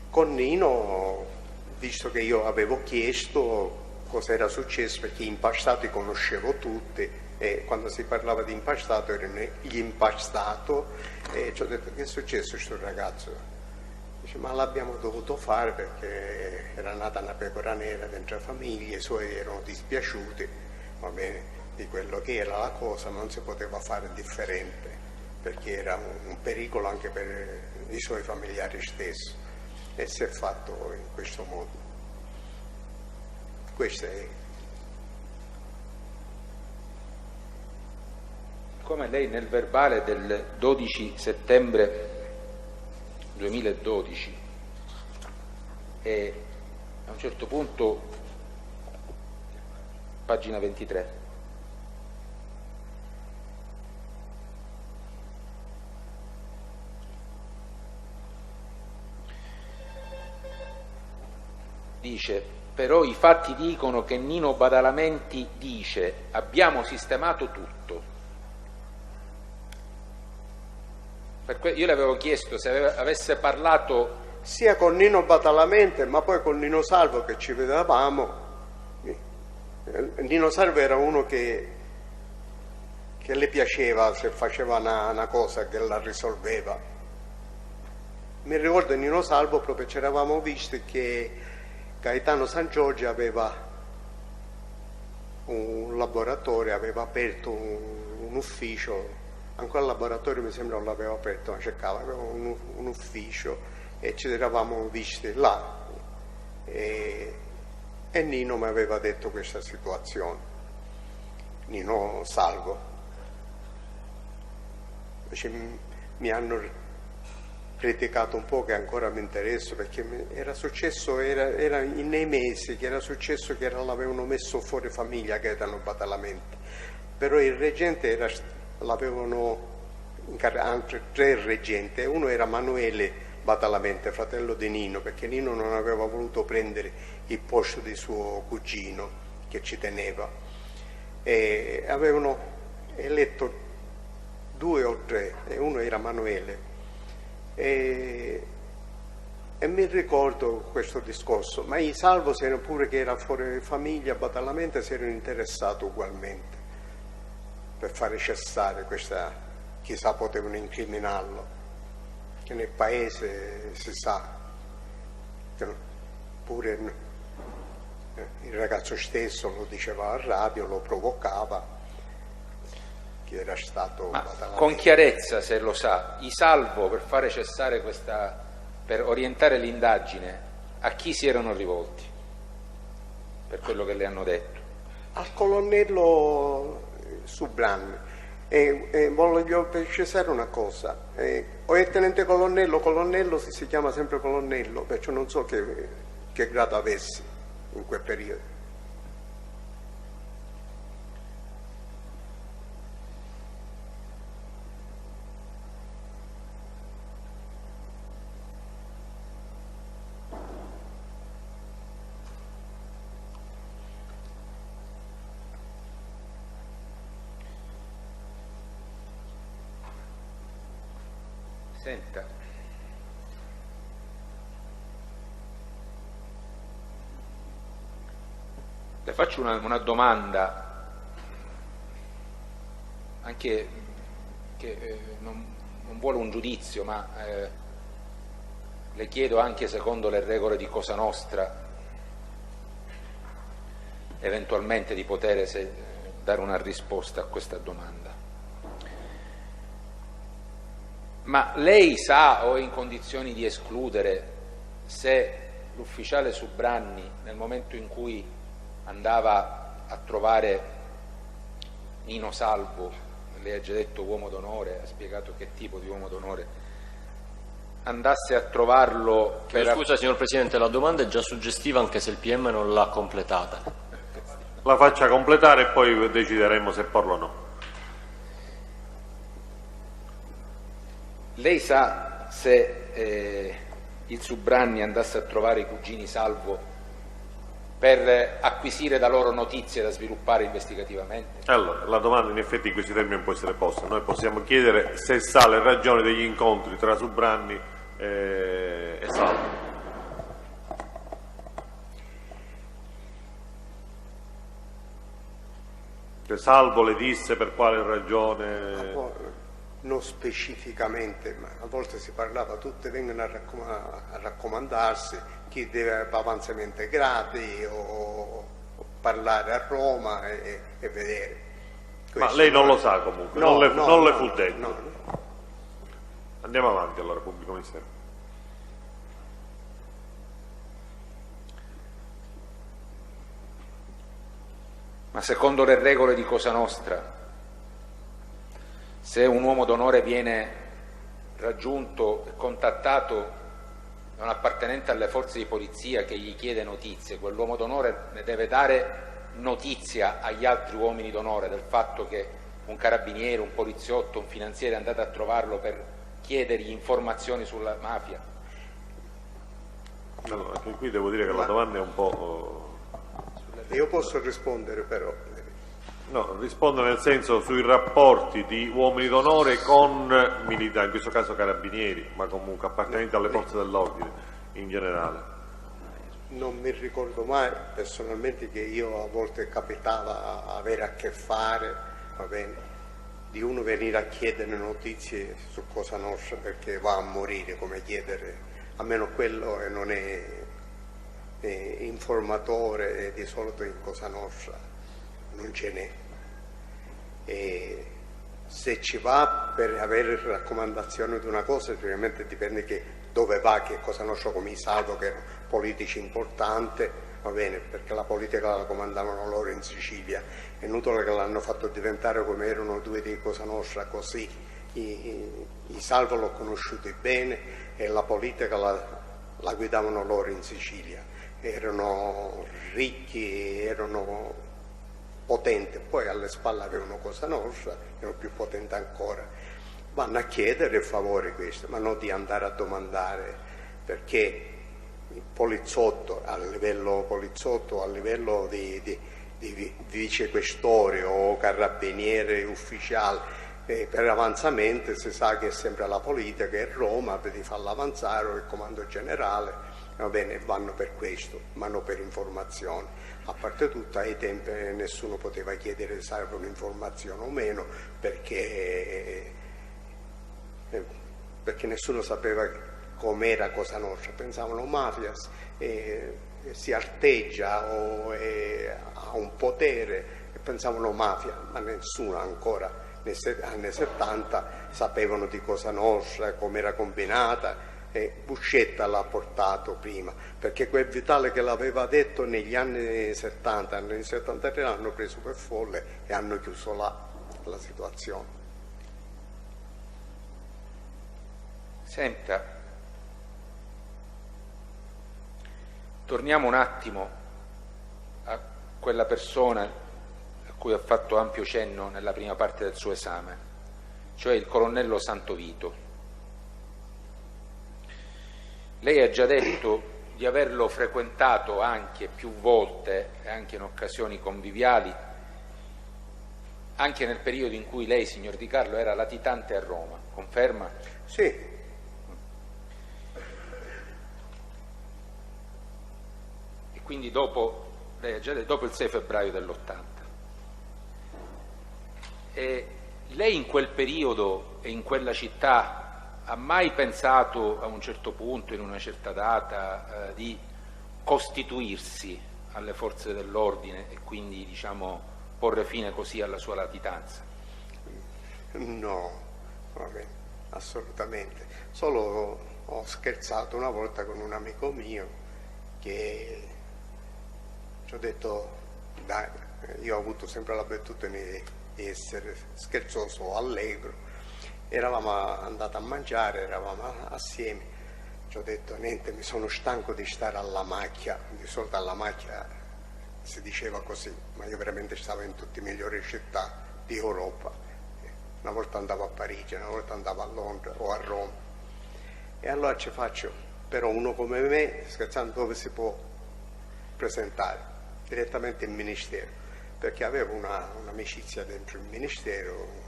Con Nino, visto che io avevo chiesto cosa era successo, perché Impastati conoscevo tutti, e quando si parlava di Impastato erano gli Impastato, e ci ho detto: che è successo a questo ragazzo? Dice: ma l'abbiamo dovuto fare perché era nata una pecora nera dentro la famiglia, i suoi erano dispiaciuti, va bene, di quello che era la cosa, non si poteva fare differente perché era un pericolo anche per i suoi familiari stessi, e si è fatto in questo modo. Questo è. Come lei nel verbale del 12 settembre 2012 e a un certo punto, pagina 23, dice: però i fatti dicono che Nino Badalamenti dice abbiamo sistemato tutto. Io le avevo chiesto se avesse parlato sia con Nino Badalamenti, ma poi con Nino Salvo che ci vedevamo. Nino Salvo era uno che le piaceva se faceva una cosa, che la risolveva. Mi ricordo Nino Salvo, proprio ci eravamo visti che Gaetano San Giorgio aveva un laboratorio, aveva aperto un ufficio. Ancora il laboratorio mi sembra non l'aveva aperto, ma cercava, aveva un ufficio, e ci eravamo visti là, e Nino mi aveva detto questa situazione, Nino Salvo. Invece mi hanno criticato un po', che ancora mi interessa, perché era successo, era nei mesi che era successo che l'avevano messo fuori famiglia Gaetano Badalamenti, però il reggente l'avevano altri 3 reggenti, e uno era Manuele Badalamenti, fratello di Nino, perché Nino non aveva voluto prendere il posto di suo cugino che ci teneva, e avevano eletto 2 o 3, e uno era Manuele, e mi ricordo questo discorso, ma i Salvo, se pure che era fuori famiglia Badalamenti, si erano interessati ugualmente per fare cessare questa, chissà, potevano incriminarlo, che nel paese si sa che pure il ragazzo stesso lo diceva a radio, lo provocava, che era stato... Ma con chiarezza, se lo sa, i Salvo, per fare cessare per orientare l'indagine, a chi si erano rivolti, per quello che le hanno detto? Al colonnello Subranni. Voglio precisare una cosa, o è tenente colonnello si chiama sempre colonnello, perciò non so che grado avessi in quel periodo. Senta, le faccio una domanda, anche che non vuole un giudizio, ma le chiedo anche secondo le regole di Cosa Nostra, eventualmente di poter dare una risposta a questa domanda. Ma lei sa o è in condizioni di escludere se l'ufficiale Subranni, nel momento in cui andava a trovare Nino Salvo, lei ha già detto uomo d'onore, ha spiegato che tipo di uomo d'onore, andasse a trovarlo Scusa signor Presidente, la domanda è già suggestiva anche se il PM non l'ha completata. La faccia completare e poi decideremo se porlo o no. Lei sa se il Subranni andasse a trovare i cugini Salvo per acquisire da loro notizie da sviluppare investigativamente? Allora, la domanda in effetti in questi termini può essere posta. Noi possiamo chiedere se sa le ragioni degli incontri tra Subranni e Salvo. Che Salvo le disse per quale ragione... Non specificamente, ma a volte si parlava, tutte vengono a raccomandarsi, chi deve avanzamenti gradi o parlare a Roma e vedere. Ma lei non lo sa comunque, non le fu detto. No. Andiamo avanti allora, pubblico ministero. Ma secondo le regole di Cosa Nostra, se un uomo d'onore viene raggiunto e contattato da un appartenente alle forze di polizia che gli chiede notizie, quell'uomo d'onore ne deve dare notizia agli altri uomini d'onore del fatto che un carabiniere, un poliziotto, un finanziere è andato a trovarlo per chiedergli informazioni sulla mafia? Allora, anche qui devo dire che la domanda è un po'... Io posso rispondere però... No, rispondo nel senso sui rapporti di uomini d'onore con militari, in questo caso carabinieri, ma comunque appartenenti alle forze dell'ordine in generale. Non mi ricordo mai personalmente che io a volte capitava avere a che fare, va bene, di uno venire a chiedere notizie su Cosa Nostra perché va a morire, come chiedere, almeno quello non è informatore di solito in Cosa Nostra, non ce n'è. E se ci va per avere raccomandazioni di una cosa, sicuramente dipende che dove va, che Cosa Nostra come i Salvo, che erano politici importanti, va bene, perché la politica la comandavano loro in Sicilia, è inutile che l'hanno fatto diventare come erano due di Cosa Nostra così. I Salvo l'ho conosciuti bene e la politica la guidavano loro in Sicilia, erano ricchi, erano potente, poi alle spalle avevano Cosa Nostra, erano più potenti ancora. Vanno a chiedere favore questo, ma non di andare a domandare, perché il poliziotto, a livello di vicequestore o carabiniere ufficiale, per avanzamento si sa che è sempre la politica, che è Roma, per farla avanzare, o il comando generale, va bene, vanno per questo, ma non per informazioni. A parte tutto, ai tempi nessuno poteva chiedere se era un'informazione o meno, perché nessuno sapeva com'era Cosa Nostra, pensavano mafias, si arteggia o ha un potere, e pensavano mafia, ma nessuno ancora negli anni 70 sapevano di Cosa Nostra, come era combinata, e Buscetta l'ha portato prima, perché quel Vitale che l'aveva detto negli anni 70, negli 73 l'hanno preso per folle e hanno chiuso la situazione. Senta, torniamo un attimo a quella persona a cui ha fatto ampio cenno nella prima parte del suo esame, cioè il colonnello Santovito. Lei ha già detto di averlo frequentato anche più volte, anche in occasioni conviviali, anche nel periodo in cui lei, signor Di Carlo, era latitante a Roma, conferma? Sì. E quindi dopo, lei ha già detto, dopo il 6 febbraio dell'80. E lei in quel periodo e in quella città ha mai pensato a un certo punto, in una certa data, di costituirsi alle forze dell'ordine e quindi, diciamo, porre fine così alla sua latitanza? No, vabbè, assolutamente. Solo ho scherzato una volta con un amico mio che ci ho detto, dai, io ho avuto sempre l'abitudine di essere scherzoso, allegro. Eravamo andati a mangiare, eravamo assieme, ci ho detto niente, mi sono stanco di stare alla macchia, di solito alla macchia si diceva così, ma io veramente stavo in tutte le migliori città di Europa, una volta andavo a Parigi, una volta andavo a Londra o a Roma, e allora ci faccio, però uno come me, scherzando, dove si può presentare? Direttamente in ministero, perché avevo un'amicizia dentro il ministero,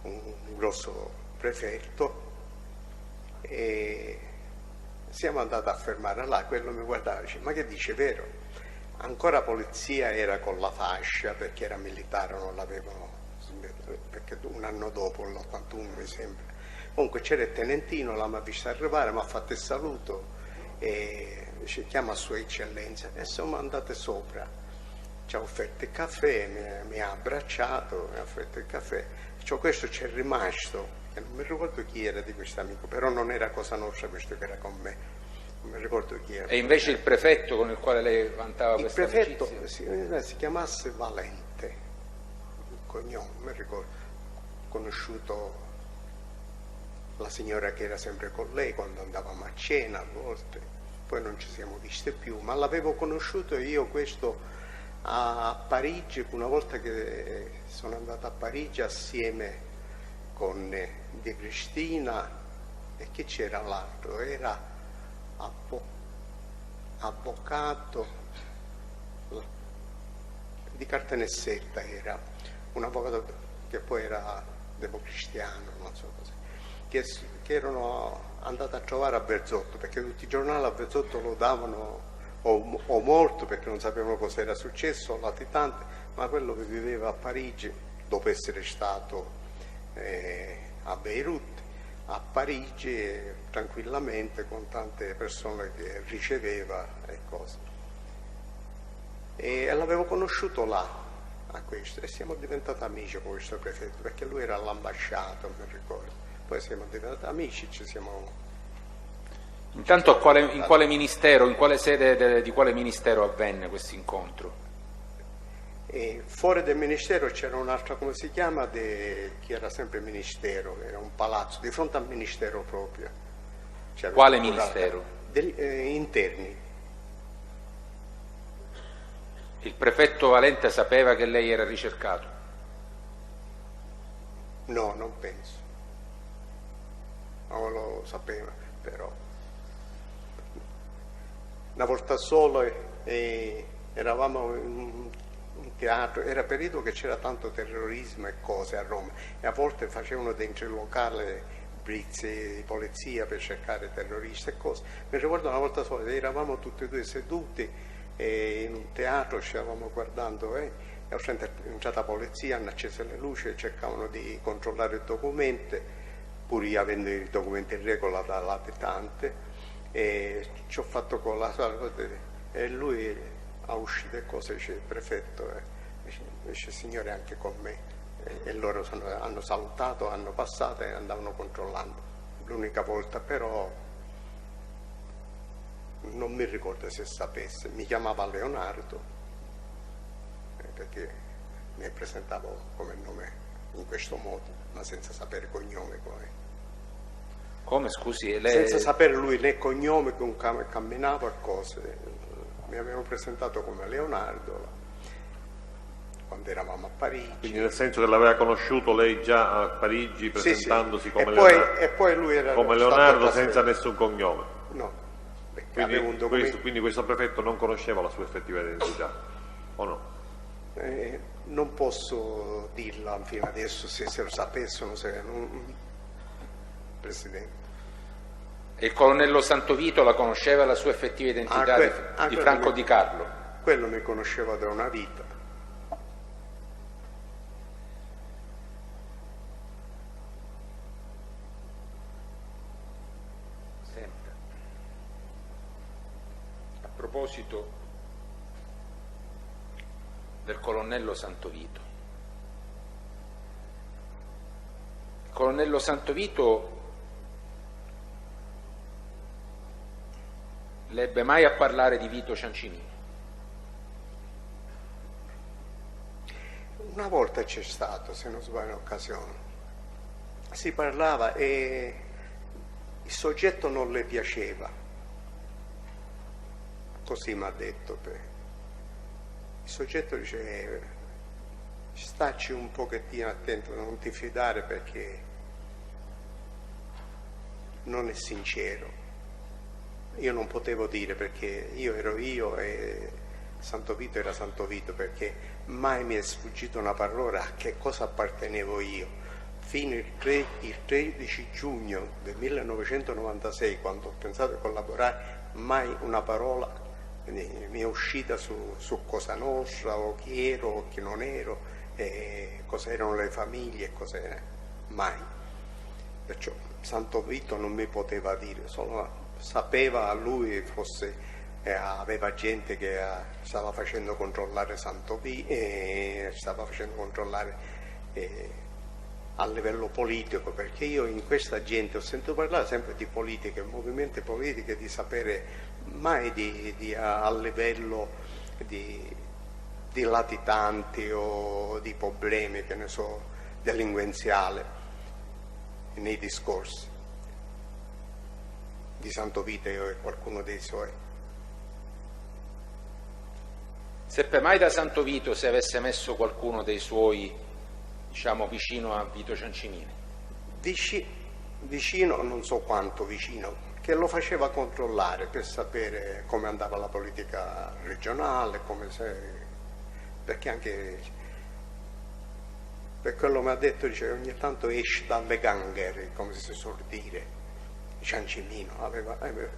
un grosso prefetto, e siamo andati a fermare là. Quello mi guardava e dice: ma che dice, vero? Ancora polizia era con la fascia, perché era militare, non l'avevano, perché un anno dopo, l'81 mi sembra. Comunque c'era il tenentino, l'ha visto arrivare, mi ha fatto il saluto e dice: chiama Sua Eccellenza, e siamo andate sopra, ci ha offerto il caffè, mi ha abbracciato, mi ha offerto il caffè. Questo c'è rimasto, e non mi ricordo chi era di questo amico, però non era Cosa Nostra questo che era con me, non mi ricordo chi era. E invece il prefetto con il quale lei vantava questa amicizia? Il prefetto si chiamasse Valente, il cognome, non mi ricordo. Ho conosciuto la signora che era sempre con lei quando andavamo a cena a volte, poi non ci siamo viste più, ma l'avevo conosciuto io questo a Parigi, una volta che sono andato a Parigi assieme con De Cristina, e che c'era l'altro, era avvocato di Caltanissetta, era un avvocato che poi era democristiano, non so così, che erano andati a trovare a Berzotto, perché tutti i giornali a Berzotto lo davano o morto perché non sapevano cosa era successo, latitante, ma quello che viveva a Parigi, dopo essere stato a Beirut, a Parigi tranquillamente con tante persone che riceveva e cose. E l'avevo conosciuto là, a questo, e siamo diventati amici con questo prefetto, perché lui era all'ambasciata, mi ricordo. Poi siamo diventati amici, ci siamo... Intanto in quale ministero, in quale sede di quale ministero avvenne questo incontro? E fuori del ministero c'era un'altra, come si chiama, che era sempre ministero, era un palazzo, di fronte al ministero proprio. Quale ministero? Interni. Il prefetto Valente sapeva che lei era ricercato? No, non penso. Non lo sapeva, però. Una volta solo eravamo in un teatro, era periodo che c'era tanto terrorismo e cose a Roma, e a volte facevano dentro il locale blitz di polizia per cercare terroristi e cose. Mi ricordo una volta sola, eravamo tutti e due seduti in un teatro, ci stavamo guardando e è entrata la polizia, hanno acceso le luci e cercavano di controllare i documenti, pur io avendo i documenti in regola da latitante, e ci ho fatto con la e lui ha uscito e cose, dice il prefetto, dice signore anche con me, e loro hanno salutato, hanno passato e andavano controllando. L'unica volta però non mi ricordo se sapesse, mi chiamava Leonardo perché mi presentavo come nome in questo modo, ma senza sapere cognome poi. Come, scusi? Senza sapere lui né cognome, con camminava e cose. Mi avevano presentato come Leonardo quando eravamo a Parigi. Quindi nel senso che l'aveva conosciuto lei già a Parigi presentandosi sì. Come Leonardo. E poi lui era come Leonardo senza nessun cognome. No. Quindi questo prefetto non conosceva la sua effettiva identità, o no? Non posso dirla fino adesso se lo sapessero, Presidente. E il colonnello Santovito la conosceva la sua effettiva identità di Franco Di Carlo? Quello mi conosceva da una vita. Senta, a proposito del colonnello Santovito, il colonnello Santovito l'ebbe mai a parlare di Vito Ciancimino? Una volta c'è stato, se non sbaglio, un'occasione. Si parlava e il soggetto non le piaceva. Così mi ha detto. Il soggetto dice stacci un pochettino attento, non ti fidare perché non è sincero. Io non potevo dire perché io ero io e Santovito era Santovito, perché mai mi è sfuggita una parola a che cosa appartenevo io. Fino il 13 giugno del 1996, quando ho pensato di collaborare, mai una parola mi è uscita su Cosa Nostra, o chi ero o chi non ero, cosa erano le famiglie, mai. Perciò Santovito non mi poteva dire, solo sapeva lui aveva gente che stava facendo controllare Santovito, stava facendo controllare a livello politico, perché io in questa gente ho sentito parlare sempre di politica, movimenti politici, di sapere mai a livello di latitanti o di problemi, che ne so, delinquenziali nei discorsi di Santovito e qualcuno dei suoi. Seppe mai da Santovito se avesse messo qualcuno dei suoi, diciamo, vicino a Vito Ciancimino? Vicino, non so quanto vicino, che lo faceva controllare per sapere come andava la politica regionale, perché anche per quello mi ha detto, dice, ogni tanto esce dalle gangher, come si suol dire. Ciancimino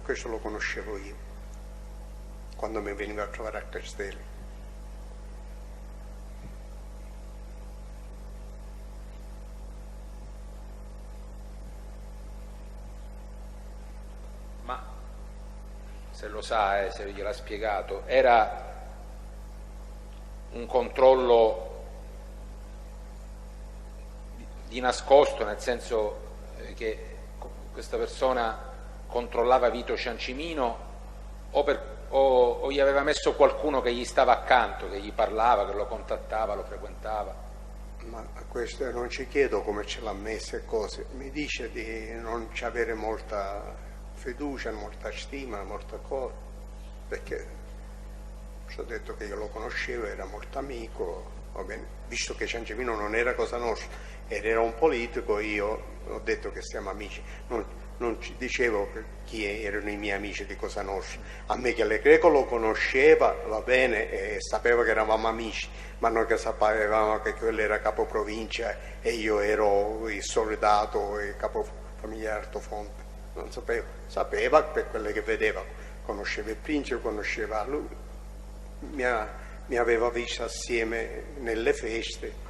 questo lo conoscevo io quando mi veniva a trovare a Castelli. Ma se lo sa, se gliel'ha spiegato, era un controllo di nascosto, nel senso che questa persona controllava Vito Ciancimino o gli aveva messo qualcuno che gli stava accanto, che gli parlava, che lo contattava, lo frequentava? Ma a questo non ci chiedo come ce l'ha messa e cose, mi dice di non ci avere molta fiducia, molta stima, molta cosa, perché ci ho detto che io lo conoscevo, era molto amico, va bene, visto che Ciancimino non era Cosa Nostra, era un politico, io ho detto che siamo amici, non ci dicevo chi erano i miei amici di Cosa Nostra. A me che Le Greco lo conosceva, va bene, e sapeva che eravamo amici, ma noi che sapevamo che quello era capoprovincia e io ero il soldato e capofamiglia Altofonte. Non sapeva per quelle che vedeva, conosceva il principe, conosceva lui, mi aveva visto assieme nelle feste.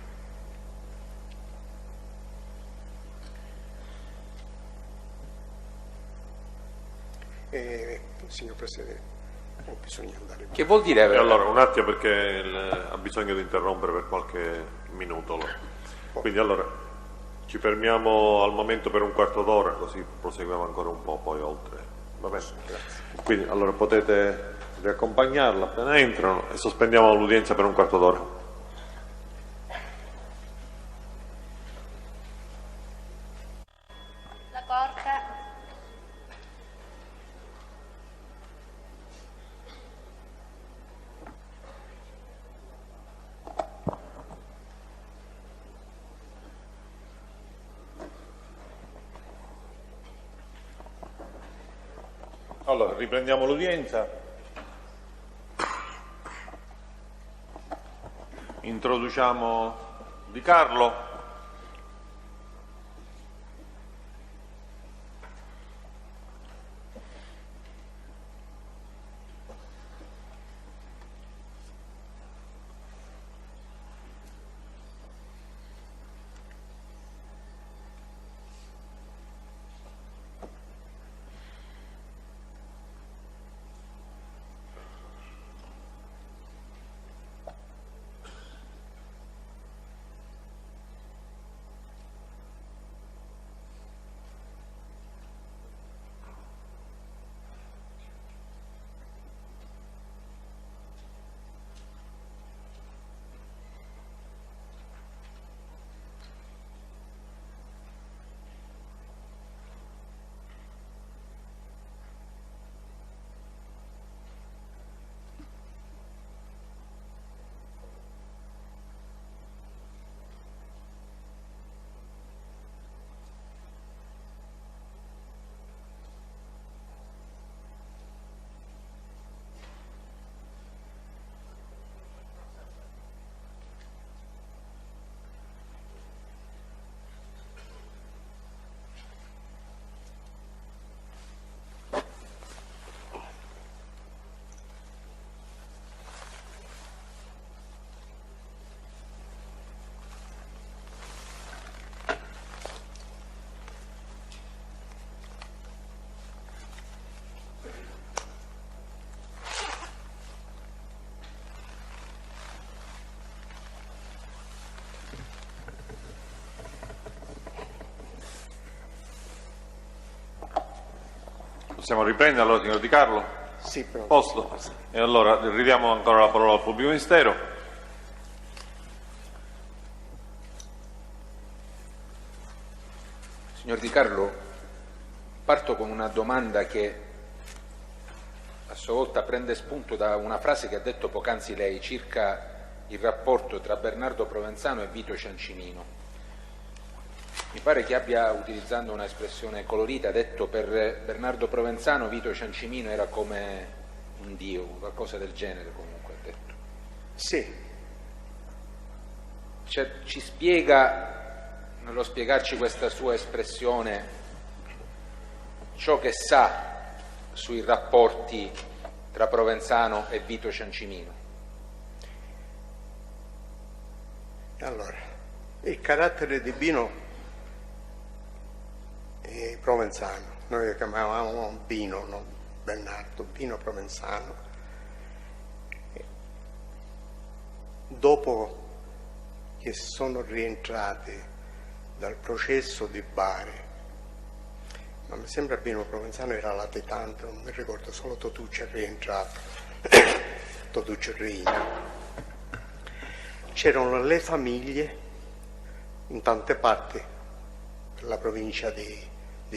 signor Presidente, ho bisogno di andare. Che vuol dire? Allora, un attimo, perché ha bisogno di interrompere per qualche minuto. Quindi allora ci fermiamo al momento per un quarto d'ora, così proseguiamo ancora un po' poi oltre. Va bene? Grazie. Quindi allora potete riaccompagnarla appena entrano e sospendiamo l'udienza per un quarto d'ora. La Corte. Allora, riprendiamo l'udienza. Introduciamo Di Carlo. Possiamo riprendere allora, signor Di Carlo? Sì, però. Posto? E allora ridiamo ancora la parola al pubblico ministero. Signor Di Carlo, parto con una domanda che a sua volta prende spunto da una frase che ha detto poc'anzi lei circa il rapporto tra Bernardo Provenzano e Vito Ciancimino. Mi pare che abbia, utilizzando una espressione colorita, detto per Bernardo Provenzano Vito Ciancimino era come un dio, qualcosa del genere comunque ha detto. Sì. Cioè, ci spiega, nello spiegarci questa sua espressione, ciò che sa sui rapporti tra Provenzano e Vito Ciancimino? Allora, il carattere di Bino Provenzano, noi lo chiamavamo Bino, non Bernardo, Bino Provenzano. Dopo che sono rientrati dal processo di Bari, ma mi sembra Bino Provenzano era latitante, non mi ricordo, solo Totuccio è rientrato, Totuccio Riina. C'erano le famiglie in tante parti della provincia di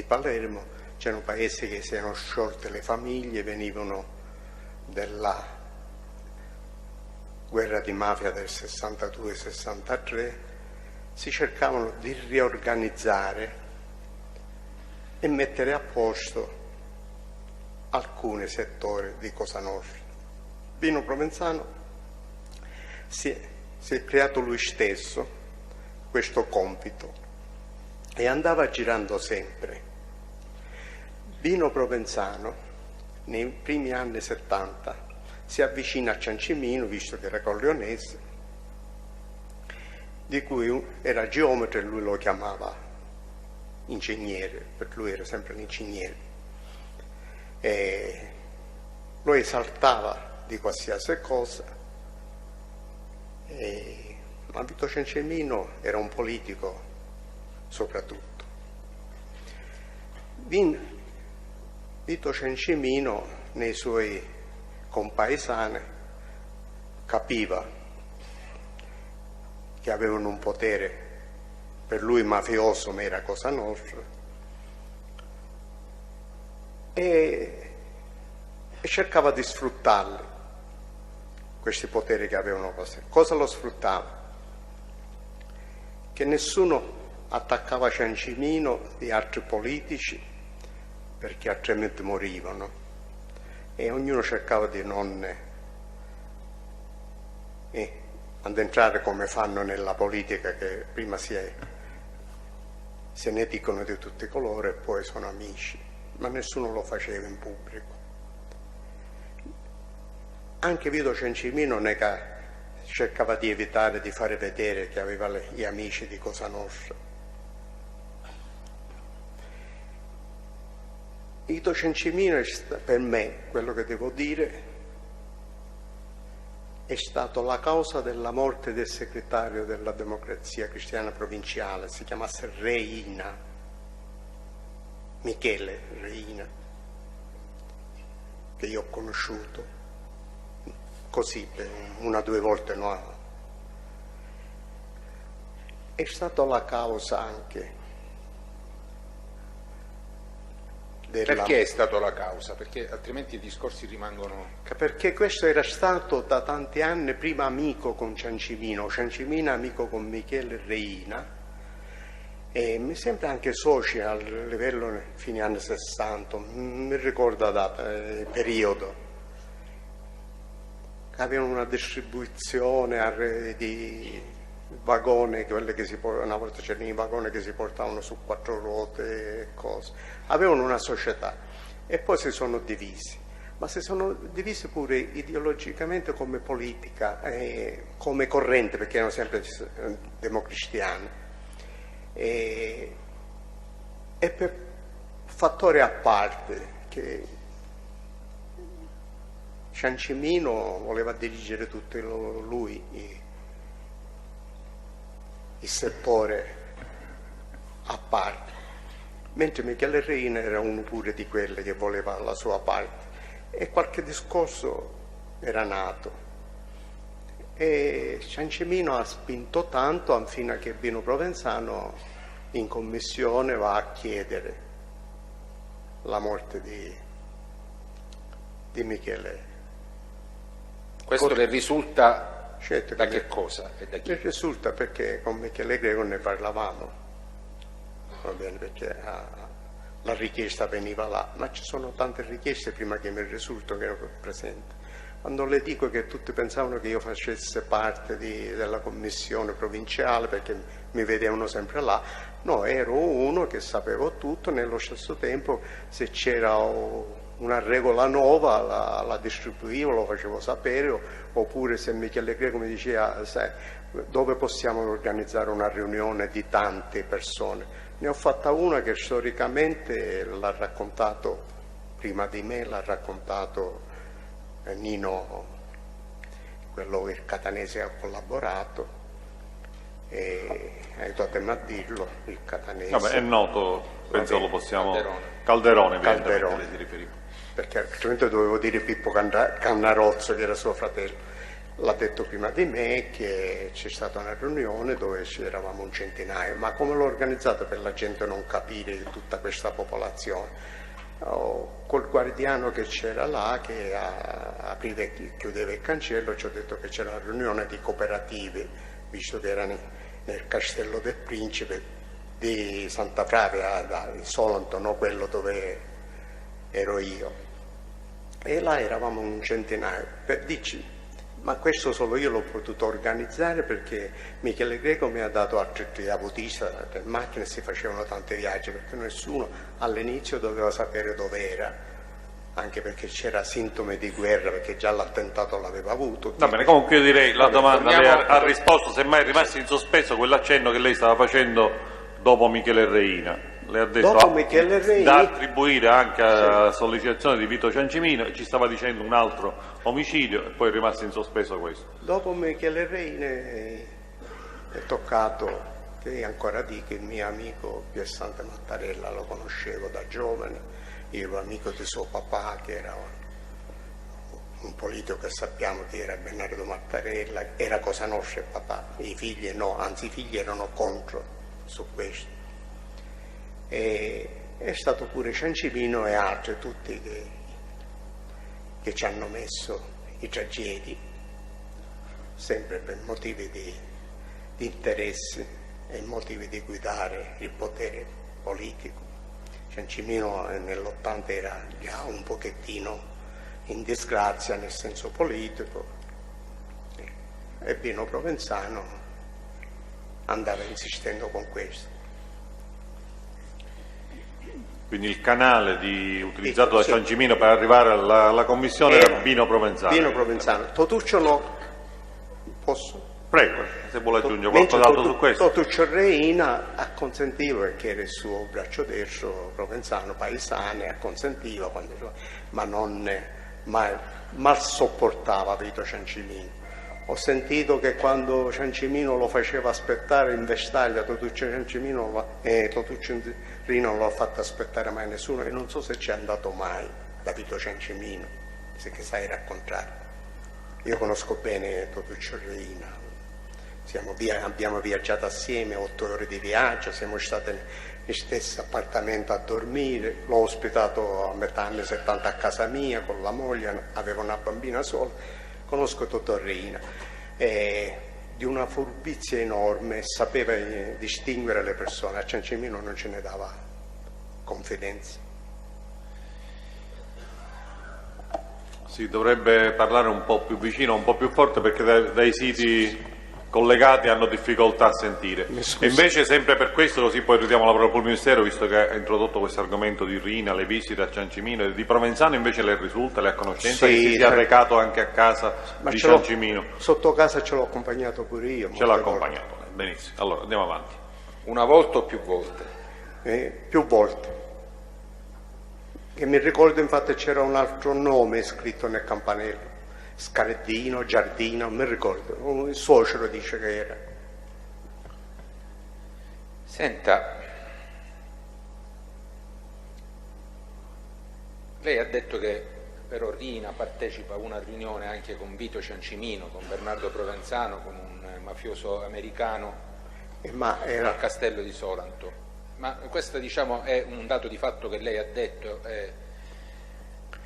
Palermo, c'erano paesi che si erano sciolte le famiglie, venivano della guerra di mafia del 62-63, si cercavano di riorganizzare e mettere a posto alcuni settori di Cosa Nostra. Bino Provenzano si è creato lui stesso questo compito e andava girando sempre. Bino Provenzano nei primi anni 70 si avvicina a Ciancimino, visto che era corleonese, di cui era geometra e lui lo chiamava ingegnere, per lui era sempre un ingegnere. lo esaltava di qualsiasi cosa, ma Vito Cencemino era un politico soprattutto. Vito Cencemino nei suoi compaesani capiva che avevano un potere per lui mafioso, ma era Cosa Nostra, e cercava di sfruttarli, questi poteri che avevano così. Cosa lo sfruttava? Che nessuno attaccava Cencemino di altri politici perché altrimenti morivano, e ognuno cercava di non addentrare come fanno nella politica, che prima se ne dicono di tutti i colori e poi sono amici, ma nessuno lo faceva in pubblico. Anche Vito Cencemino cercava di evitare di fare vedere che aveva gli amici di Cosa Nostra. Vito Cencemino, per me, quello che devo dire, è stato la causa della morte del segretario della Democrazia Cristiana Provinciale, si chiamasse Reina, Michele Reina, che io ho conosciuto così una o due volte, no? È stata la causa anche Perché è stato la causa? Perché altrimenti i discorsi rimangono... Perché questo era stato da tanti anni prima amico con Cencemino amico con Michele Reina, e mi sembra anche soci al livello fine anni 60, non mi ricordo la data, il periodo. Avevano una distribuzione di vagoni, quelle che una volta c'erano i vagoni che si portavano su 4 ruote e cose. Avevano una società e poi si sono divisi, ma si sono divisi pure ideologicamente come politica, come corrente, perché erano sempre democristiani, e per fattori a parte, che Cencemino voleva dirigere tutto lui il settore a parte, mentre Michele Reina era uno pure di quelli che voleva la sua parte, e qualche discorso era nato, e Cencemino ha spinto tanto fino a che Bino Provenzano in commissione va a chiedere la morte di Michele. Questo le risulta... Certo, da che cosa e da chi? Risulta perché con Michele Greco ne parlavamo, va bene, perché la richiesta veniva là, ma ci sono tante richieste prima che mi risulto che ero presente. Quando le dico che tutti pensavano che io facesse parte della commissione provinciale perché mi vedevano sempre là, no, ero uno che sapevo tutto, nello stesso tempo se c'era una regola nuova la distribuivo, lo facevo sapere, oppure se Michele Greco mi diceva sai, dove possiamo organizzare una riunione di tante persone. Ne ho fatta una che storicamente l'ha raccontato prima di me, l'ha raccontato Nino, quello il catanese ha collaborato, e aiutatemi a dirlo, il catanese. Vabbè, è noto, penso lo possiamo... Calderone si riferiva. Perché altrimenti dovevo dire Pippo Cannarozzo, che era suo fratello. L'ha detto prima di me che c'è stata una riunione dove eravamo un centinaio, ma come l'ho organizzata per la gente non capire tutta questa popolazione? Col guardiano che c'era là, che apriva e chiudeva il cancello, ci ho detto che c'era una riunione di cooperative, visto che era nel Castello del Principe di Santa Flavia, in Solonto, no? Quello dove ero io. E là eravamo un centinaio. Dici, ma questo solo io l'ho potuto organizzare perché Michele Greco mi ha dato altri autista per macchine, si facevano tanti viaggi, perché nessuno all'inizio doveva sapere dove era, anche perché c'era sintomi di guerra, perché già l'attentato l'aveva avuto. Va bene, comunque io direi la domanda, lei ha risposto, semmai è rimasto in sospeso quell'accenno che lei stava facendo dopo Michele Reina. le ha detto da attribuire anche a sollecitazione di Vito Ciancimino, e ci stava dicendo un altro omicidio e poi è rimasto in sospeso questo. Dopo Michele Reine è toccato, che ancora dico, il mio amico Piersante Mattarella, lo conoscevo da giovane, io ero amico di suo papà che era un politico che sappiamo che era Bernardo Mattarella, era Cosa Nostra il papà, i figli no, anzi i figli erano contro su questo. E è stato pure Ciancimino e altri, tutti che ci hanno messo i tragedi, sempre per motivi di interessi e motivi di guidare il potere politico. Ciancimino nell'80 era già un pochettino in disgrazia nel senso politico e Bino Provenzano andava insistendo con questo. Quindi il canale utilizzato da Ciancimino per arrivare alla commissione era Bino Provenzano. Bino Provenzano. Totuccio no. Posso? Prego, se vuole aggiungere qualcos'altro su questo. Totuccio Reina acconsentivo perché era il suo braccio destro, Provenzano, paesane, acconsentiva, ma mal sopportava Vito Ciancimino. Ho sentito che quando Ciancimino lo faceva aspettare in vestaglia, Totuccio Reina non l'ha fatto aspettare mai nessuno e non so se c'è andato mai da Vito Ciancimino, se che sai raccontare. Io conosco bene Totuccio Reina. Abbiamo viaggiato assieme 8 ore di viaggio, siamo stati negli stessi appartamenti a dormire, l'ho ospitato a metà anni 70 a casa mia con la moglie, aveva una bambina sola, conosco Totò Reina, di una furbizia enorme, sapeva distinguere le persone, a Ciancimino non ce ne dava confidenza. Si dovrebbe parlare un po' più vicino, un po' più forte perché dai siti collegati hanno difficoltà a sentire. E invece sempre per questo, così poi ridiamo la parola al Ministero, visto che ha introdotto questo argomento di Rina, le visite a Ciancimino e di Provenzano, invece le risulta, le ha conoscenza, che si sia recato anche a casa di Ciancimino? Sotto casa ce l'ho accompagnato pure io. Ce l'ha accompagnato, benissimo. Allora andiamo avanti. Una volta o più volte? Più volte. Che mi ricordo infatti c'era un altro nome scritto nel campanello. Scardino, Giardino, non mi ricordo, il suocero dice che era. Senta, lei ha detto che però Rina partecipa a una riunione anche con Vito Ciancimino, con Bernardo Provenzano, con un mafioso americano al castello di Solanto. Ma questo diciamo è un dato di fatto che lei ha detto.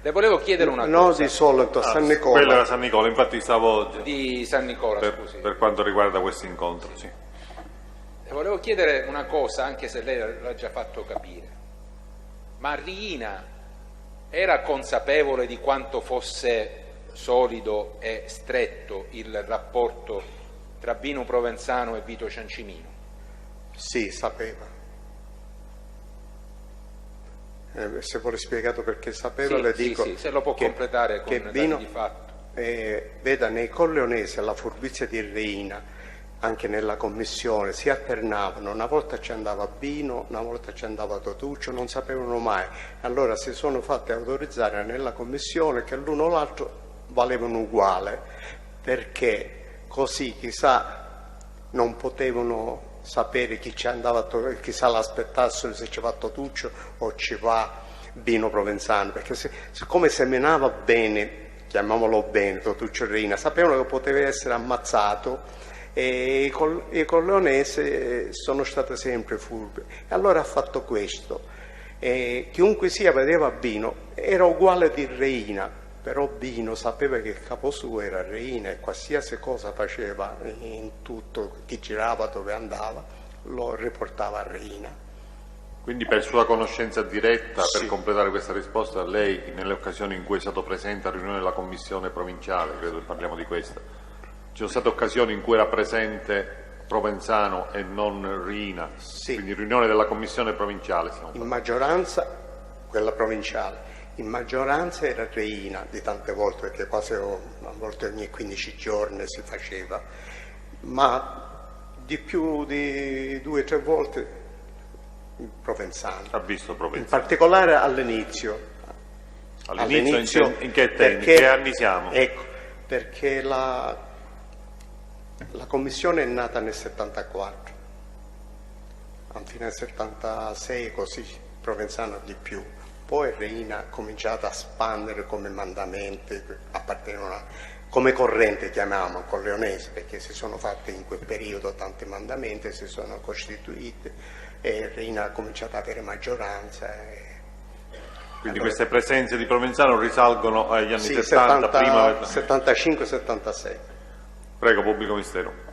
Le volevo chiedere una cosa. No, di Solanto, a San Nicola. Quello era San Nicola, infatti stavo... Di San Nicola, scusi. Per quanto riguarda questo incontro, sì. Le volevo chiedere una cosa, anche se lei l'ha già fatto capire. Ma Rina era consapevole di quanto fosse solido e stretto il rapporto tra Bino Provenzano e Vito Ciancimino? Sì, sapeva. Se vuole spiegato perché sapeva, sì, le dico sì, se lo può completare con Bino, dati di fatto. Veda, nei Corleonesi alla furbizia di Reina, anche nella commissione, si alternavano, una volta ci andava Bino, una volta ci andava Totuccio, non sapevano mai. Allora si sono fatti autorizzare nella commissione che l'uno o l'altro valevano uguale, perché così chissà non potevano sapere chi ci andava, chissà l'aspettassero se ci va Totuccio o ci va Bino Provenzano, perché siccome seminava bene, chiamiamolo bene, Totuccio Reina, sapevano che poteva essere ammazzato e i Corleonesi sono stati sempre furbi. E allora ha fatto questo. Chiunque sia vedeva Bino, era uguale di Reina, però Bino sapeva che il capo suo era Reina e qualsiasi cosa faceva in tutto, chi girava dove andava, lo riportava a Reina. Quindi per sua conoscenza diretta, sì. Per completare questa risposta, lei nelle occasioni in cui è stato presente a riunione della commissione provinciale, credo che parliamo di questa, ci sono state occasioni in cui era presente Provenzano e non Rina, sì. Quindi riunione della commissione provinciale. In maggioranza quella provinciale. In maggioranza era Reina, di tante volte, perché quasi una volta ogni 15 giorni si faceva, ma di più di 2 o 3 volte Provenzano. Ha visto Provenzano. In particolare all'inizio. All'inizio in che anni siamo? Ecco, perché la commissione è nata nel 74, a fine del 76 così, Provenzano di più. Poi Reina ha cominciato a spandere come mandamenti, come corrente chiamiamo, corleonese, perché si sono fatti in quel periodo tanti mandamenti, si sono costituiti e Reina ha cominciato ad avere maggioranza. Quindi allora, queste presenze di Provenzano risalgono agli anni 70, prima 75-76. Prego, pubblico ministero.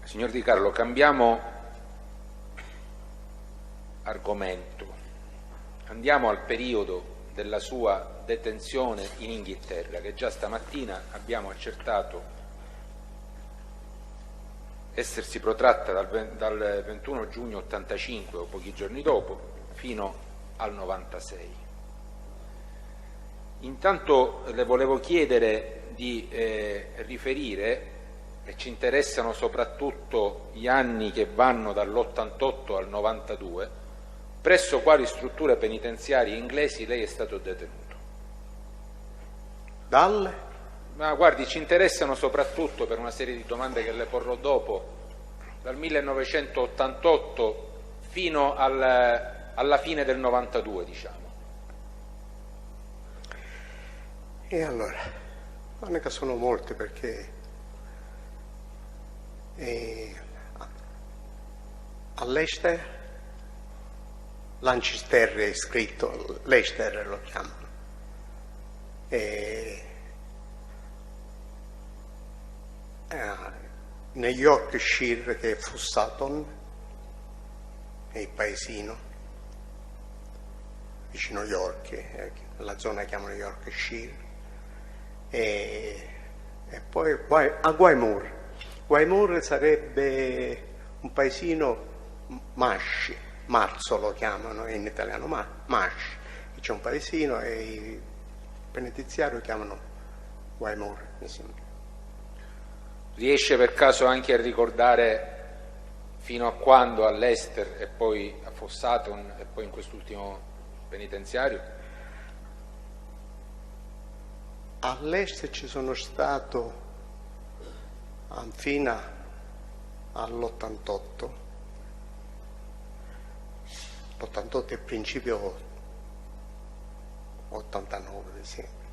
Signor Di Carlo, cambiamo argomento. Andiamo al periodo della sua detenzione in Inghilterra, che già stamattina abbiamo accertato essersi protratta dal 21 giugno 85 o pochi giorni dopo fino al 96. Intanto le volevo chiedere di riferire, e ci interessano soprattutto gli anni che vanno dall'88 al 92, presso quali strutture penitenziarie inglesi lei è stato detenuto. Dalle? Ma guardi, ci interessano soprattutto, per una serie di domande che le porrò dopo, dal 1988 fino alla fine del 92, diciamo. E allora, non è che sono molte, perché all'Ester, Lancaster è scritto, l'Ester lo chiamano, New Yorkshire, che è Fussaton, è il paesino vicino York, la zona chiamano Yorkshire, e poi a Guaymore. Guaymore sarebbe un paesino, Masci, Marzo lo chiamano in italiano, Masci, c'è un paesino e il penitenziario chiamano Guaymore, mi sembra. Riesce per caso anche a ricordare fino a quando all'Ester e poi a Fossaton e poi in quest'ultimo penitenziario? All'Ester ci sono stato fino all'88, l'88 e principio 89 mi sembra.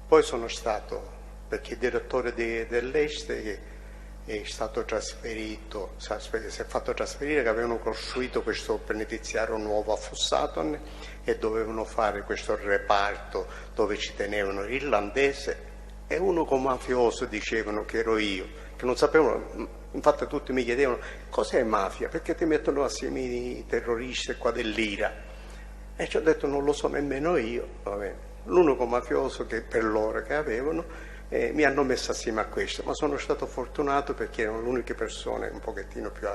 Poi sono stato, perché il direttore dell'Est è stato trasferito, si è fatto trasferire, che avevano costruito questo penitenziario nuovo a Fussaton e dovevano fare questo reparto dove ci tenevano l'irlandese e uno con mafioso, dicevano che ero io, che non sapevano, infatti tutti mi chiedevano cos'è mafia, perché ti mettono assieme i terroristi qua dell'IRA, e ci ho detto non lo so nemmeno io. L'unico mafioso che per loro che avevano, mi hanno messo assieme a questo, ma sono stato fortunato perché erano le uniche persone un pochettino più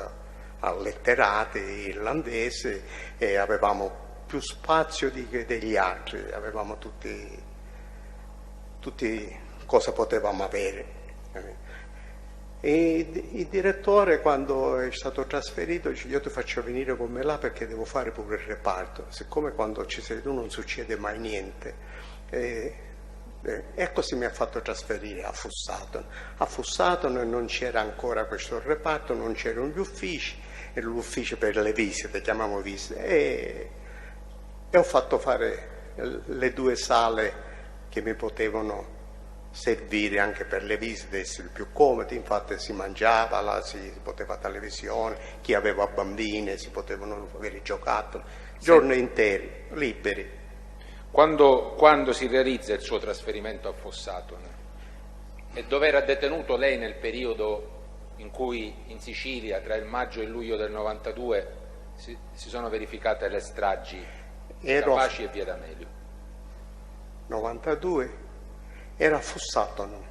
alletterate, irlandesi, e avevamo più spazio degli altri, avevamo tutti cosa potevamo avere. E il direttore, quando è stato trasferito, dice: io ti faccio venire con me là perché devo fare pure il reparto, siccome quando ci sei tu non succede mai niente. E così mi ha fatto trasferire a Fussaton. A Fussaton non c'era ancora questo reparto, non c'erano gli uffici, era l'ufficio per le visite, chiamiamo visite, e ho fatto fare le 2 sale che mi potevano servire anche per le visite, essere più comodi. Infatti si mangiava là, si poteva televisione, chi aveva bambine si potevano avere giocattoli, giorni interi, liberi. Quando si realizza il suo trasferimento a Fossaton e dove era detenuto lei nel periodo in cui in Sicilia tra il maggio e il luglio del 92 si sono verificate le stragi di Capaci e Via D'Amelio? 92 era a Fussaton.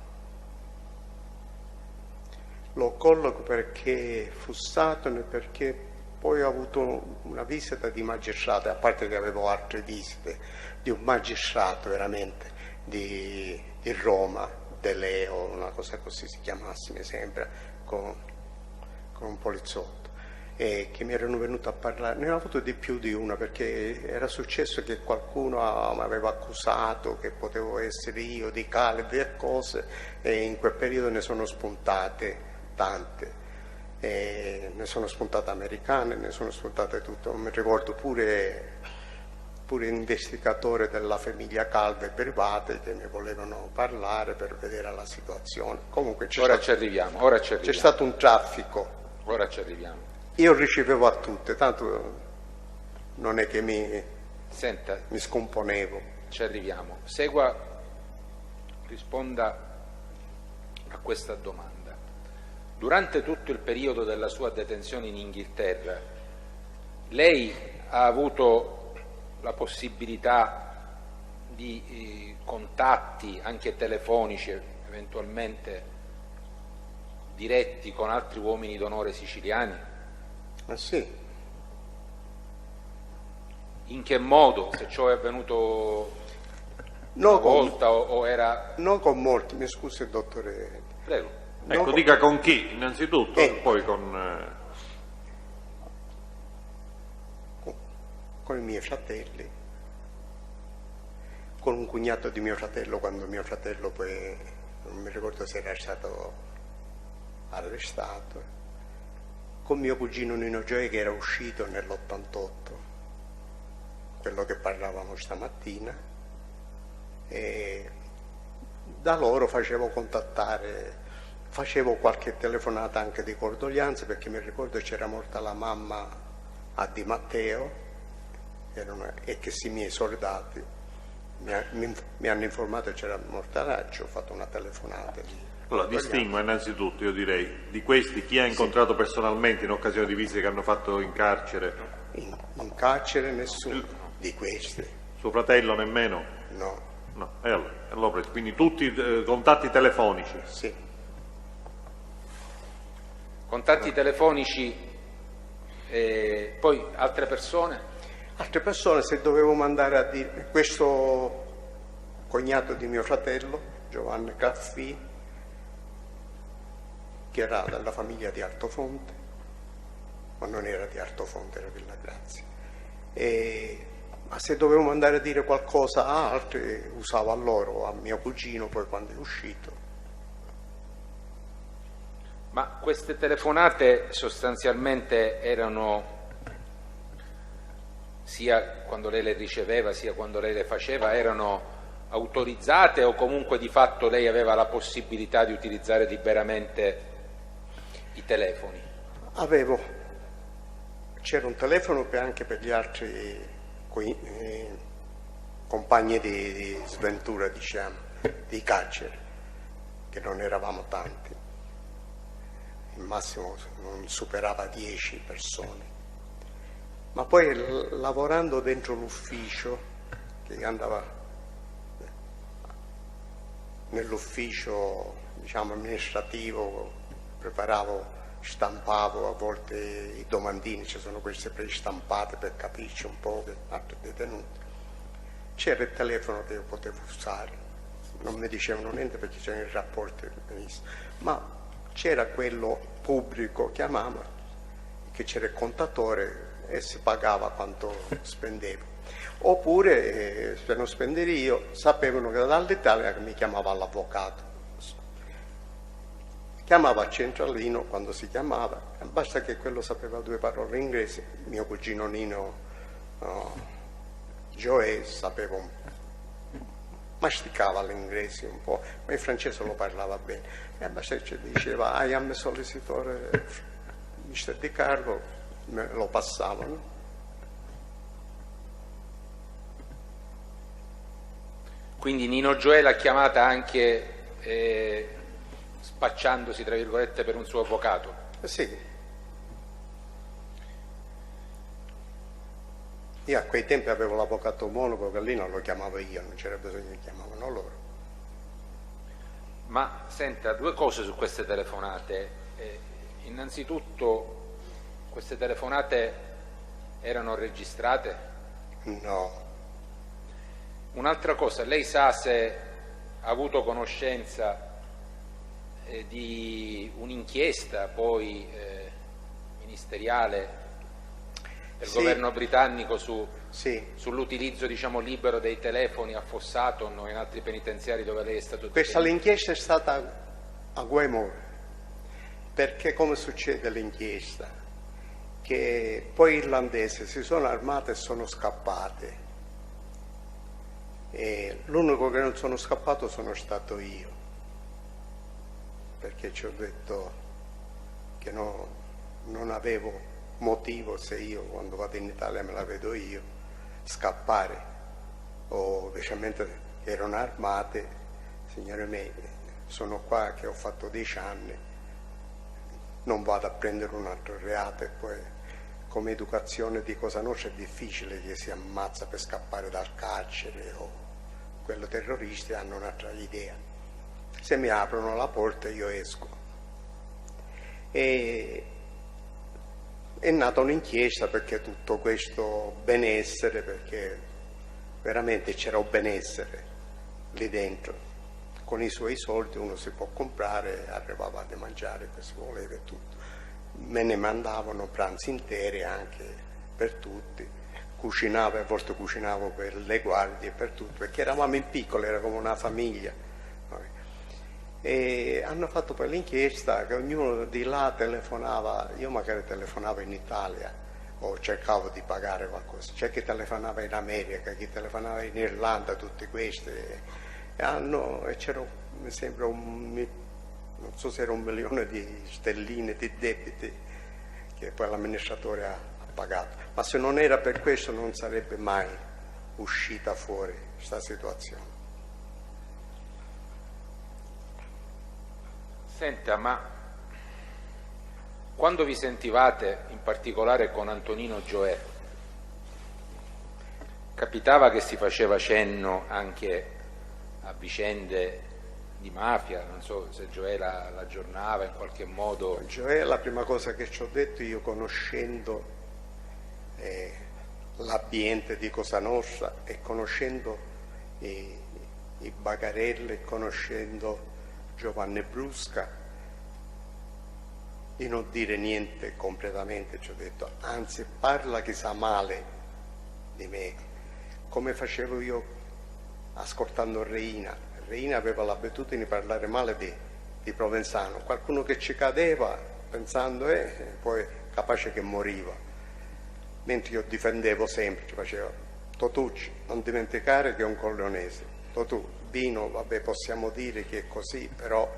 Lo colloco perché Fussaton, perché poi ho avuto una visita di magistrato, a parte che avevo altre visite, di un magistrato veramente di Roma, De Leo, una cosa così si chiamasse, mi sembra, con un poliziotto, e che mi erano venuti a parlare. Ne ho avuto di più di una, perché era successo che qualcuno mi aveva accusato che potevo essere io di Calvi e cose, e in quel periodo ne sono spuntate tante. Ne sono spuntate americane, ne sono spuntate tutte. Mi ricordo pure investigatori della famiglia Calve private che mi volevano parlare per vedere la situazione. Comunque ora ci arriviamo. C'è stato un traffico. Ora ci arriviamo. Io ricevevo a tutte, tanto non è che mi scomponevo. Ci arriviamo. Risponda a questa domanda. Durante tutto il periodo della sua detenzione in Inghilterra, lei ha avuto la possibilità di contatti anche telefonici, eventualmente diretti, con altri uomini d'onore siciliani? Sì. In che modo? Se ciò è avvenuto una volta o era... Non con molti, mi scusi dottore. Prego. Ecco, dica con chi innanzitutto, e poi con i miei fratelli, con un cognato di mio fratello, quando mio fratello poi, non mi ricordo se era stato arrestato, con mio cugino Nino Gioia che era uscito nell'88, quello che parlavamo stamattina, e da loro facevo qualche telefonata anche di condoglianze, perché mi ricordo c'era morta la mamma a Di Matteo, e che i miei soldati mi hanno informato che c'era morta là, ho fatto una telefonata. Allora, distingo innanzitutto, io direi, di questi chi ha incontrato personalmente in occasione di visite che hanno fatto in carcere? In carcere nessuno di questi. Suo fratello nemmeno? No. E allora, quindi tutti contatti telefonici? Sì. Contatti telefonici, poi altre persone? Altre persone, se dovevo mandare a dire, questo cognato di mio fratello, Giovanni Caffì, che era della famiglia di Altofonte, ma non era di Altofonte, era Villa Grazia. Ma se dovevo mandare a dire qualcosa a altri, usavo a loro, a mio cugino, poi quando è uscito. Ma queste telefonate sostanzialmente erano, sia quando lei le riceveva sia quando lei le faceva, erano autorizzate, o comunque di fatto lei aveva la possibilità di utilizzare liberamente i telefoni? C'era un telefono anche per gli altri compagni di sventura, diciamo, di carcere, che non eravamo tanti, il massimo non superava 10 persone. Ma poi lavorando dentro l'ufficio, che andava nell'ufficio, diciamo, amministrativo, stampavo a volte i domandini, ci sono queste prestampate per capirci un po' che altri detenuti. C'era il telefono che io potevo usare, non mi dicevano niente perché c'erano i rapporti benissimo, ma c'era quello pubblico, chiamava, che c'era il contatore e si pagava quanto spendevo. Oppure per non spendere io, sapevano che dall'Italia mi chiamava l'avvocato, chiamava a centralino quando si chiamava, basta che quello sapeva 2 parole in inglese. Mio cugino Nino Gioè sapeva masticava l'inglese un po', ma il francese lo parlava bene, e basta che diceva I am sollecitore Mr. Di Carlo, me lo passavano. Quindi Nino Gioè l'ha chiamata anche spacciandosi, tra virgolette, per un suo avvocato? Sì. Io a quei tempi avevo l'avvocato monaco, che lì non lo chiamavo io, non c'era bisogno che chiamavano loro. Ma senta, 2 cose su queste telefonate. Innanzitutto, queste telefonate erano registrate? No. Un'altra cosa, lei sa se ha avuto conoscenza di un'inchiesta poi ministeriale del governo britannico sull'utilizzo, diciamo, libero dei telefoni a Fossaton o in altri penitenziari dove lei è stato detenuto. L'inchiesta è stata a Guaymore, perché come succede l'inchiesta? Che poi gli irlandesi si sono armati e sono scappati, e l'unico che non sono scappato sono stato io, perché ci ho detto che non avevo motivo, se io quando vado in Italia me la vedo io, scappare, o specialmente erano armate. Signore miei, sono qua che ho fatto 10 anni, non vado a prendere un altro reato, e poi come educazione di Cosa Nostra è difficile che si ammazza per scappare dal carcere, o quello terroristi hanno un'altra idea. Se mi aprono la porta io esco. E è nata un'inchiesta perché tutto questo benessere, perché veramente c'era un benessere lì dentro, con i suoi soldi uno si può comprare, arrivava a mangiare che si voleva e tutto. Me ne mandavano pranzi interi anche per tutti, cucinavo, a volte cucinavo per le guardie, per tutto, perché eravamo in piccolo, era come una famiglia. E hanno fatto poi l'inchiesta che ognuno di là telefonava, io magari telefonavo in Italia o cercavo di pagare qualcosa, c'è chi telefonava in America, chi telefonava in Irlanda, tutti questi, e c'era, mi sembra, non so se era 1 milione di sterline di debiti che poi l'amministratore ha pagato, ma se non era per questo non sarebbe mai uscita fuori questa situazione. Senta, ma quando vi sentivate, in particolare con Antonino Gioè, capitava che si faceva cenno anche a vicende di mafia? Non so se Gioè la aggiornava in qualche modo. Gioè, la prima cosa che ci ho detto io, conoscendo l'ambiente di Cosa Nostra e conoscendo i Bagarelli, conoscendo Giovanni Brusca, di non dire niente completamente, ci ho detto, anzi parla chi sa male di me, come facevo io ascoltando Reina. Reina aveva l'abitudine di parlare male di Provenzano, qualcuno che ci cadeva pensando poi capace che moriva, mentre io difendevo sempre, ci facevo: Totucci, non dimenticare che è un corleonese, Totù, Vino, vabbè, possiamo dire che è così, però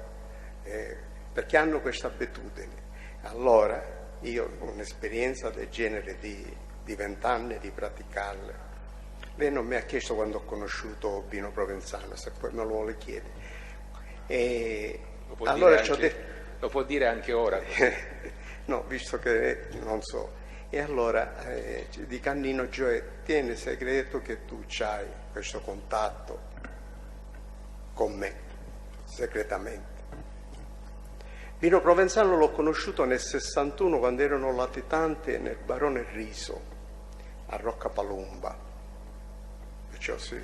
perché hanno questa abitudine. Allora io ho un'esperienza del genere di 20 anni di praticarla. Lei non mi ha chiesto quando ho conosciuto Vino Provenzano, se poi me lo vuole chiedere. Lo può dire anche ora. No, visto che non so. E allora di Cannino Gioè, tieni segreto che tu hai questo contatto con me, segretamente. Vino Provenzano l'ho conosciuto nel 61 quando erano latitanti nel Barone Riso a Roccapalumba, perciò si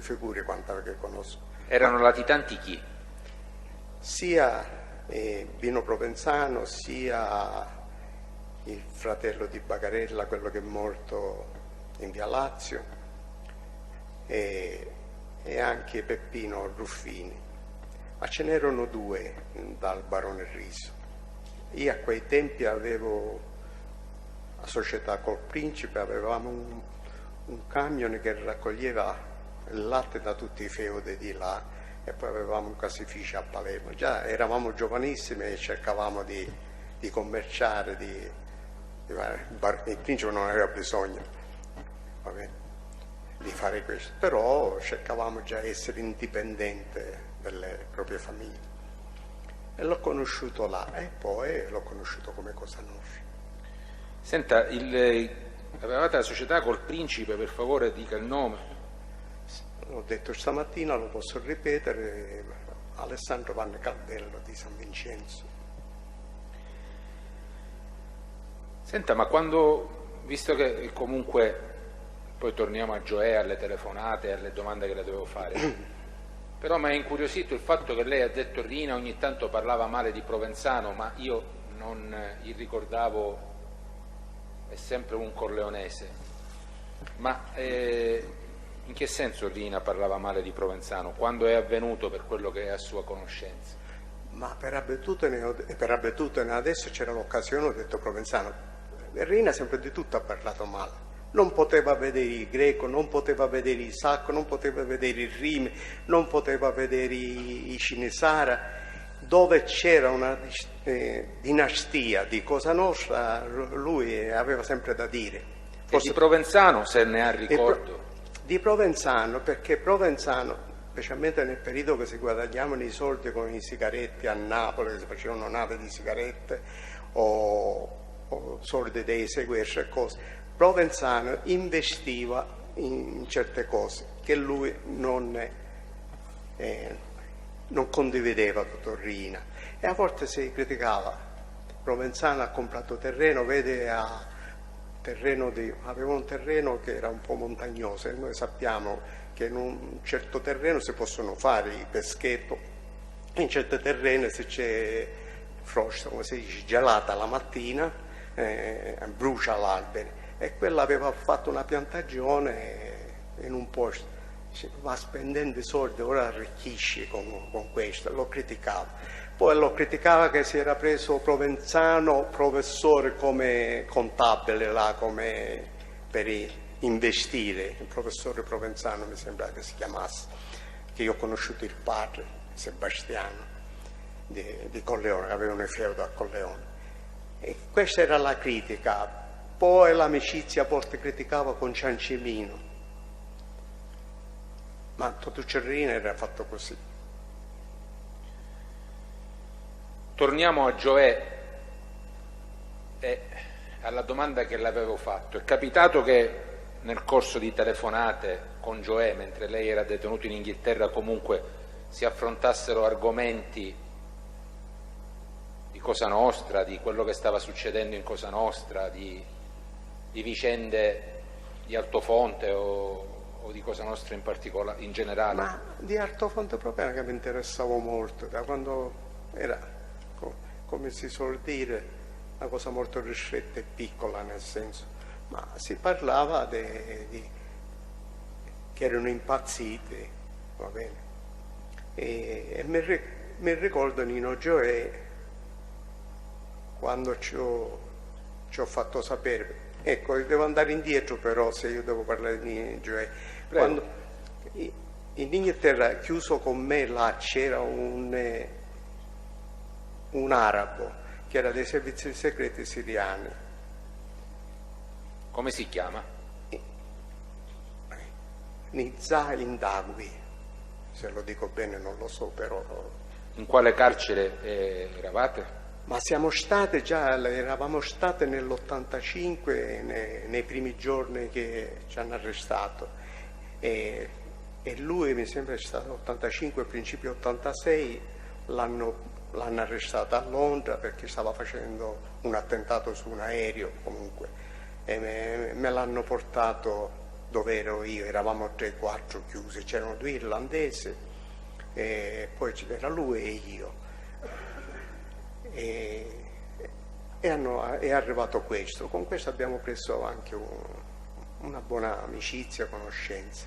figuri quanto che conosco. Erano latitanti chi? Sia Vino Provenzano sia il fratello di Bagarella, quello che è morto in via Lazio, e anche Peppino Ruffini. Ma ce n'erano 2 dal Barone Riso. Io a quei tempi avevo la società col Principe, avevamo un camion che raccoglieva il latte da tutti i feudi di là, e poi avevamo un caseificio a Palermo. Già eravamo giovanissimi e cercavamo di commerciare, il Principe non aveva bisogno, va bene, di fare questo, però cercavamo già di essere indipendenti delle proprie famiglie, e l'ho conosciuto là e poi l'ho conosciuto come Cosa Nostra. Senta, avevate la società col Principe, per favore dica il nome. L'ho detto stamattina, lo posso ripetere: Alessandro Vanni Caldello di San Vincenzo. Senta, ma quando, visto che comunque poi torniamo a Gioè, alle telefonate, alle domande che le dovevo fare, Però mi ha incuriosito il fatto che lei ha detto Riina ogni tanto parlava male di Provenzano, ma io non gli ricordavo, è sempre un corleonese. Ma in che senso Riina parlava male di Provenzano? Quando è avvenuto, per quello che è a sua conoscenza? Ma per abitudine adesso c'era l'occasione, ho detto Provenzano. Riina sempre di tutto ha parlato male. Non poteva vedere il greco, non poteva vedere il sacco, non poteva vedere il rime, non poteva vedere i Cinesara. Dove c'era una dinastia di Cosa Nostra, lui aveva sempre da dire. Forse... E di Provenzano, se ne ha ricordo? Di Provenzano, perché Provenzano, specialmente nel periodo che si guadagnavano i soldi con i sigaretti a Napoli, che si facevano nave di sigarette o soldi dei sequestri e cose, Provenzano investiva in certe cose che lui non condivideva con Torrina, e a volte si criticava. Provenzano ha comprato terreno, vede aveva un terreno che era un po' montagnoso, e noi sappiamo che in un certo terreno si possono fare i peschetto, in certi terreni se c'è frosta, come si dice, gelata la mattina, brucia l'albero, e quello aveva fatto una piantagione in un posto, va spendendo i soldi, ora arricchisce con questo. Lo criticava, poi lo criticava che si era preso Provenzano professore come contabile là, come per investire, il professore Provenzano mi sembra che si chiamasse, che io ho conosciuto il padre Sebastiano di Colleone, che aveva un feudo a Colleone, e questa era la critica. Poi l'amicizia a volte criticava con Ciancimino, ma Totò Cerrina era fatto così. Torniamo a Gioè e alla domanda che le avevo fatto. È capitato che nel corso di telefonate con Gioè, mentre lei era detenuto in Inghilterra, comunque si affrontassero argomenti di Cosa Nostra, di quello che stava succedendo in Cosa Nostra, di vicende di Altofonte o di Cosa Nostra in particolare, in generale? Ma di Altofonte proprio che mi interessavo molto, da quando era, come si suol dire, una cosa molto ristretta e piccola, nel senso, ma si parlava che erano impazziti, va bene, e mi ricordo Nino Gioè, quando ci ho fatto sapere. Ecco, devo andare indietro però, se io devo parlare di Gioè. Quando in Inghilterra, chiuso con me, là c'era un arabo che era dei servizi segreti siriani. Come si chiama? Nizza Indagui, se lo dico bene non lo so, però. In quale carcere eravate? Ma eravamo stati nell'85, nei primi giorni che ci hanno arrestato, e lui mi sembra è stato l'85, principio 86, l'hanno arrestato a Londra perché stava facendo un attentato su un aereo comunque, e me l'hanno portato dove ero io, eravamo 3-4 chiusi, c'erano 2 irlandesi e poi c'era lui e io. È arrivato questo, con questo abbiamo preso anche una buona amicizia, conoscenza,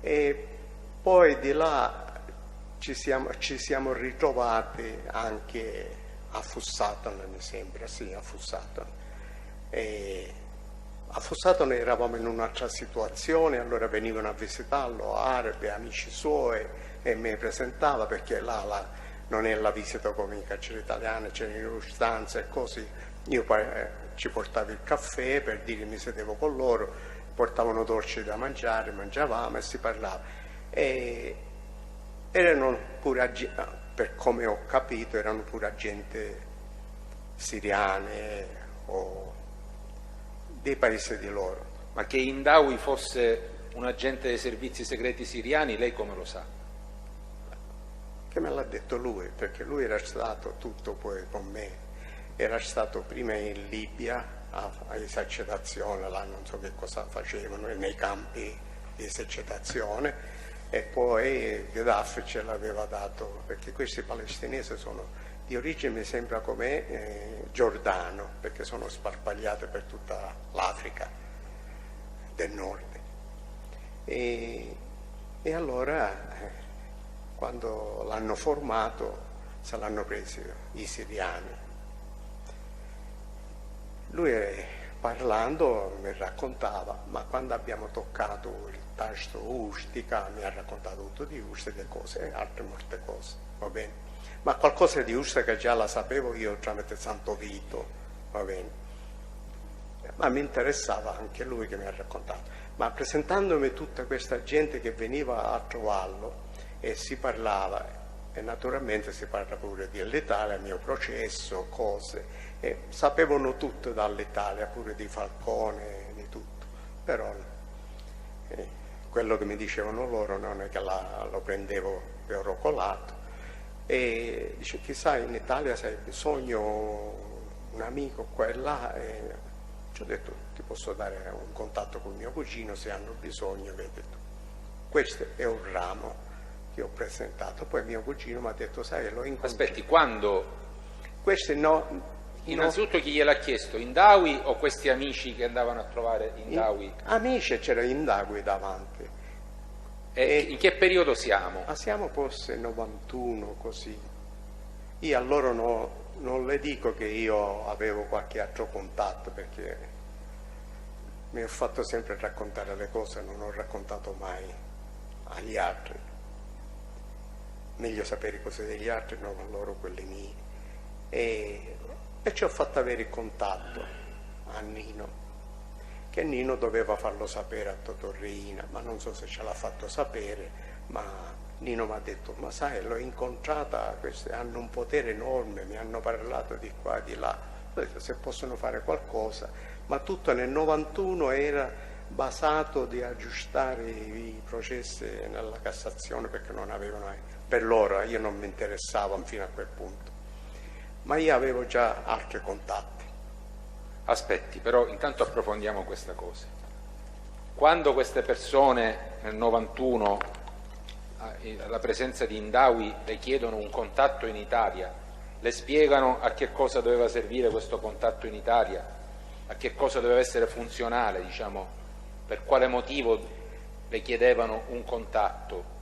e poi di là ci siamo ritrovati anche a Fussatan, mi sembra, sì, a Fussatan. A Fussatan eravamo in un'altra situazione, allora venivano a visitarlo arabi, amici suoi, e mi presentava, perché là non è la visita come in carcere italiane, c'erano stanze e così. Io ci portavo il caffè, per dire mi sedevo con loro, portavano dolci da mangiare, mangiavamo e si parlava. E erano pure, per come ho capito, erano pure agenti siriane o dei paesi di loro. Ma che Indawi fosse un agente dei servizi segreti siriani, lei come lo sa? Che me l'ha detto lui, perché lui era stato tutto poi con me, era stato prima in Libia a esercitazione, là non so che cosa facevano, nei campi di esercitazione, e poi Gheddafi ce l'aveva dato, perché questi palestinesi sono di origine, mi sembra, come giordano, perché sono sparpagliati per tutta l'Africa del nord. E allora quando l'hanno formato se l'hanno preso i siriani. Lui parlando mi raccontava, ma quando abbiamo toccato il tasto Ustica mi ha raccontato tutto di Ustica e cose, e altre molte cose, va bene? Ma qualcosa di Ustica già la sapevo io tramite Santo Vito, va bene? Ma mi interessava anche lui che mi ha raccontato. Ma presentandomi tutta questa gente che veniva a trovarlo e si parlava, e naturalmente si parla pure dell'Italia, il mio processo, cose, e sapevano tutto dall'Italia, pure di Falcone, di tutto, però quello che mi dicevano loro non è che lo prendevo per orocolato. E dice, chissà, in Italia se hai bisogno un amico qua e là, e ci ho detto, ti posso dare un contatto con mio cugino se hanno bisogno, vedi tu. Questo è un ramo che ho presentato, poi mio cugino mi ha detto, sai, lo incontro. Aspetti, quando? Questi no. Innanzitutto chi gliel'ha chiesto, Indawi o questi amici che andavano a trovare Indawi? Amici, c'era Indawi davanti. E in che periodo siamo? Ma siamo forse 91, così. Io a loro non le dico che io avevo qualche altro contatto, perché mi ho fatto sempre raccontare le cose, non ho raccontato mai agli altri. Meglio sapere cose degli altri, non loro quelle mie. E ci ho fatto avere il contatto a Nino, che Nino doveva farlo sapere a Totorrina, ma non so se ce l'ha fatto sapere, ma Nino mi ha detto, ma sai, l'ho incontrata, questi hanno un potere enorme, mi hanno parlato di qua, di là, ho detto, se possono fare qualcosa, ma tutto nel 91 era basato di aggiustare i processi nella Cassazione, perché non avevano, per loro, io non mi interessavo fino a quel punto. Ma io avevo già altri contatti. Aspetti, però intanto approfondiamo questa cosa. Quando queste persone nel 91, alla presenza di Indawi, le chiedono un contatto in Italia, le spiegano a che cosa doveva servire questo contatto in Italia, a che cosa doveva essere funzionale, diciamo, per quale motivo le chiedevano un contatto?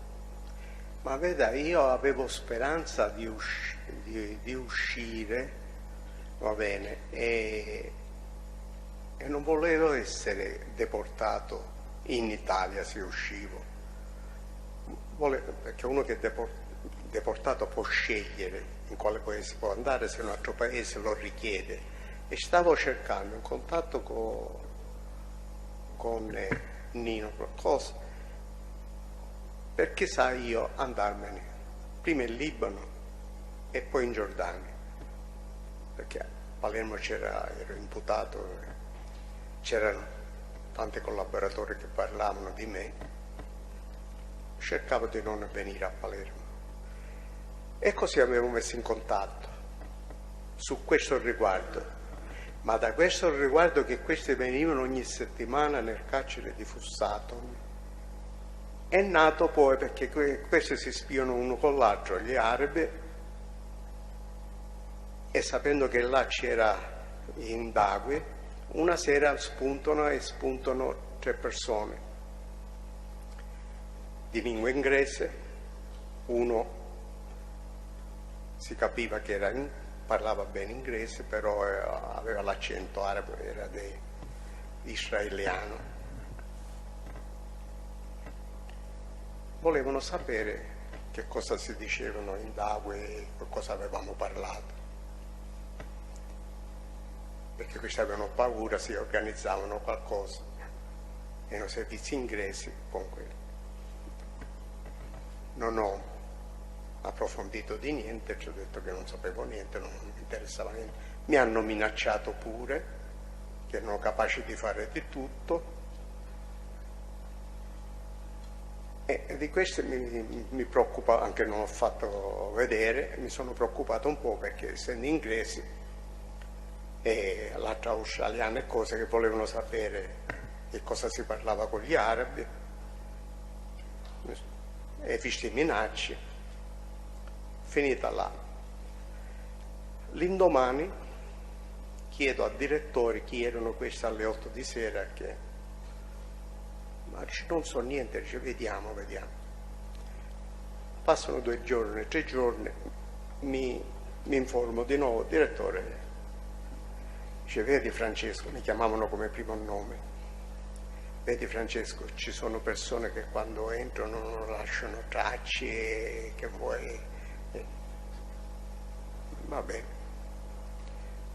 Ma veda, io avevo speranza di uscire, va bene, e non volevo essere deportato in Italia se uscivo, perché uno che è deportato può scegliere in quale paese può andare, se un altro paese lo richiede, e stavo cercando un contatto con Nino, qualcosa, perché sai io andarmene prima in Libano e poi in Giordania, perché a Palermo ero imputato, c'erano tanti collaboratori che parlavano di me, cercavo di non venire a Palermo e così avevo messo in contatto su questo riguardo, ma da questo riguardo che questi venivano ogni settimana nel carcere di Fussato è nato poi, perché questi si spiano uno con l'altro, gli arabi, e sapendo che là c'era Indawi, una sera spuntano 3 persone di lingua inglese, uno si capiva che parlava bene inglese, però aveva l'accento arabo, era israeliano. Volevano sapere che cosa si dicevano in Indawi e cosa avevamo parlato, perché questi avevano paura, si organizzavano qualcosa, erano servizi inglesi con quelli. Non ho approfondito di niente, ci ho detto che non sapevo niente, non mi interessava niente. Mi hanno minacciato pure che erano capaci di fare di tutto, e di questo mi preoccupa, anche non ho fatto vedere, mi sono preoccupato un po', perché essendo inglesi e l'altra australiana e cose, che volevano sapere che cosa si parlava con gli arabi, e visto i minacci, finita là. L'indomani chiedo al direttore chi erano questi alle 8 di sera, ma dice, non so niente, dice vediamo. Passano 2 giorni, 3 giorni, mi informo di nuovo, direttore, dice vedi Francesco, mi chiamavano come primo nome, vedi Francesco, ci sono persone che quando entrano non lasciano tracce, che vuoi, va bene,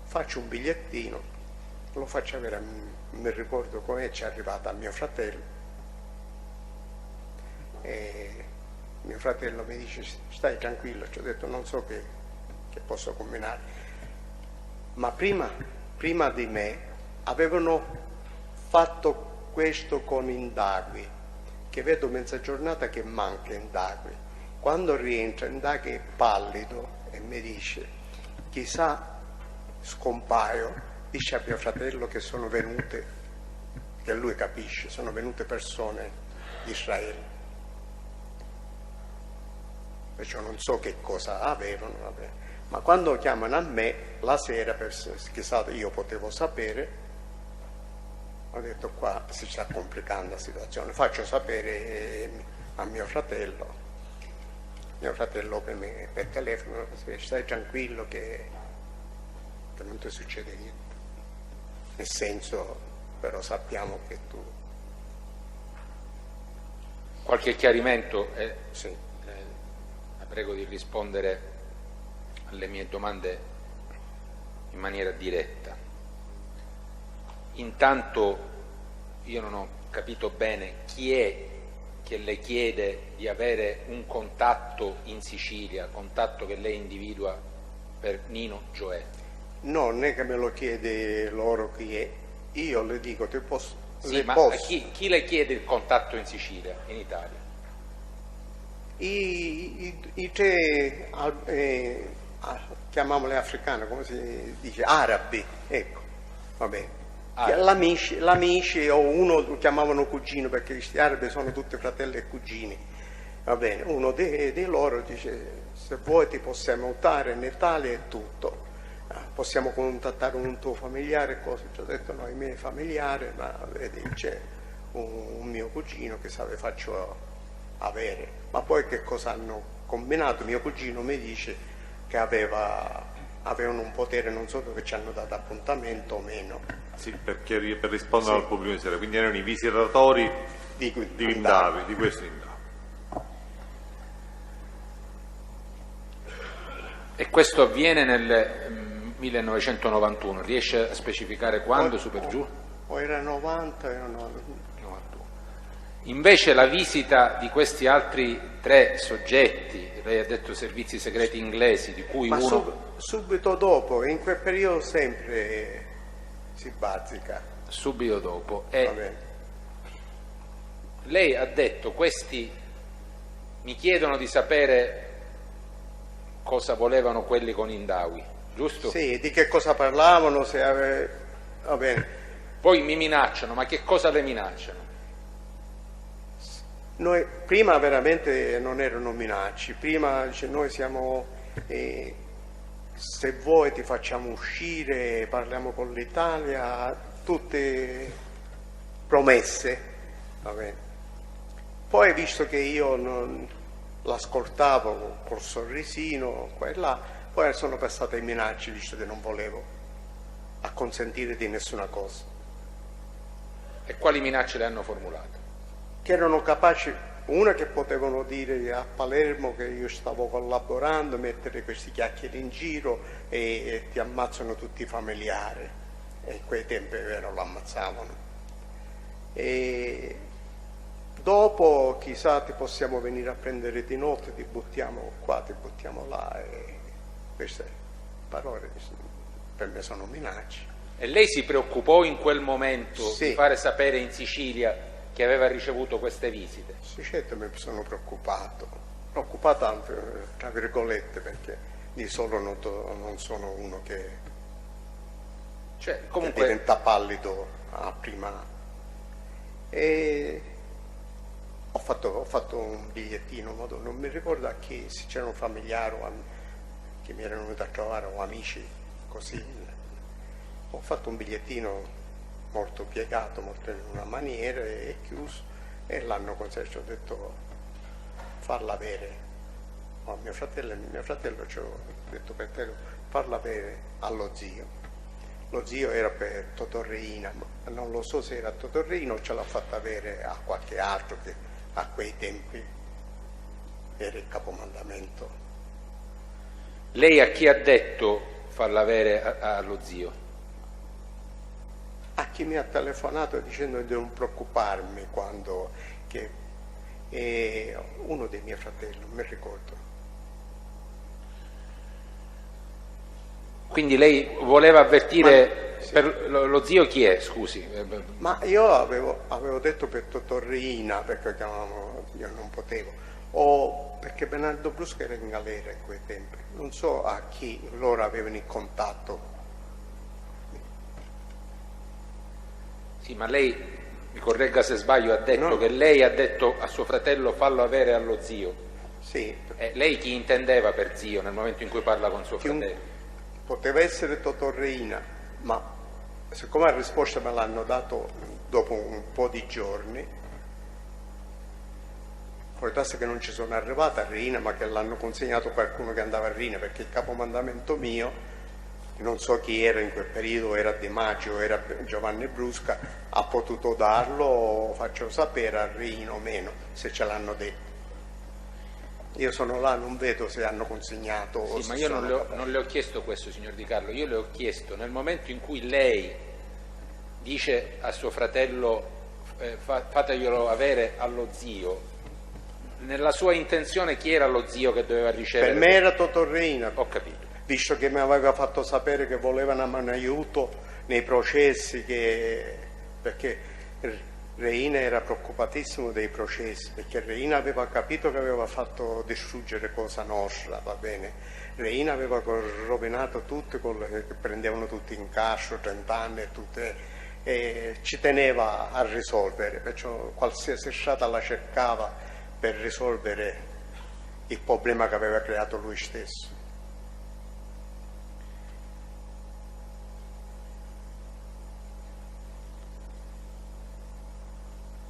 faccio un bigliettino, lo faccio avere, mi ricordo come ci è arrivata a mio fratello, e mio fratello mi dice stai tranquillo, ci ho detto non so che posso combinare, ma prima di me avevano fatto questo con Indagui, che vedo mezza giornata che manca Indagui, quando rientra Indagui è pallido e mi dice chissà scompaio, dice a mio fratello che sono venute, che lui capisce, sono venute persone di Israele. Perciò non so che cosa avevano, vabbè. Ma quando chiamano a me la sera, chissà io potevo sapere, ho detto qua si sta complicando la situazione, faccio sapere a mio fratello per telefono, stai tranquillo che non ti succede niente, nel senso però sappiamo che tu... Qualche chiarimento? Sì. Prego di rispondere alle mie domande in maniera diretta. Intanto io non ho capito bene chi è che le chiede di avere un contatto in Sicilia, contatto che lei individua per Nino Gioè. No, non è che me lo chiede loro chi è, io le dico ti posso... Sì, ma chi le chiede il contatto in Sicilia, in Italia? I tre, chiamiamoli africani, come si dice, arabi, ecco, va bene. L'amici o uno lo chiamavano cugino perché questi arabi sono tutti fratelli e cugini, va bene. Uno di loro dice se vuoi ti possiamo aiutare in Italia e tutto, possiamo contattare un tuo familiare, cosa. Ci ho detto no, i miei familiari, ma vedi c'è un mio cugino che faccio avere, ma poi che cosa hanno combinato? Mio cugino mi dice che avevano un potere, non so dove ci hanno dato appuntamento o meno. Sì, per rispondere al pubblico ministero, quindi erano i visitatori di Indavi, di questo Indavi. E questo avviene nel 1991, riesce a specificare quando, su per giù? O era 90, era 91. Invece la visita di questi altri 3 soggetti, lei ha detto servizi segreti inglesi, di cui uno... subito dopo, in quel periodo sempre si bazzica. Subito dopo. Lei ha detto questi mi chiedono di sapere cosa volevano quelli con Indawi, giusto? Sì, di che cosa parlavano, va bene. Poi mi minacciano, ma che cosa le minacciano? Noi prima veramente non erano minacce, prima dice, noi siamo, se vuoi ti facciamo uscire, parliamo con l'Italia, tutte promesse, va bene. Poi visto che io l'ascoltavo col sorrisino, qua e là, poi sono passate minacce, visto che non volevo acconsentire di nessuna cosa. E quali minacce le hanno formulato? Che erano capaci, una che potevano dire a Palermo che io stavo collaborando, mettere questi chiacchiere in giro e ti ammazzano tutti i familiari, e in quei tempi vero lo ammazzavano. E dopo chissà ti possiamo venire a prendere di notte, ti buttiamo qua, ti buttiamo là, e queste parole per me sono minacce. E lei si preoccupò in quel momento di fare sapere in Sicilia che aveva ricevuto queste visite? Sì, certo, mi sono preoccupato anche, tra virgolette, perché di solo non sono uno che comunque... che diventa pallido a prima. E ho fatto un bigliettino, non mi ricordo a chi, se c'era un familiare che mi erano venuti a trovare o amici, così. Ho fatto un bigliettino molto piegato, molto in una maniera e chiuso, e l'hanno concesso. Ho detto farla avere a mio fratello ci ho detto per te, farla avere allo zio. Lo zio era per Totò Riina, ma non lo so se era Totò Riina o ce l'ha fatta avere a qualche altro che a quei tempi era il capomandamento. Lei a chi ha detto farla avere allo zio? A chi mi ha telefonato dicendo di non preoccuparmi quando uno dei miei fratelli, non mi ricordo. Quindi lei voleva avvertire per lo zio chi è, scusi? Ma io avevo detto per Totò Riina, perché io non potevo, o perché Bernardo Brusca era in galera in quei tempi, non so a chi loro avevano il contatto. Sì, ma lei, mi corregga se sbaglio, ha detto che lei ha detto a suo fratello fallo avere allo zio. Sì. Lei chi intendeva per zio nel momento in cui parla con suo fratello? Poteva essere Totò Riina, ma siccome la risposta me l'hanno dato dopo un po' di giorni, può darsi che non ci sono arrivata a Riina, ma che l'hanno consegnato qualcuno che andava a Riina, perché il capomandamento mio, non so chi era in quel periodo, era Di Maggio, era Giovanni Brusca, ha potuto darlo, faccio sapere a Riina o meno, se ce l'hanno detto. Io sono là, non vedo se hanno consegnato. Sì, ma io non le ho chiesto questo, signor Di Carlo, io le ho chiesto nel momento in cui lei dice a suo fratello fateglielo avere allo zio, nella sua intenzione chi era lo zio che doveva ricevere? Per me era Totò Riina. Ho capito. Visto che mi aveva fatto sapere che volevano un aiuto nei processi, perché Riina era preoccupatissimo dei processi, perché Riina aveva capito che aveva fatto distruggere Cosa Nostra, va bene? Riina aveva rovinato tutto, prendevano tutti in carcere, 30 anni e ci teneva a risolvere, perciò qualsiasi strada la cercava per risolvere il problema che aveva creato lui stesso.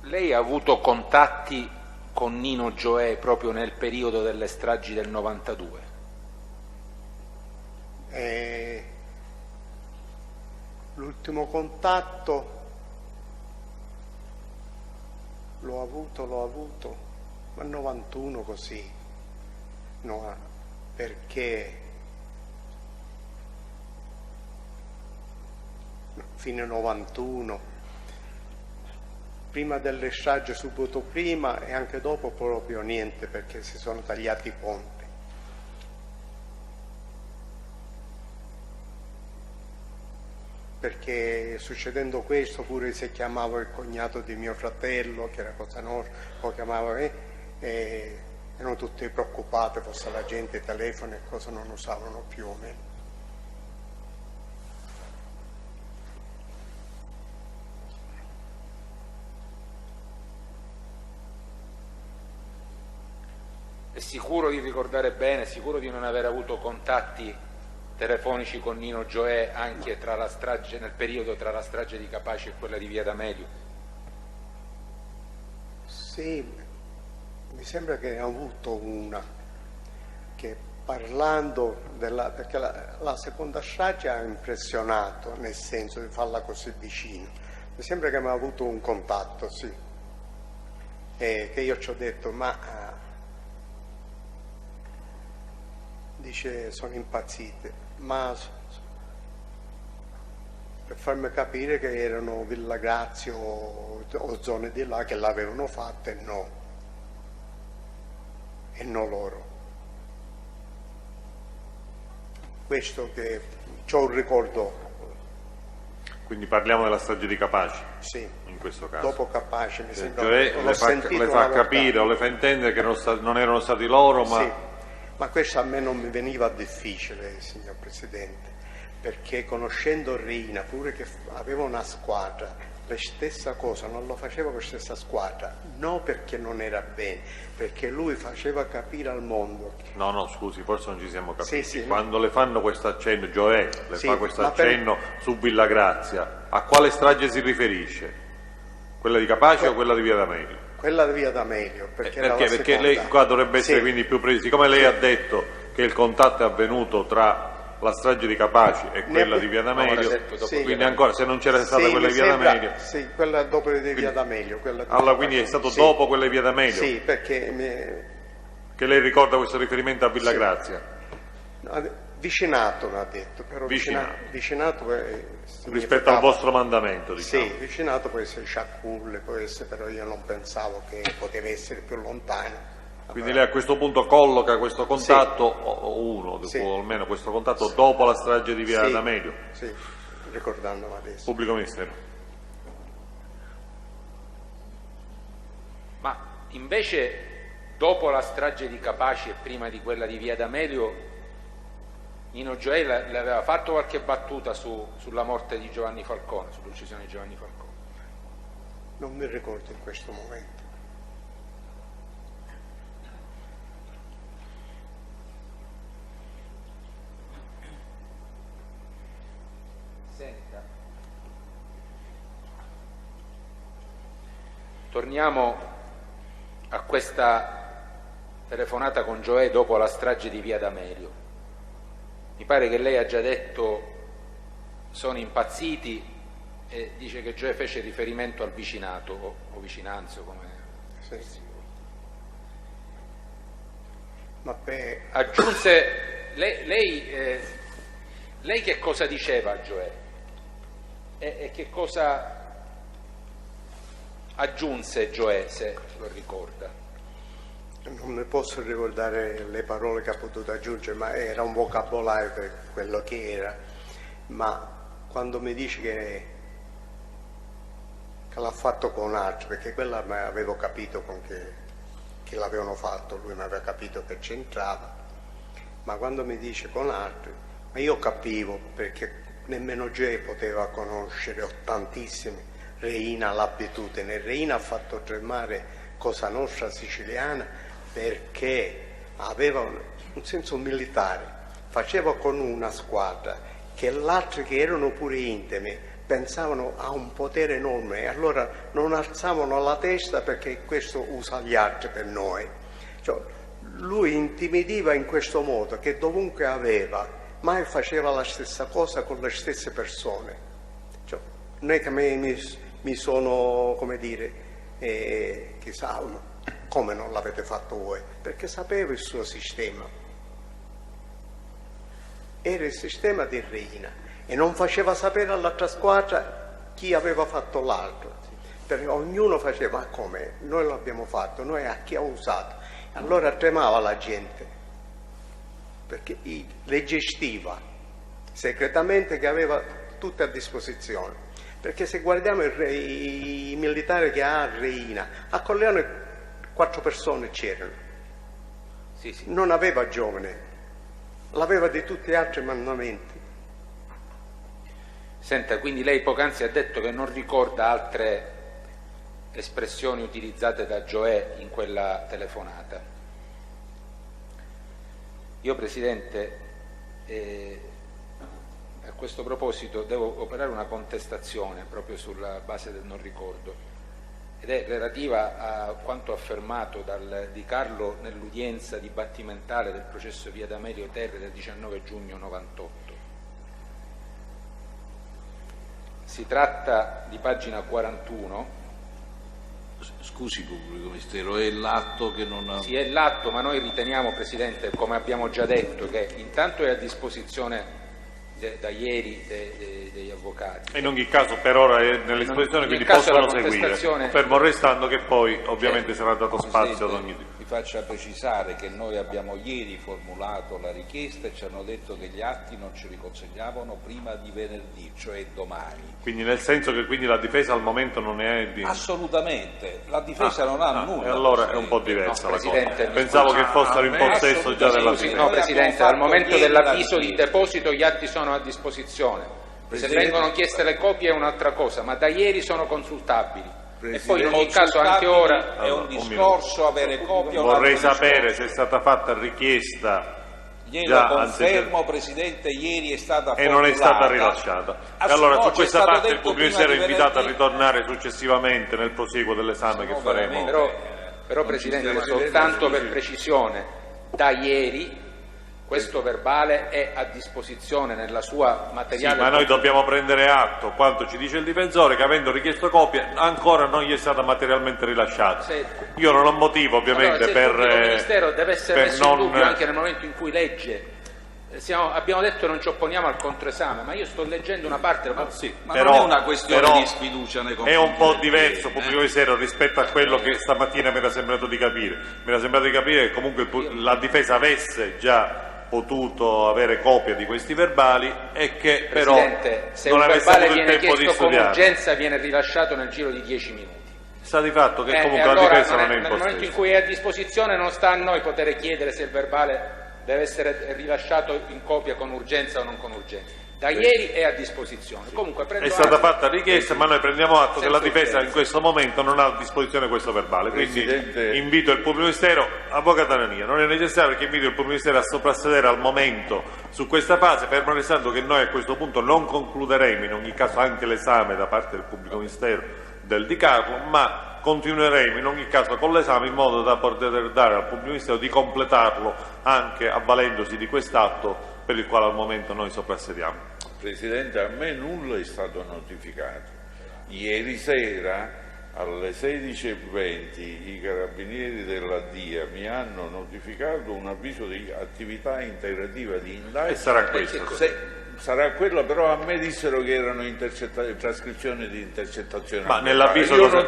Lei ha avuto contatti con Nino Gioè proprio nel periodo delle stragi del 92? L'ultimo contatto l'ho avuto, ma 91 così, no, perché fine 91, prima delle stragi subito prima e anche dopo proprio niente, perché si sono tagliati i ponti. Perché succedendo questo pure se chiamavo il cognato di mio fratello, che era Cosa Nostra, lo chiamavo e erano tutti preoccupati, forse la gente i telefoni e cosa non usavano più o meno. È sicuro di ricordare bene, sicuro di non aver avuto contatti telefonici con Nino Gioè anche tra la strage, nel periodo tra la strage di Capaci e quella di Via D'Amelio? Sì, mi sembra che ne ho avuto una, che parlando perché la seconda strage ha impressionato, nel senso di farla così vicino. Mi sembra che mi ha avuto un contatto, sì, e che io ci ho detto, ma dice sono impazzite, ma per farmi capire che erano Villa Grazia o zone di là che l'avevano fatta e no loro. Questo che c'ho un ricordo. Quindi parliamo della strage di Capaci? Sì, in questo caso. Dopo Capaci mi sembra. Cioè, le fa capire o le fa intendere che non erano stati loro, ma... Sì. Ma questo a me non mi veniva difficile, signor Presidente, perché conoscendo Riina, pure che aveva una squadra, la stessa cosa, non lo faceva con la stessa squadra, non perché non era bene, perché lui faceva capire al mondo. No, scusi, forse non ci siamo capiti. Sì, quando le fanno questo accenno, Gioè le fa questo accenno su Villa Grazia, a quale strage si riferisce? Quella di Capaci o quella di Via D'Amelio? Quella di Via D'Amelio, perché lei qua dovrebbe essere quindi più preciso, siccome lei ha detto che il contatto è avvenuto tra la strage di Capaci e quella di Via D'Amelio, quindi ancora se non c'era stata quella di Via D'Amelio, quella dopo di Via D'Amelio, allora quindi è stato dopo quella di Via D'Amelio? Sì, perché che lei ricorda questo riferimento a Villa Grazia? Vicinato, mi ha detto, però vicinato rispetto al vostro mandamento, diciamo. Sì, vicinato può essere Sciacculle, può essere, però io non pensavo che poteva essere più lontano. Quindi lei a questo punto colloca questo contatto, o almeno questo contatto, dopo la strage di Via D'Amelio? Sì, ricordandomi adesso. Pubblico Ministero. Ma invece, dopo la strage di Capaci e prima di quella di Via D'Amelio, Nino Gioè le aveva fatto qualche battuta sulla morte di Giovanni Falcone, sull'uccisione di Giovanni Falcone? Non mi ricordo in questo momento. Torniamo a questa telefonata con Gioè dopo la strage di Via D'Amelio. Mi pare che lei ha già detto sono impazziti e dice che Gioè fece riferimento al vicinato o vicinanzo, come aggiunse lei che cosa diceva a Gioè e che cosa aggiunse Gioè, se lo ricorda? Non mi posso ricordare le parole che ha potuto aggiungere, ma era un vocabolario per quello che era. Ma quando mi dice che l'ha fatto con altri, perché quella avevo capito con che l'avevano fatto, lui mi aveva capito che c'entrava, ma quando mi dice con altri, ma io capivo, perché nemmeno Gioè poteva conoscere, ho tantissimi. Reina l'abitudine, Reina ha fatto tremare Cosa Nostra siciliana perché aveva un senso militare, faceva con una squadra che gli altri che erano pure intimi pensavano a un potere enorme e allora non alzavano la testa perché questo usa gli altri per noi. Cioè, lui intimidiva in questo modo che dovunque aveva, mai faceva la stessa cosa con le stesse persone. Cioè, non è che mi sono, come dire, chissà come non l'avete fatto voi, perché sapevo il suo sistema. Era il sistema di Reina e non faceva sapere all'altra squadra chi aveva fatto l'altro, perché ognuno faceva, ma come? Noi l'abbiamo fatto, noi a chi ha usato? Allora tremava la gente, perché le gestiva segretamente, che aveva tutte a disposizione. Perché se guardiamo i militari che ha Reina, a Corleone 4 persone c'erano, non aveva giovane, l'aveva di tutti gli altri mandamenti. Senta, quindi lei poc'anzi ha detto che non ricorda altre espressioni utilizzate da Gioè in quella telefonata. Io, Presidente, a questo proposito devo operare una contestazione proprio sulla base del non ricordo, ed è relativa a quanto affermato Di Carlo nell'udienza dibattimentale del processo Via D'Amelio Terre del 19 giugno 98. Si tratta di pagina 41. Scusi, Pubblico Ministero, è l'atto che non ha... Sì, è l'atto, ma noi riteniamo, Presidente, come abbiamo già detto, che intanto è a disposizione da ieri degli avvocati. In ogni caso per ora è nell'esposizione, quindi possono seguire, fermo restando che poi ovviamente sarà dato spazio ad ogni tipo. Vi faccia precisare che noi abbiamo ieri formulato la richiesta e ci hanno detto che gli atti non ce li consegnavano prima di venerdì, cioè domani. Quindi nel senso che quindi la difesa al momento non è di... Assolutamente, la difesa non ha nulla. E allora è un po' diversa la cosa. Pensavo che fossero in possesso già della difesa. No, Presidente, al momento dell'avviso di deposito gli atti sono a disposizione. Se vengono chieste le copie è un'altra cosa, ma da ieri sono consultabili. E poi in ogni caso anche ora è un discorso avere copie. Vorrei sapere se è stata fatta richiesta. Glielo confermo, Presidente, ieri è stata formulata. E non è stata rilasciata. E allora su questa parte il pubblico ministero è invitato a ritornare successivamente nel prosieguo dell'esame che faremo. Però Presidente, soltanto per precisione, da ieri questo verbale è a disposizione nella sua materiale. Sì, ma noi dobbiamo prendere atto, quanto ci dice il difensore, che avendo richiesto copia ancora non gli è stata materialmente rilasciata. Io non ho motivo ovviamente il Ministero deve essere messo in dubbio anche nel momento in cui legge. Abbiamo detto che non ci opponiamo al controesame, ma io sto leggendo una parte. Ma però, non è una questione di sfiducia nei confronti. È un po' diverso pubblico ministero rispetto a quello che stamattina mi era sembrato di capire. Mi era sembrato di capire che comunque la difesa avesse già potuto avere copia di questi verbali e che però se non un avesse verbale avuto il viene tempo di chiesto con studiare. Urgenza viene rilasciato nel giro di 10 minuti. Sta di fatto che comunque allora, la difesa non è nel momento in cui è a disposizione non sta a noi poter chiedere se il verbale deve essere rilasciato in copia con urgenza o non con urgenza. Da ieri è a disposizione. Comunque è stata fatta richiesta, ma noi prendiamo atto che la difesa in questo momento non ha a disposizione questo verbale. Quindi invito il pubblico ministero, avvocato Anania, non è necessario, perché invito il pubblico ministero a soprassedere al momento su questa fase, fermo restando che noi a questo punto non concluderemo in ogni caso anche l'esame da parte del pubblico ministero del Di Carlo, ma continueremo in ogni caso con l'esame in modo da poter dare al pubblico ministero di completarlo anche avvalendosi di quest'atto per il quale al momento noi soprassediamo. Presidente, a me nulla è stato notificato. Ieri sera alle 16:20 i carabinieri della DIA mi hanno notificato un avviso di attività integrativa di indagine. E sarà questo? Sarà quello, però a me dissero che erano trascrizioni di intercettazioni. Ma nell'avviso cosa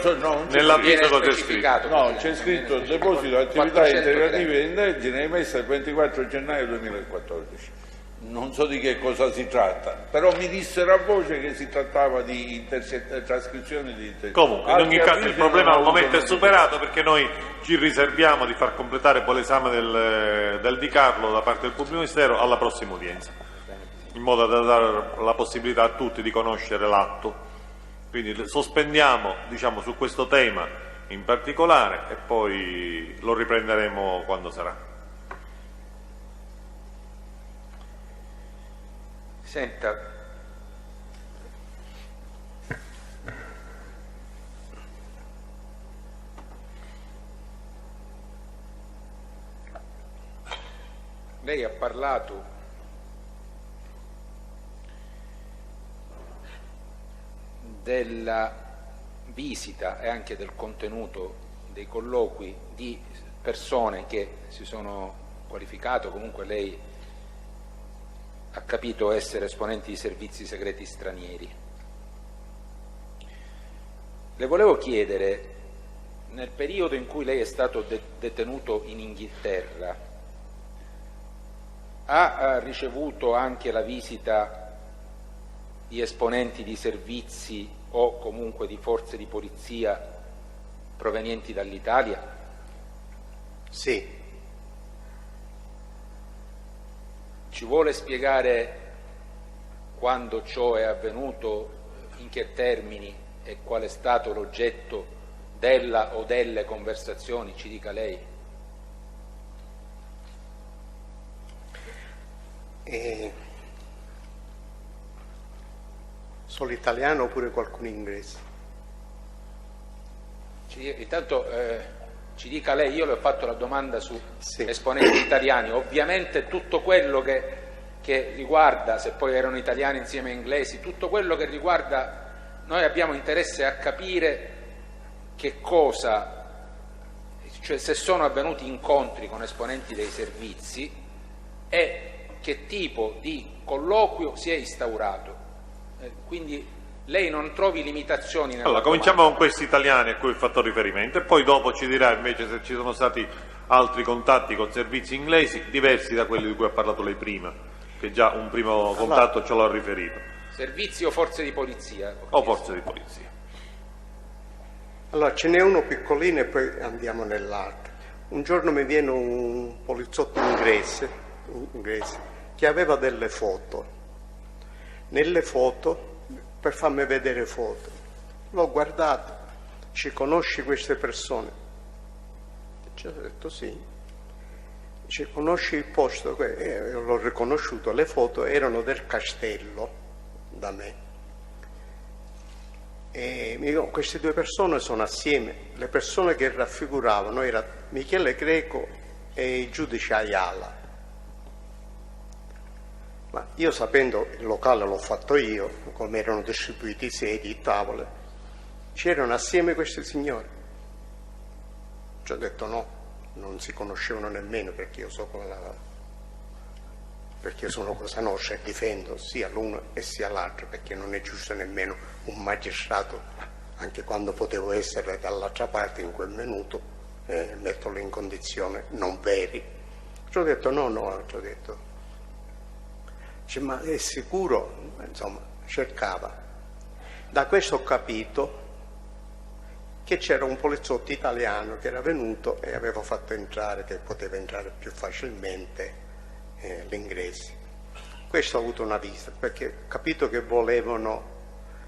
c'è scritto? No, c'è scritto deposito attività integrative di indagine emessa il 24 gennaio 2014. Non so di che cosa si tratta, però mi dissero a voce che si trattava di trascrizioni di intercettazioni. Comunque, in ogni caso il problema al momento è superato, perché noi ci riserviamo di far completare poi l'esame del Di Carlo da parte del pubblico ministero alla prossima udienza, in modo da dare la possibilità a tutti di conoscere l'atto. Quindi sospendiamo, diciamo, su questo tema in particolare e poi lo riprenderemo quando sarà. Senta, lei ha parlato della visita e anche del contenuto dei colloqui di persone che si sono qualificate, o comunque lei ha capito essere esponenti di servizi segreti stranieri. Le volevo chiedere, nel periodo in cui lei è stato detenuto in Inghilterra, ha ricevuto anche la visita di esponenti di servizi o comunque di forze di polizia provenienti dall'Italia? Sì. Ci vuole spiegare quando ciò è avvenuto, in che termini e qual è stato l'oggetto della o delle conversazioni? Ci dica lei. Solo italiano oppure qualcuno inglese? Intanto ci dica lei, io le ho fatto la domanda su esponenti italiani, ovviamente tutto quello che riguarda, se poi erano italiani insieme a inglesi, tutto quello che riguarda, noi abbiamo interesse a capire che cosa, cioè se sono avvenuti incontri con esponenti dei servizi e che tipo di colloquio si è instaurato. Quindi lei non trovi limitazioni nella Allora, cominciamo con questi italiani a cui ho fatto riferimento e poi dopo ci dirà invece se ci sono stati altri contatti con servizi inglesi diversi da quelli di cui ha parlato lei prima, che già un primo contatto ce l'ho riferito. Servizi o forze di polizia? O forze di polizia. Allora, ce n'è uno piccolino e poi andiamo nell'altro. Un giorno mi viene un poliziotto inglese che aveva delle foto nelle foto per farmi vedere foto. L'ho guardato, ci conosci queste persone? Ci ho detto sì. Ci conosci il posto? L'ho riconosciuto, le foto erano del castello da me. E mi dico, queste due persone sono assieme, le persone che raffiguravano erano Michele Greco e il giudice Ayala. Ma io, sapendo il locale l'ho fatto io, come erano distribuiti i sedi, i tavole, c'erano assieme questi signori. Ci ho detto no, non si conoscevano nemmeno, perché io sono Cosa Nostra e difendo sia l'uno e sia l'altro, perché non è giusto nemmeno un magistrato, anche quando potevo essere dall'altra parte in quel minuto, metterlo in condizione non veri. Ci ho detto no, ci ho detto. Ma è sicuro? Insomma, cercava. Da questo ho capito che c'era un poliziotto italiano che era venuto e aveva fatto entrare, che poteva entrare più facilmente l'ingresso. Questo ha avuto una visita, perché ho capito che volevano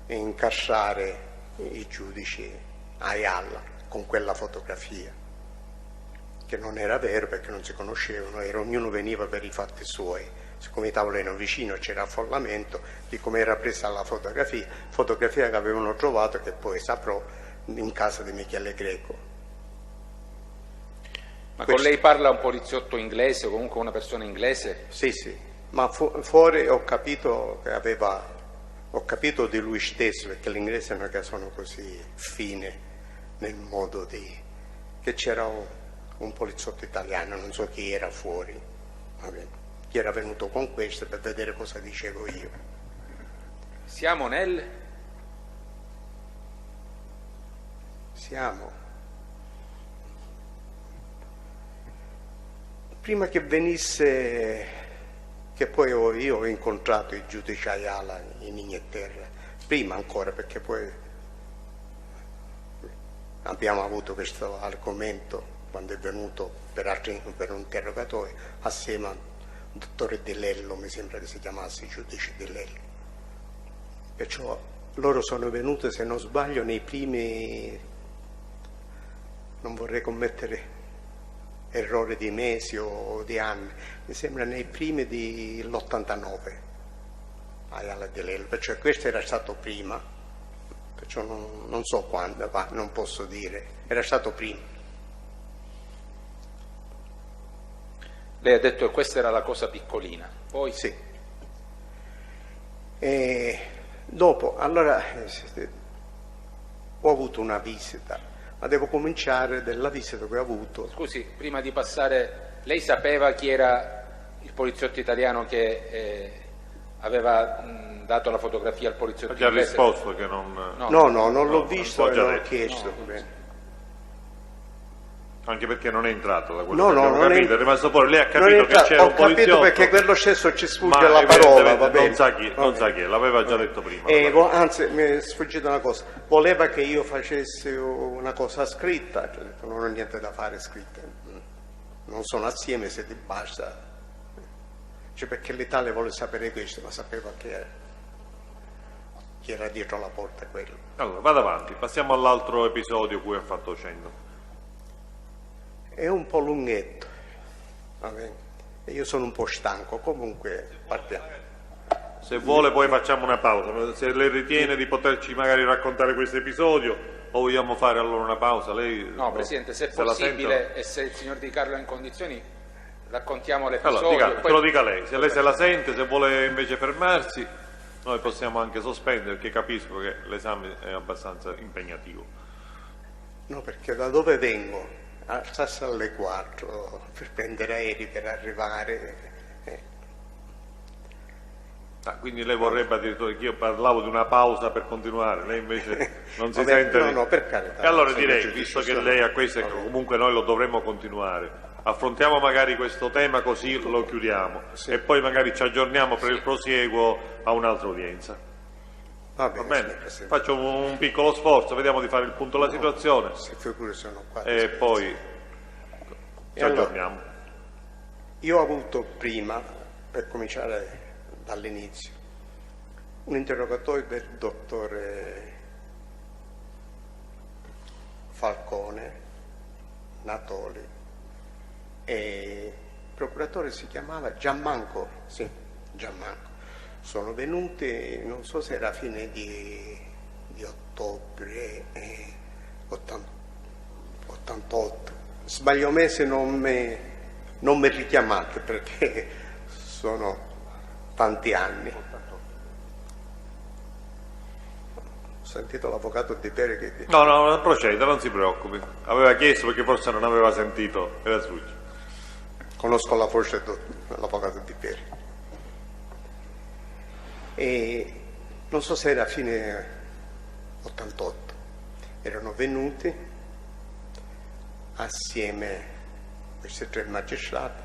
incassare i giudici Ayala con quella fotografia, che non era vero perché non si conoscevano, ognuno veniva per i fatti suoi. Siccome i tavoli erano vicino, c'era affollamento, di come era presa la fotografia che avevano trovato, che poi saprò in casa di Michele Greco. Ma con lei parla un poliziotto inglese o comunque una persona inglese? Sì, ma fuori ho capito di lui stesso, perché l'inglese non è che sono così fine nel modo che c'era un poliziotto italiano, non so chi era fuori, chi era venuto con questo per vedere cosa dicevo io. Siamo prima che venisse, che poi io ho incontrato il giudice Ayala in Inghilterra, prima ancora, perché poi abbiamo avuto questo argomento quando è venuto per un interrogatorio assieme al dottore Di Lello, mi sembra che si chiamasse il giudice Di Lello. Perciò loro sono venuti, se non sbaglio, nei primi, non vorrei commettere errore di mesi o di anni, mi sembra nei primi dell'89 Ayala Di Lello, perciò questo era stato prima, perciò non so quando, non posso dire, era stato prima. Lei ha detto che questa era la cosa piccolina, poi? Sì. E dopo, allora, ho avuto una visita, ma devo cominciare dalla visita che ho avuto. Scusi, prima di passare, lei sapeva chi era il poliziotto italiano che aveva dato la fotografia al poliziotto inglese? Ha già risposto che non... No, non l'ho visto e non l'ho chiesto. Anche perché non è entrato da quello che abbiamo capito, è rimasto fuori. Lei ha capito che c'era un poliziotto. Ho capito perché quello stesso ci sfugge la parola, va bene. Non sa chi è, l'aveva già detto prima. Anzi, mi è sfuggita una cosa, voleva che io facessi una cosa scritta, cioè, non ho niente da fare scritta, non sono assieme, se ti basta, cioè, perché l'Italia vuole sapere questo, ma sapeva chi era dietro la porta quello. Allora, vado avanti, passiamo all'altro episodio cui ha fatto cenno. È un po' lunghetto, va bene? E io sono un po' stanco, comunque partiamo. Se vuole poi facciamo una pausa, se lei ritiene di poterci magari raccontare questo episodio o vogliamo fare allora una pausa. Lei, no, Presidente, se è possibile e se il signor Di Carlo è in condizioni raccontiamo l'episodio. Allora, lo dica lei, se lei se la sente, se vuole invece fermarsi, noi possiamo anche sospendere, perché capisco che l'esame è abbastanza impegnativo. No, perché da dove vengo? Alzarsi alle 4 per prendere aerei per arrivare. Quindi lei vorrebbe addirittura che io parlavo di una pausa per continuare, lei invece non si sente. No, per carità. E allora direi, visto che lei ha questo, comunque noi lo dovremmo continuare. Affrontiamo magari questo tema così lo chiudiamo e poi magari ci aggiorniamo per il prosieguo a un'altra udienza. Va bene. Faccio un piccolo sforzo, vediamo di fare il punto della situazione e poi ci aggiorniamo. Io ho avuto prima, per cominciare dall'inizio, un interrogatorio del dottore Falcone, Natoli, e il procuratore si chiamava Gianmanco, sì, Gianmanco. Sono venuti, non so se era a fine di ottobre 88. Sbaglio mese, non mi richiamate perché sono tanti anni. Ho sentito l'avvocato Di Pere che... No, proceda, non si preoccupi. Aveva chiesto perché forse non aveva sentito, era successo. Conosco la voce dell'avvocato Di Pere. E non so se era a fine 88. Erano venuti assieme questi 3 magistrati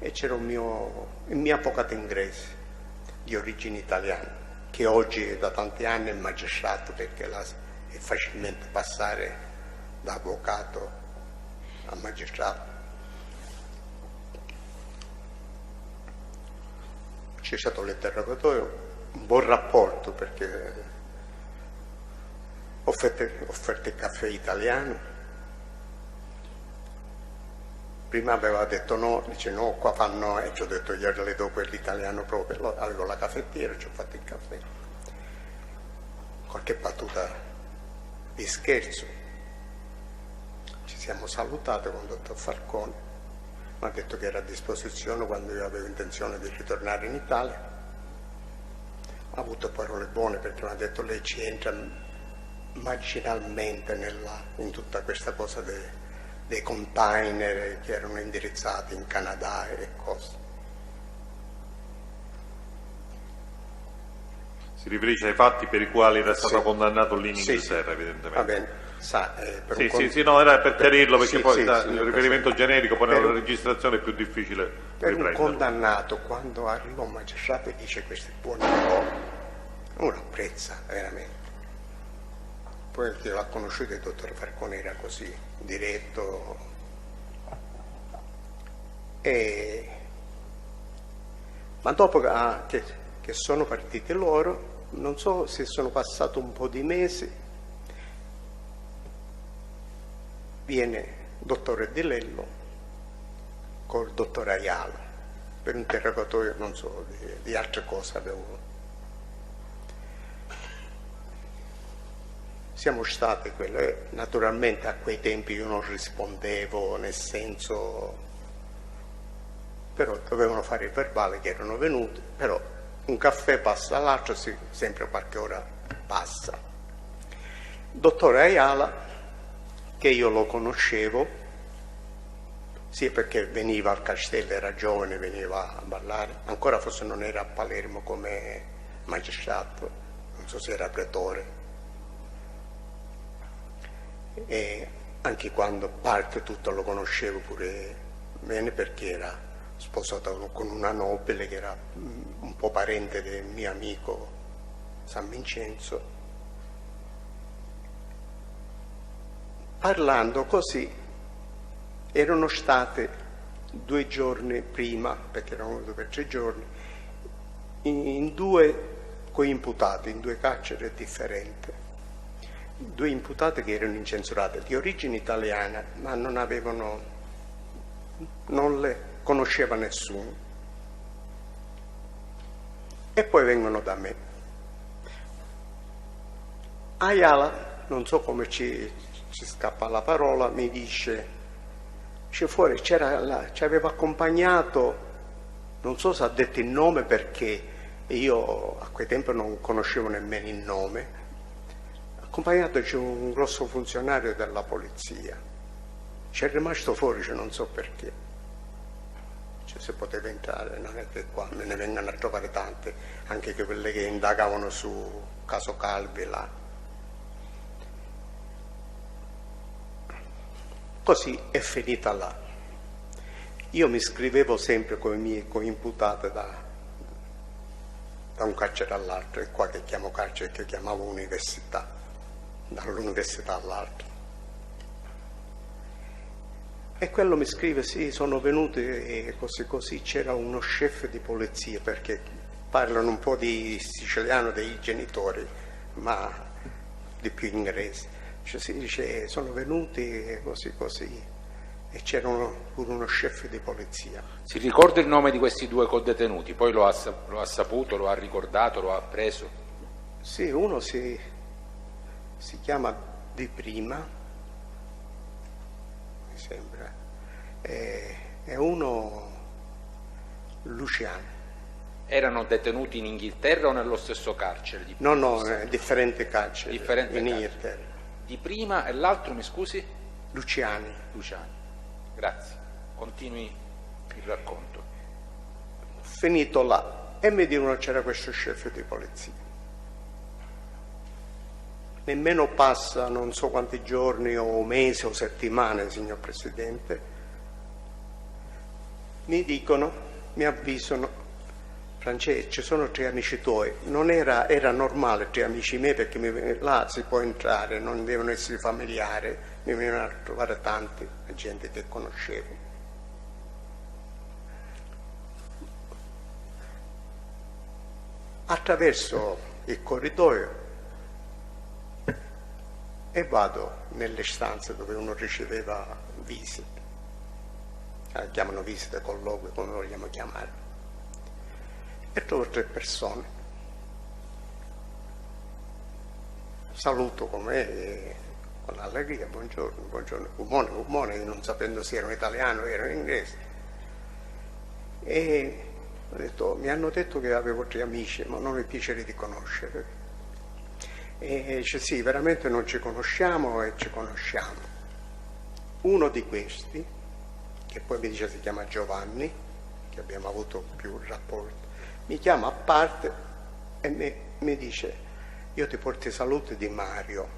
e c'era il mio avvocato inglese di origine italiana, che oggi da tanti anni è magistrato perché è facilmente passare da avvocato a magistrato. C'è stato l'interrogatorio, un buon rapporto perché offerte caffè italiano. Prima aveva detto no, dice no, qua fanno, e ci ho detto io le do quell'italiano proprio. Allora, avevo la caffettiera, ci ho fatto il caffè. Qualche battuta di scherzo. Ci siamo salutati con il dottor Falcone, mi ha detto che era a disposizione quando io avevo intenzione di ritornare in Italia. Ha avuto parole buone perché mi ha detto lei ci entra marginalmente in tutta questa cosa dei container che erano indirizzati in Canada e cose. Si riferisce ai fatti per i quali era stato Sì. condannato lì in Inghilterra, Sì. evidentemente. Va bene, sa, Sì, no, era per chiarirlo perché Sì, poi sì, il riferimento generico poi Per nella un- registrazione è più difficile per un riprenderlo. condannato, quando arriva un magistrato e dice queste buone parole, uno apprezza veramente. Poi chi l'ha conosciuto, il dottor Falcone era così diretto. Ma dopo che sono partiti loro, non so se sono passato un po' di mesi, viene il dottore Di Lello col dottor Ayala per un interrogatorio, non so, di altre cose avevo. Siamo stati naturalmente a quei tempi io non rispondevo, nel senso, però dovevano fare il verbale che erano venuti, però un caffè passa all'altro, sempre qualche ora passa. Dottore Ayala, che io lo conoscevo, sì, perché veniva al castello, era giovane, veniva a ballare, ancora forse non era a Palermo come magistrato, non so se era pretore. E anche quando parte tutto lo conoscevo pure bene perché era sposato con una nobile che era un po' parente del mio amico San Vincenzo. Parlando così erano state 2 giorni prima, perché erano venuti per 3 giorni, in 2 coimputati, in 2 carceri differenti. 2 imputate che erano incensurate, di origine italiana, ma non le conosceva nessuno. E poi vengono da me. Ayala, non so come ci scappa la parola, mi dice fuori ci aveva accompagnato, non so se ha detto il nome perché io a quei tempi non conoscevo nemmeno il nome. Accompagnato c'è un grosso funzionario della polizia, c'è rimasto fuori, non so perché, se poteva entrare, non è che qua me ne vengano a trovare tante, anche che quelle che indagavano su caso Calvi là. Così è finita là. Io mi scrivevo sempre con i miei coimputati da un carcere all'altro, e qua che chiamo carcere che chiamavo università, dall'università all'altro. E quello mi scrive, sì, sono venuti e così, c'era uno chef di polizia, perché parlano un po' di siciliano dei genitori, ma di più inglese. Cioè, si dice sono venuti così così e c'era pure uno chef di polizia. Si ricorda il nome di questi due codetenuti? Poi lo ha saputo, lo ha ricordato, lo ha appreso? Sì, uno si chiama Di Prima, mi sembra, e uno Luciano. Erano detenuti in Inghilterra o nello stesso carcere? No, differenti carceri in Inghilterra. Di Prima e l'altro, mi scusi? Luciani. Grazie. Continui il racconto. Finito là, e mi dicono c'era questo chef di polizia. Nemmeno passa non so quanti giorni o mesi o settimane, signor Presidente, mi dicono, mi avvisano: Francesco, ci sono 3 amici tuoi. Non era normale 3 amici miei, perché là si può entrare, non devono essere familiari, mi venivano a trovare tanti, gente che conoscevo. Attraverso il corridoio e vado nelle stanze dove uno riceveva visite, chiamano visite, colloqui, come vogliamo chiamare, e trovo 3 persone. Saluto con me con allegria: buongiorno, good morning, non sapendo se erano italiano o erano inglesi. E ho detto: mi hanno detto che avevo 3 amici, ma non ho il piacere di conoscere. E dice: sì, veramente non ci conosciamo e ci conosciamo. Uno di questi, che poi mi dice si chiama Giovanni, che abbiamo avuto più rapporti, mi chiama a parte e mi dice: io ti porto i saluti di Mario.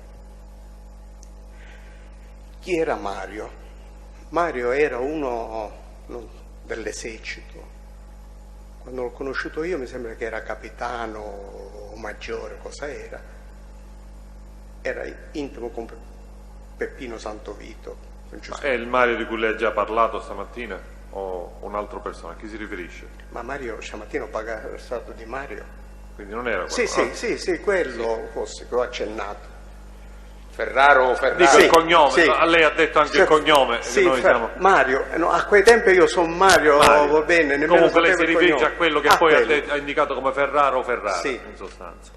Chi era Mario? Mario era uno dell'esercito. Quando l'ho conosciuto io mi sembra che era capitano o maggiore, cosa era? Era intimo con Peppino Santovito. È il Mario di cui lei ha già parlato stamattina o un altro persona? A chi si riferisce? Ma Mario stamattina ho parlato di Mario. Quindi non era quello? Sì, quello fosse che ho accennato. Ferraro. Dico il cognome, sì. A lei ha detto anche il cognome. Sì, noi siamo... Mario, no, a quei tempi io sono Mario. Va bene. Comunque lei si riferisce a quello che poi ha indicato come Ferraro, sì, in sostanza.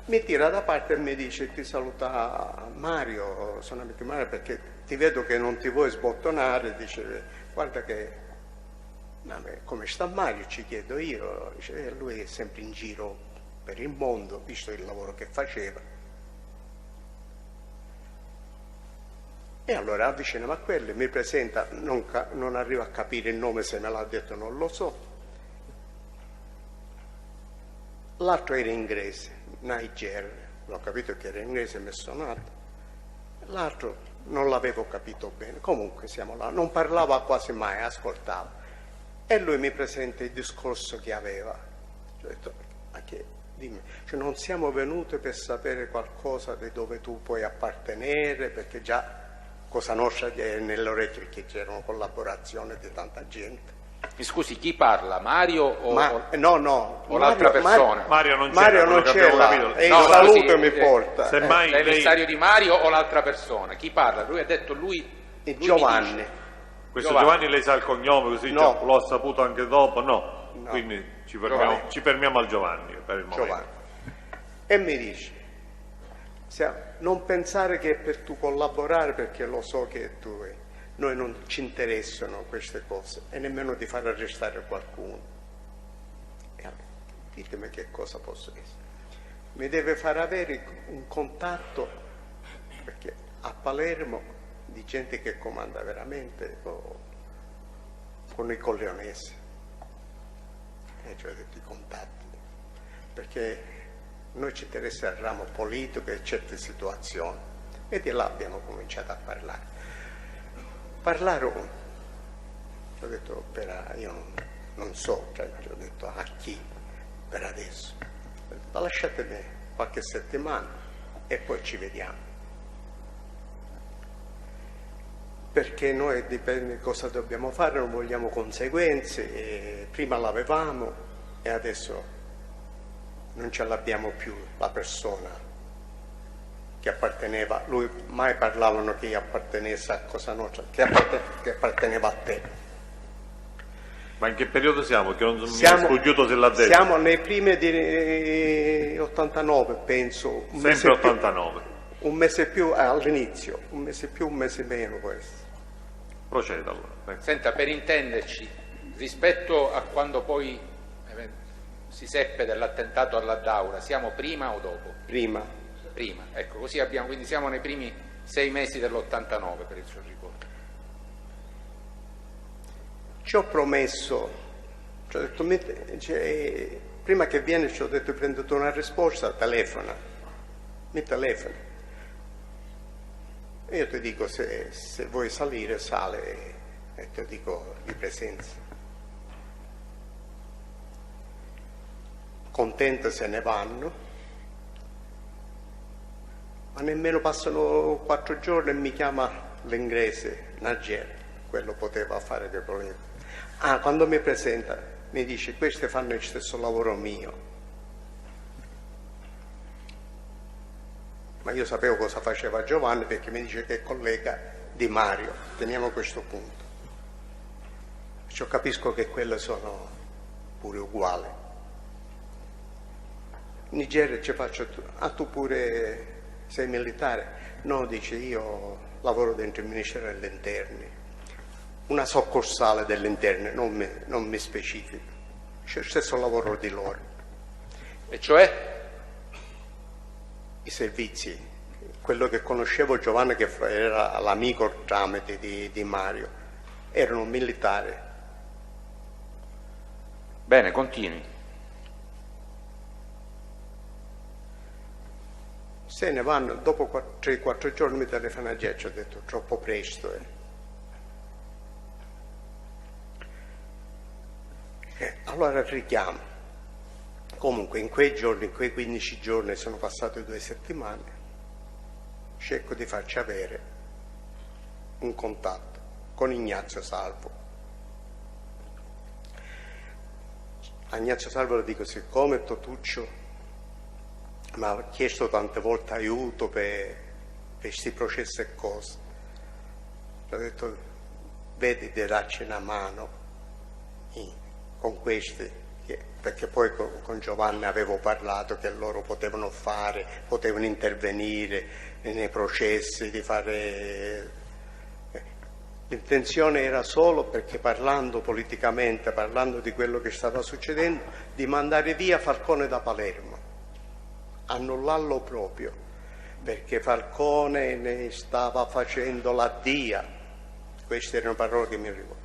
Mi tira da parte e mi dice: ti saluta Mario, sono amico Mario, perché ti vedo che non ti vuoi sbottonare. Dice: guarda che, come sta Mario, ci chiedo io. Dice: lui è sempre in giro per il mondo, visto il lavoro che faceva. E allora avviciniamo a quello, mi presenta, non arrivo a capire il nome, se me l'ha detto non lo so. L'altro era inglese, Niger, l'ho capito che era inglese, mi è suonato. L'altro non l'avevo capito bene, comunque siamo là, non parlava quasi mai, ascoltava. E lui mi presenta il discorso che aveva. Ho detto: ma che, dimmi, cioè, non siamo venuti per sapere qualcosa di dove tu puoi appartenere, perché già Cosa Nostra è nelle orecchie, perché c'era una collaborazione di tanta gente. Mi scusi, chi parla? Mario o l'altra persona? Mario non c'era, e il saluto mi porta. Semmai l'emissario di Mario o l'altra persona? Chi parla? Lui ha detto Giovanni. Questo Giovanni lei sa il cognome, così no. L'ho saputo anche dopo? No. Quindi ci fermiamo al Giovanni per il momento. E mi dice: non pensare che è per tu collaborare, perché lo so che noi non ci interessano queste cose, e nemmeno di far arrestare qualcuno. E allora, ditemi che cosa posso essere. Mi deve far avere un contatto, perché a Palermo, di gente che comanda veramente con i corleonesi, e ci ho detto i contatti, perché noi ci interessa il ramo politico e certe situazioni, e di là abbiamo cominciato a parlare. Ho detto, io non so, cioè, ho detto a chi per adesso. Ho detto, lasciatemi qualche settimana e poi ci vediamo. Perché noi dipende cosa dobbiamo fare, non vogliamo conseguenze, prima l'avevamo, e adesso non ce l'abbiamo più la persona che apparteneva, lui mai parlavano che appartenesse a Cosa Nostra, che apparteneva a te. Ma in che periodo siamo? Che non mi è sfuggito se l'ha detto. Siamo nei primi di 89, penso. Sempre 89. Un mese più all'inizio, un mese più, un mese meno questo. Proceda allora. Senta, per intenderci, rispetto a quando poi si seppe dell'attentato alla Daura, siamo prima o dopo? Prima. Prima, ecco, così abbiamo, quindi siamo nei primi 6 mesi dell'89 per il suo ricordo. Ci ho promesso, prima che viene ci ho detto prendete una risposta, telefona, mi telefona. E io ti dico se vuoi salire, sale e ti dico di presenza. Contente se ne vanno, ma nemmeno passano 4 giorni e mi chiama l'inglese, Najer, quello poteva fare dei problemi. Quando mi presenta mi dice questi fanno il stesso lavoro mio, ma io sapevo cosa faceva Giovanni perché mi dice che è collega di Mario, teniamo questo punto, perciò capisco che quelle sono pure uguali. In Nigeria ci faccio tu pure sei militare? No, dice io lavoro dentro il Ministero degli Interni, una soccorsale dell'Interno, non mi specifico, c'è lo stesso lavoro di loro. E cioè? I servizi, quello che conoscevo Giovanni che era l'amico tramite di Mario, erano militari. Bene, continui. Se ne vanno, dopo 3-4 giorni mi telefona Geccio, ho detto troppo presto. Allora richiamo. Comunque in quei giorni, in quei 15 giorni, sono passate 2 settimane, cerco di farci avere un contatto con Ignazio Salvo. A Ignazio Salvo lo dico, siccome Totuccio mi ha chiesto tante volte aiuto per questi processi e cose, ho detto vedi di darci una mano con questi, perché poi con Giovanni avevo parlato che loro potevano intervenire nei processi, di fare. L'intenzione era solo, perché parlando politicamente, parlando di quello che stava succedendo, di mandare via Falcone da Palermo, annullarlo proprio, perché Falcone ne stava facendo la dia. Queste erano parole che mi ricordano.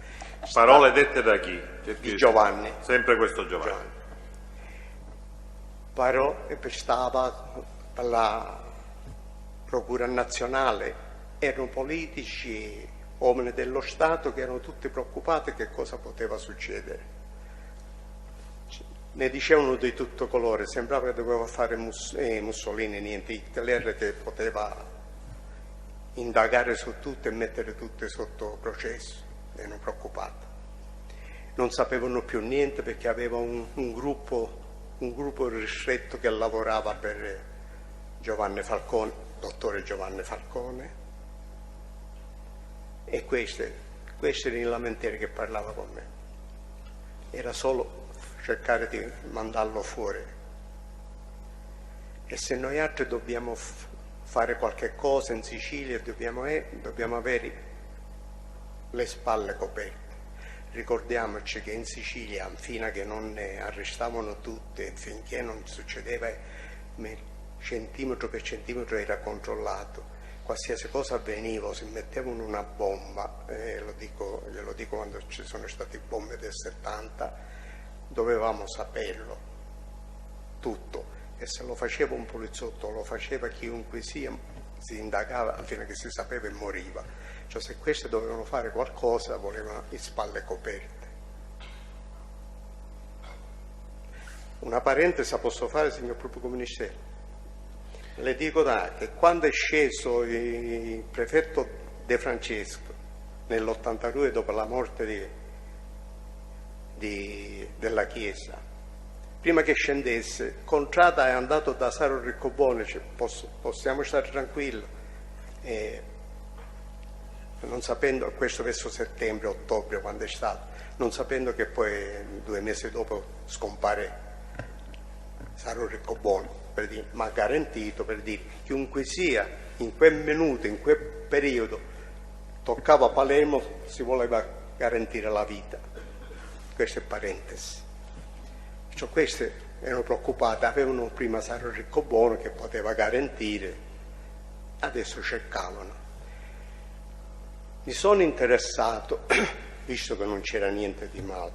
Parole dette da chi? Di Giovanni. Sempre questo Giovanni. Stava per la Procura Nazionale, erano politici, uomini dello Stato che erano tutti preoccupati che cosa poteva succedere. Ne dicevano di tutto colore, sembrava che doveva fare Mussolini, niente, Hitler che poteva indagare su tutto e mettere tutti sotto processo. Erano preoccupati, non sapevano più niente perché aveva un gruppo ristretto che lavorava per Giovanni Falcone, dottore Giovanni Falcone, e questi erano i lamenteri che parlava con me. Era solo cercare di mandarlo fuori, e se noi altri dobbiamo fare qualche cosa in Sicilia dobbiamo avere le spalle coperte. Ricordiamoci che in Sicilia, fino a che non ne arrestavano tutte, finché non succedeva, centimetro per centimetro era controllato. Qualsiasi cosa avveniva, si mettevano una bomba, glielo dico quando ci sono state bombe del 70, dovevamo saperlo tutto, e se lo faceva un poliziotto, lo faceva chiunque sia, si indagava fino a che si sapeva e moriva. Cioè, se questi dovevano fare qualcosa, volevano le spalle coperte. Una parentesi posso fare, signor Pubblico Ministero? Le dico che quando è sceso il prefetto De Francesco nell'82, dopo la morte della Chiesa, prima che scendesse, Contrada è andato da Saro Riccoboni, cioè, possiamo stare tranquilli, non sapendo, questo verso settembre, ottobre, quando è stato, non sapendo che poi 2 mesi dopo scompare Saro Riccoboni, per dire, ma garantito, per dire, chiunque sia, in quel minuto, in quel periodo, toccava Palermo, si voleva garantire la vita. Questa è parentesi. Cioè, queste erano preoccupate, avevano prima Saro Riccoboni che poteva garantire, adesso cercavano. Mi sono interessato, visto che non c'era niente di male,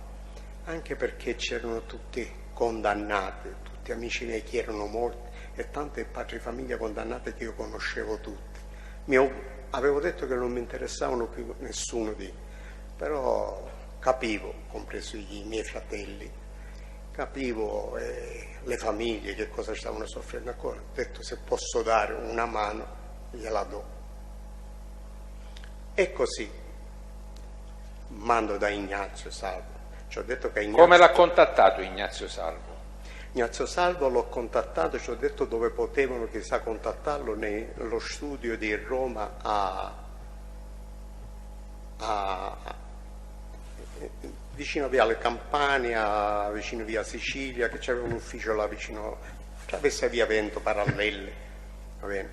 anche perché c'erano tutti condannati, tutti amici miei che erano morti e tante padri di famiglia condannate che io conoscevo tutti. Avevo detto che non mi interessavano più nessuno di, però capivo, compreso i miei fratelli, capivo le famiglie che cosa stavano soffrendo ancora. Ho detto, se posso dare una mano gliela do. E così mando da Ignazio Salvo. Ci ho detto che Come l'ha contattato Ignazio Salvo? Ignazio Salvo l'ho contattato, ci ho detto dove potevano chissà contattarlo, nello studio di Roma vicino Viale Campania, vicino via Sicilia, che c'era un ufficio là vicino, traversa via Vento, parallele, va bene?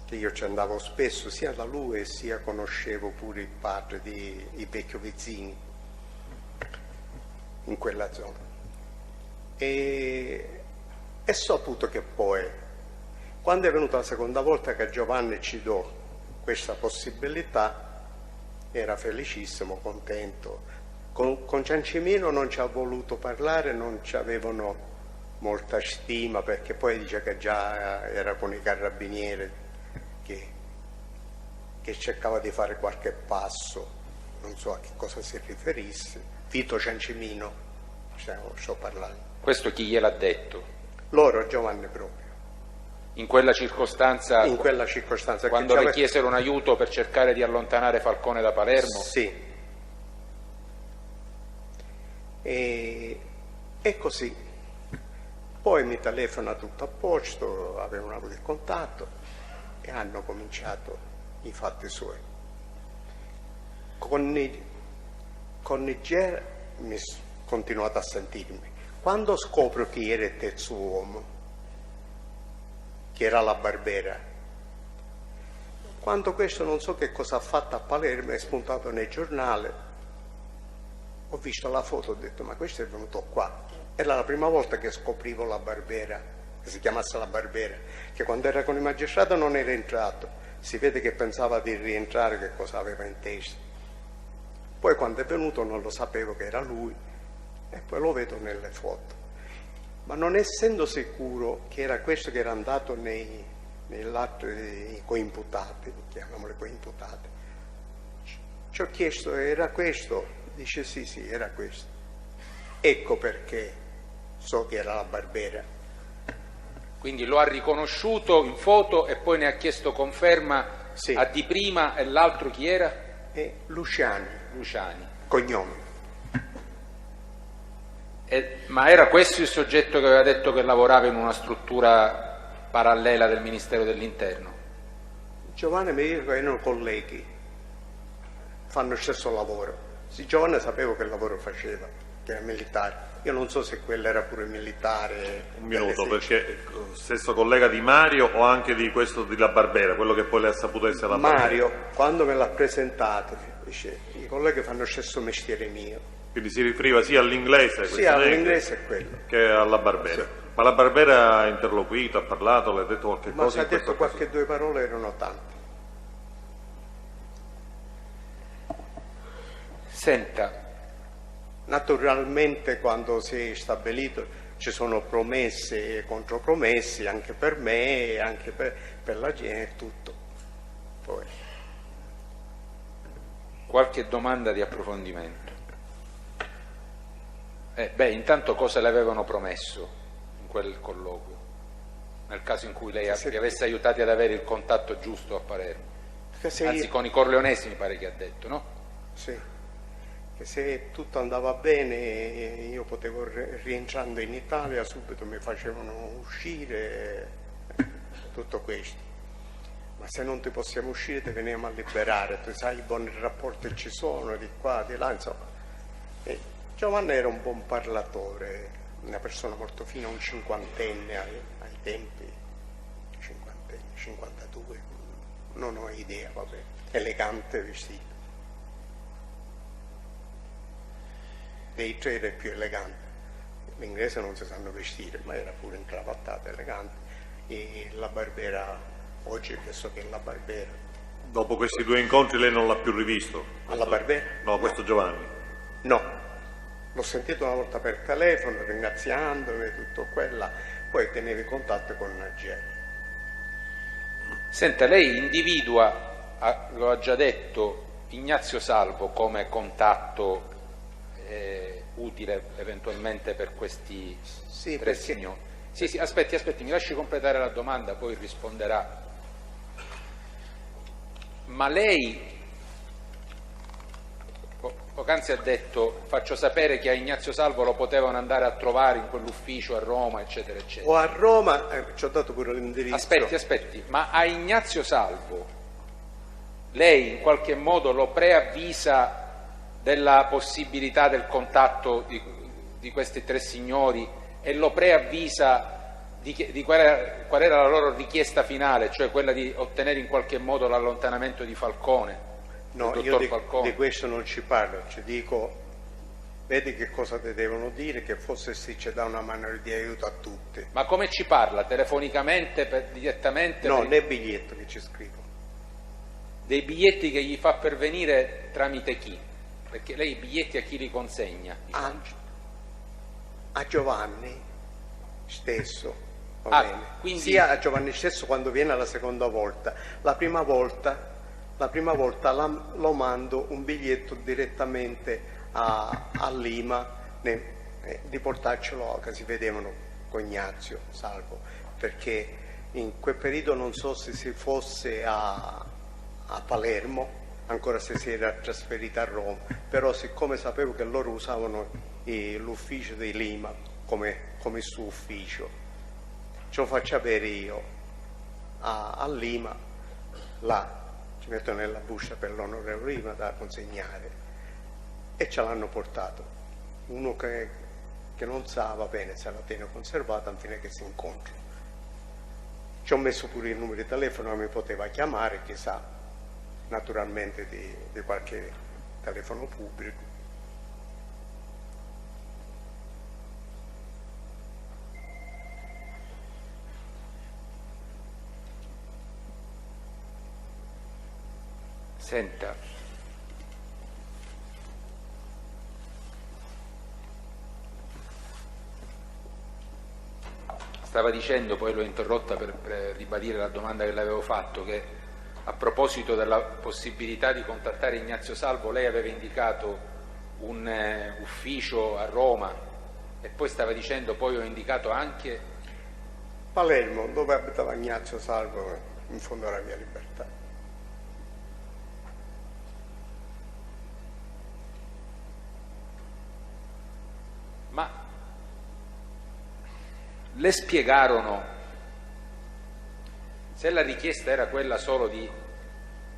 Che io ci andavo spesso, sia da lui sia conoscevo pure il padre di Vecchio Vizzini, in quella zona. E so appunto che poi, quando è venuta la seconda volta che Giovanni ci do questa possibilità, era felicissimo, contento. Con Ciancimino non ci ha voluto parlare, non ci avevano molta stima, perché poi dice che già era con i carabinieri che cercava di fare qualche passo, non so a che cosa si riferisse. Vito Ciancimino, sto parlando. Questo chi gliel'ha detto? Loro, Giovanni proprio. In quella circostanza? In quella circostanza. Quando le chiesero un aiuto per cercare di allontanare Falcone da Palermo? Sì. E così. Poi mi telefona tutto a posto, avevano avuto il contatto e hanno cominciato i fatti suoi. Con Niger mi continuato a sentirmi. Quando scopro chi era il terzo uomo, che era la Barbera, quando questo non so che cosa ha fatto a Palermo, è spuntato nel giornale, ho visto la foto, ho detto ma questo è venuto qua. Era la prima volta che scoprivo la Barbera, che si chiamasse la Barbera, che quando era con il magistrato non era entrato, si vede che pensava di rientrare, che cosa aveva in testa. Poi quando è venuto non lo sapevo che era lui, e poi lo vedo nelle foto. Ma non essendo sicuro che era questo che era andato nell'atto dei coimputati, chiamiamoli coimputati, ci ho chiesto, era questo? Dice sì, era questo. Ecco perché so che era la Barbera. Quindi lo ha riconosciuto in foto e poi ne ha chiesto conferma, sì, a di prima, e l'altro chi era? Luciani. Cognome. Ma era questo il soggetto che aveva detto che lavorava in una struttura parallela del Ministero dell'Interno? Giovanni mi dice che erano colleghi, fanno lo stesso lavoro. Sì, Giovanni sapevo che lavoro faceva, che era militare. Io non so se quello era pure militare. Un minuto, perché stesso collega di Mario o anche di questo di La Barbera, quello che poi le ha saputo essere la Barbera? Mario, quando me l'ha presentato, dice, i colleghi fanno lo stesso mestiere mio. Quindi si riferiva sia all'inglese, sia all'inglese e quello, che alla Barbera. Sì. Ma la Barbera ha interloquito, ha parlato, le ha detto qualche cosa? Ma ha detto qualche due parole, erano tante. Senta, naturalmente quando si è stabilito ci sono promesse e contropromesse anche per me, anche per la gente e tutto. Poi. Qualche domanda di approfondimento? Intanto cosa le avevano promesso in quel colloquio, nel caso in cui lei vi avesse aiutati ad avere il contatto giusto a Palermo? Anzi, con i corleonesi mi pare che ha detto, no? Sì, E se tutto andava bene io potevo, rientrando in Italia, subito mi facevano uscire, tutto questo. Ma se non ti possiamo uscire ti veniamo a liberare, tu sai i buoni rapporti ci sono, di qua, di là, insomma. E Giovanni era un buon parlatore, una persona molto fina, un cinquantenne ai tempi, 52, non ho idea, vabbè, elegante vestito. Dei tre era il più elegante. L'inglese non si sanno vestire, ma era pure incravattato, elegante. E la Barbera, oggi penso che la Barbera. Dopo questi due incontri lei non l'ha più rivisto? Alla Barbera? No, questo Giovanni. No, l'ho sentito una volta per telefono, ringraziandomi, tutto quella, poi tenevi contatto con Nagieri. Senta, lei individua, lo ha già detto, Ignazio Salvo come contatto utile eventualmente per questi tre signori. Sì, aspetti, mi lasci completare la domanda, poi risponderà. Ma lei poc'anzi ha detto, faccio sapere che a Ignazio Salvo lo potevano andare a trovare in quell'ufficio a Roma, eccetera, eccetera. O a Roma, ci ho dato pure l'indirizzo. Aspetti, ma a Ignazio Salvo lei in qualche modo lo preavvisa della possibilità del contatto di questi tre signori e lo preavvisa di qual era la loro richiesta finale, cioè quella di ottenere in qualche modo l'allontanamento di Falcone? No, io di questo non ci parlo, ci dico, vedi che cosa ti devono dire, che forse sì, ci dà una mano di aiuto a tutti. Ma come ci parla? Telefonicamente, direttamente? No, nei biglietti che ci scrivo. Dei biglietti che gli fa pervenire tramite chi? Perché lei i biglietti a chi li consegna? A Giovanni stesso, quindi... sia a Giovanni stesso quando viene la seconda volta. La prima volta lo mando un biglietto direttamente a Lima di portarcelo, che si vedevano con Ignazio Salvo, perché in quel periodo non so se si fosse a Palermo, ancora se si era trasferita a Roma, però siccome sapevo che loro usavano l'ufficio di Lima come suo ufficio, ce lo faccio avere io a Lima, là ci metto nella busta per l'onorevole Lima da consegnare e ce l'hanno portato. Uno che non sa, va bene, se la tiene conservata infine che si incontrano. Ci ho messo pure il numero di telefono, mi poteva chiamare, chissà, naturalmente di qualche telefono pubblico. Senta, stava dicendo, poi l'ho interrotta per ribadire la domanda che le avevo fatto, che a proposito della possibilità di contattare Ignazio Salvo lei aveva indicato un ufficio a Roma e poi stava dicendo, poi ho indicato anche Palermo, dove abitava Ignazio Salvo, in fondo alla Via Libertà. Ma le spiegarono, se la richiesta era quella solo di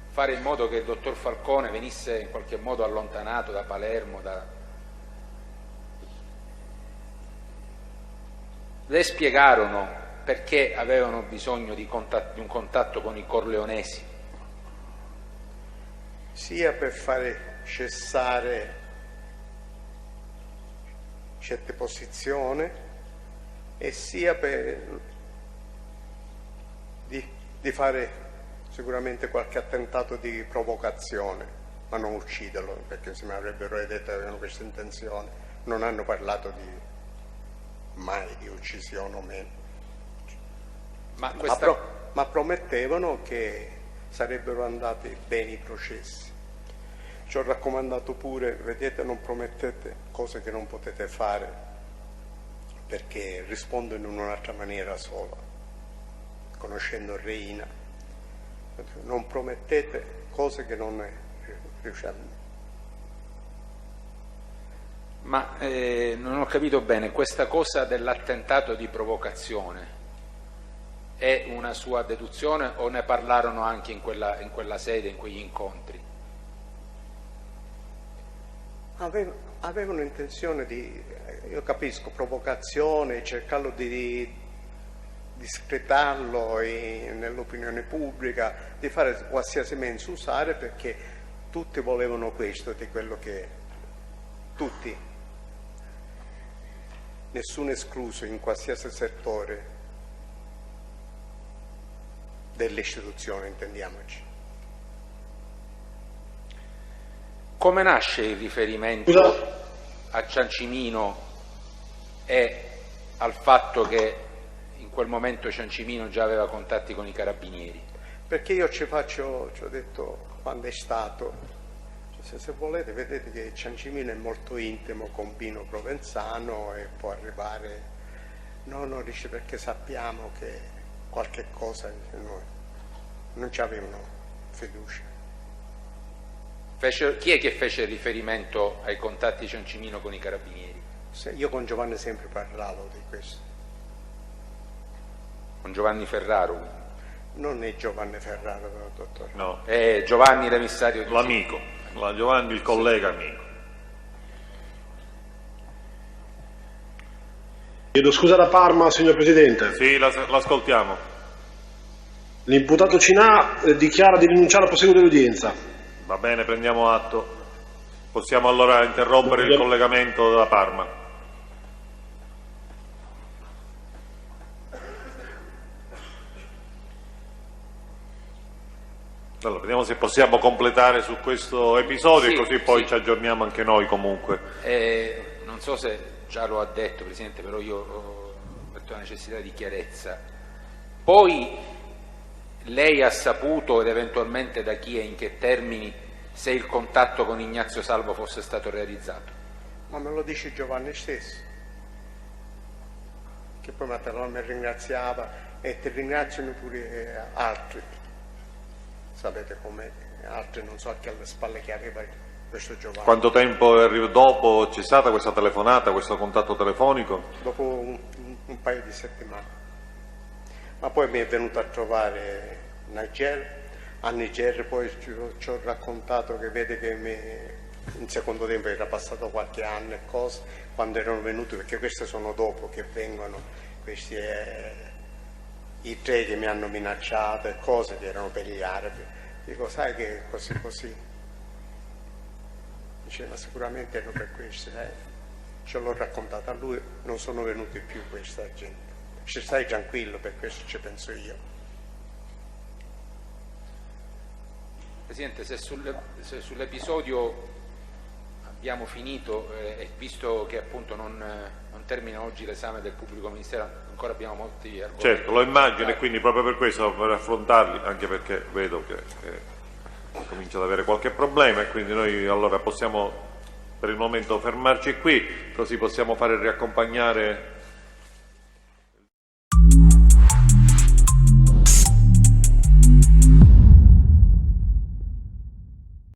fare in modo che il dottor Falcone venisse in qualche modo allontanato da Palermo, le spiegarono perché avevano bisogno di un contatto con i corleonesi? Sia per fare cessare certe posizioni e sia di fare sicuramente qualche attentato di provocazione, ma non ucciderlo, perché se mi avrebbero detto che avevano questa intenzione. Non hanno parlato mai di uccisione o meno, ma promettevano che sarebbero andati bene i processi. Ci ho raccomandato pure, vedete, non promettete cose che non potete fare, perché rispondono in un'altra maniera sola. Conoscendo Reina, non promettete cose che non riusciamo. Ma non ho capito bene, questa cosa dell'attentato di provocazione è una sua deduzione o ne parlarono anche in quella sede, in quegli incontri? Avevano intenzione di, io capisco, provocazione, cercarlo di discretarlo nell'opinione pubblica, di fare qualsiasi mezzo usare, perché tutti volevano questo, di quello che tutti, nessuno escluso in qualsiasi settore delle istituzioni, intendiamoci. Come nasce il riferimento a Ciancimino e al fatto che in quel momento Ciancimino già aveva contatti con i carabinieri? Perché io ci ho detto quando è stato, se volete vedete che Ciancimino è molto intimo con Pino Provenzano e può arrivare, no, dice, perché sappiamo che qualche cosa noi non ci avevano fiducia. Chi è che fece riferimento ai contatti Ciancimino con i carabinieri? Io con Giovanni sempre parlavo di questo. Con Giovanni Ferraro? Non è Giovanni Ferraro, però, dottore. No. È Giovanni l'emissario di... L'amico, Giovanni il collega amico. Chiedo scusa da Parma, signor Presidente. Sì, l'ascoltiamo. L'imputato Cinà dichiara di rinunciare al proseguo dell'udienza. Va bene, prendiamo atto. Possiamo allora interrompere il collegamento da Parma. Allora, vediamo se possiamo completare su questo episodio, sì, e così poi ci aggiorniamo anche noi comunque. Non so se già lo ha detto, Presidente, però io ho detto la necessità di chiarezza. Poi lei ha saputo, ed eventualmente da chi e in che termini, se il contatto con Ignazio Salvo fosse stato realizzato? Ma me lo dice Giovanni stesso, che poi mi ringraziava, e ti ringraziano pure altri. Sapete com'è, altri non so che alle spalle che arriva questo Giovanni. Quanto tempo dopo c'è stata questa telefonata, questo contatto telefonico? Dopo un paio di settimane. Ma poi mi è venuto a trovare a Niger, poi ci ho raccontato che vede che in secondo tempo era passato qualche anno e cose, quando erano venuti, perché queste sono dopo che vengono, questi i tre che mi hanno minacciato e cose che erano per gli arabi. Dico, sai che così? Dice, ma sicuramente erano per questo, ce l'ho raccontato a lui, non sono venuti più questa gente. Ci stai tranquillo, per questo ci penso io. Presidente, se sull'episodio abbiamo finito, e visto che appunto non termina oggi l'esame del pubblico ministero, ancora abbiamo molti argomenti. Certo, lo immagino, e quindi proprio per questo, per affrontarli, anche perché vedo che comincia ad avere qualche problema, e quindi noi allora possiamo per il momento fermarci qui, così possiamo fare riaccompagnare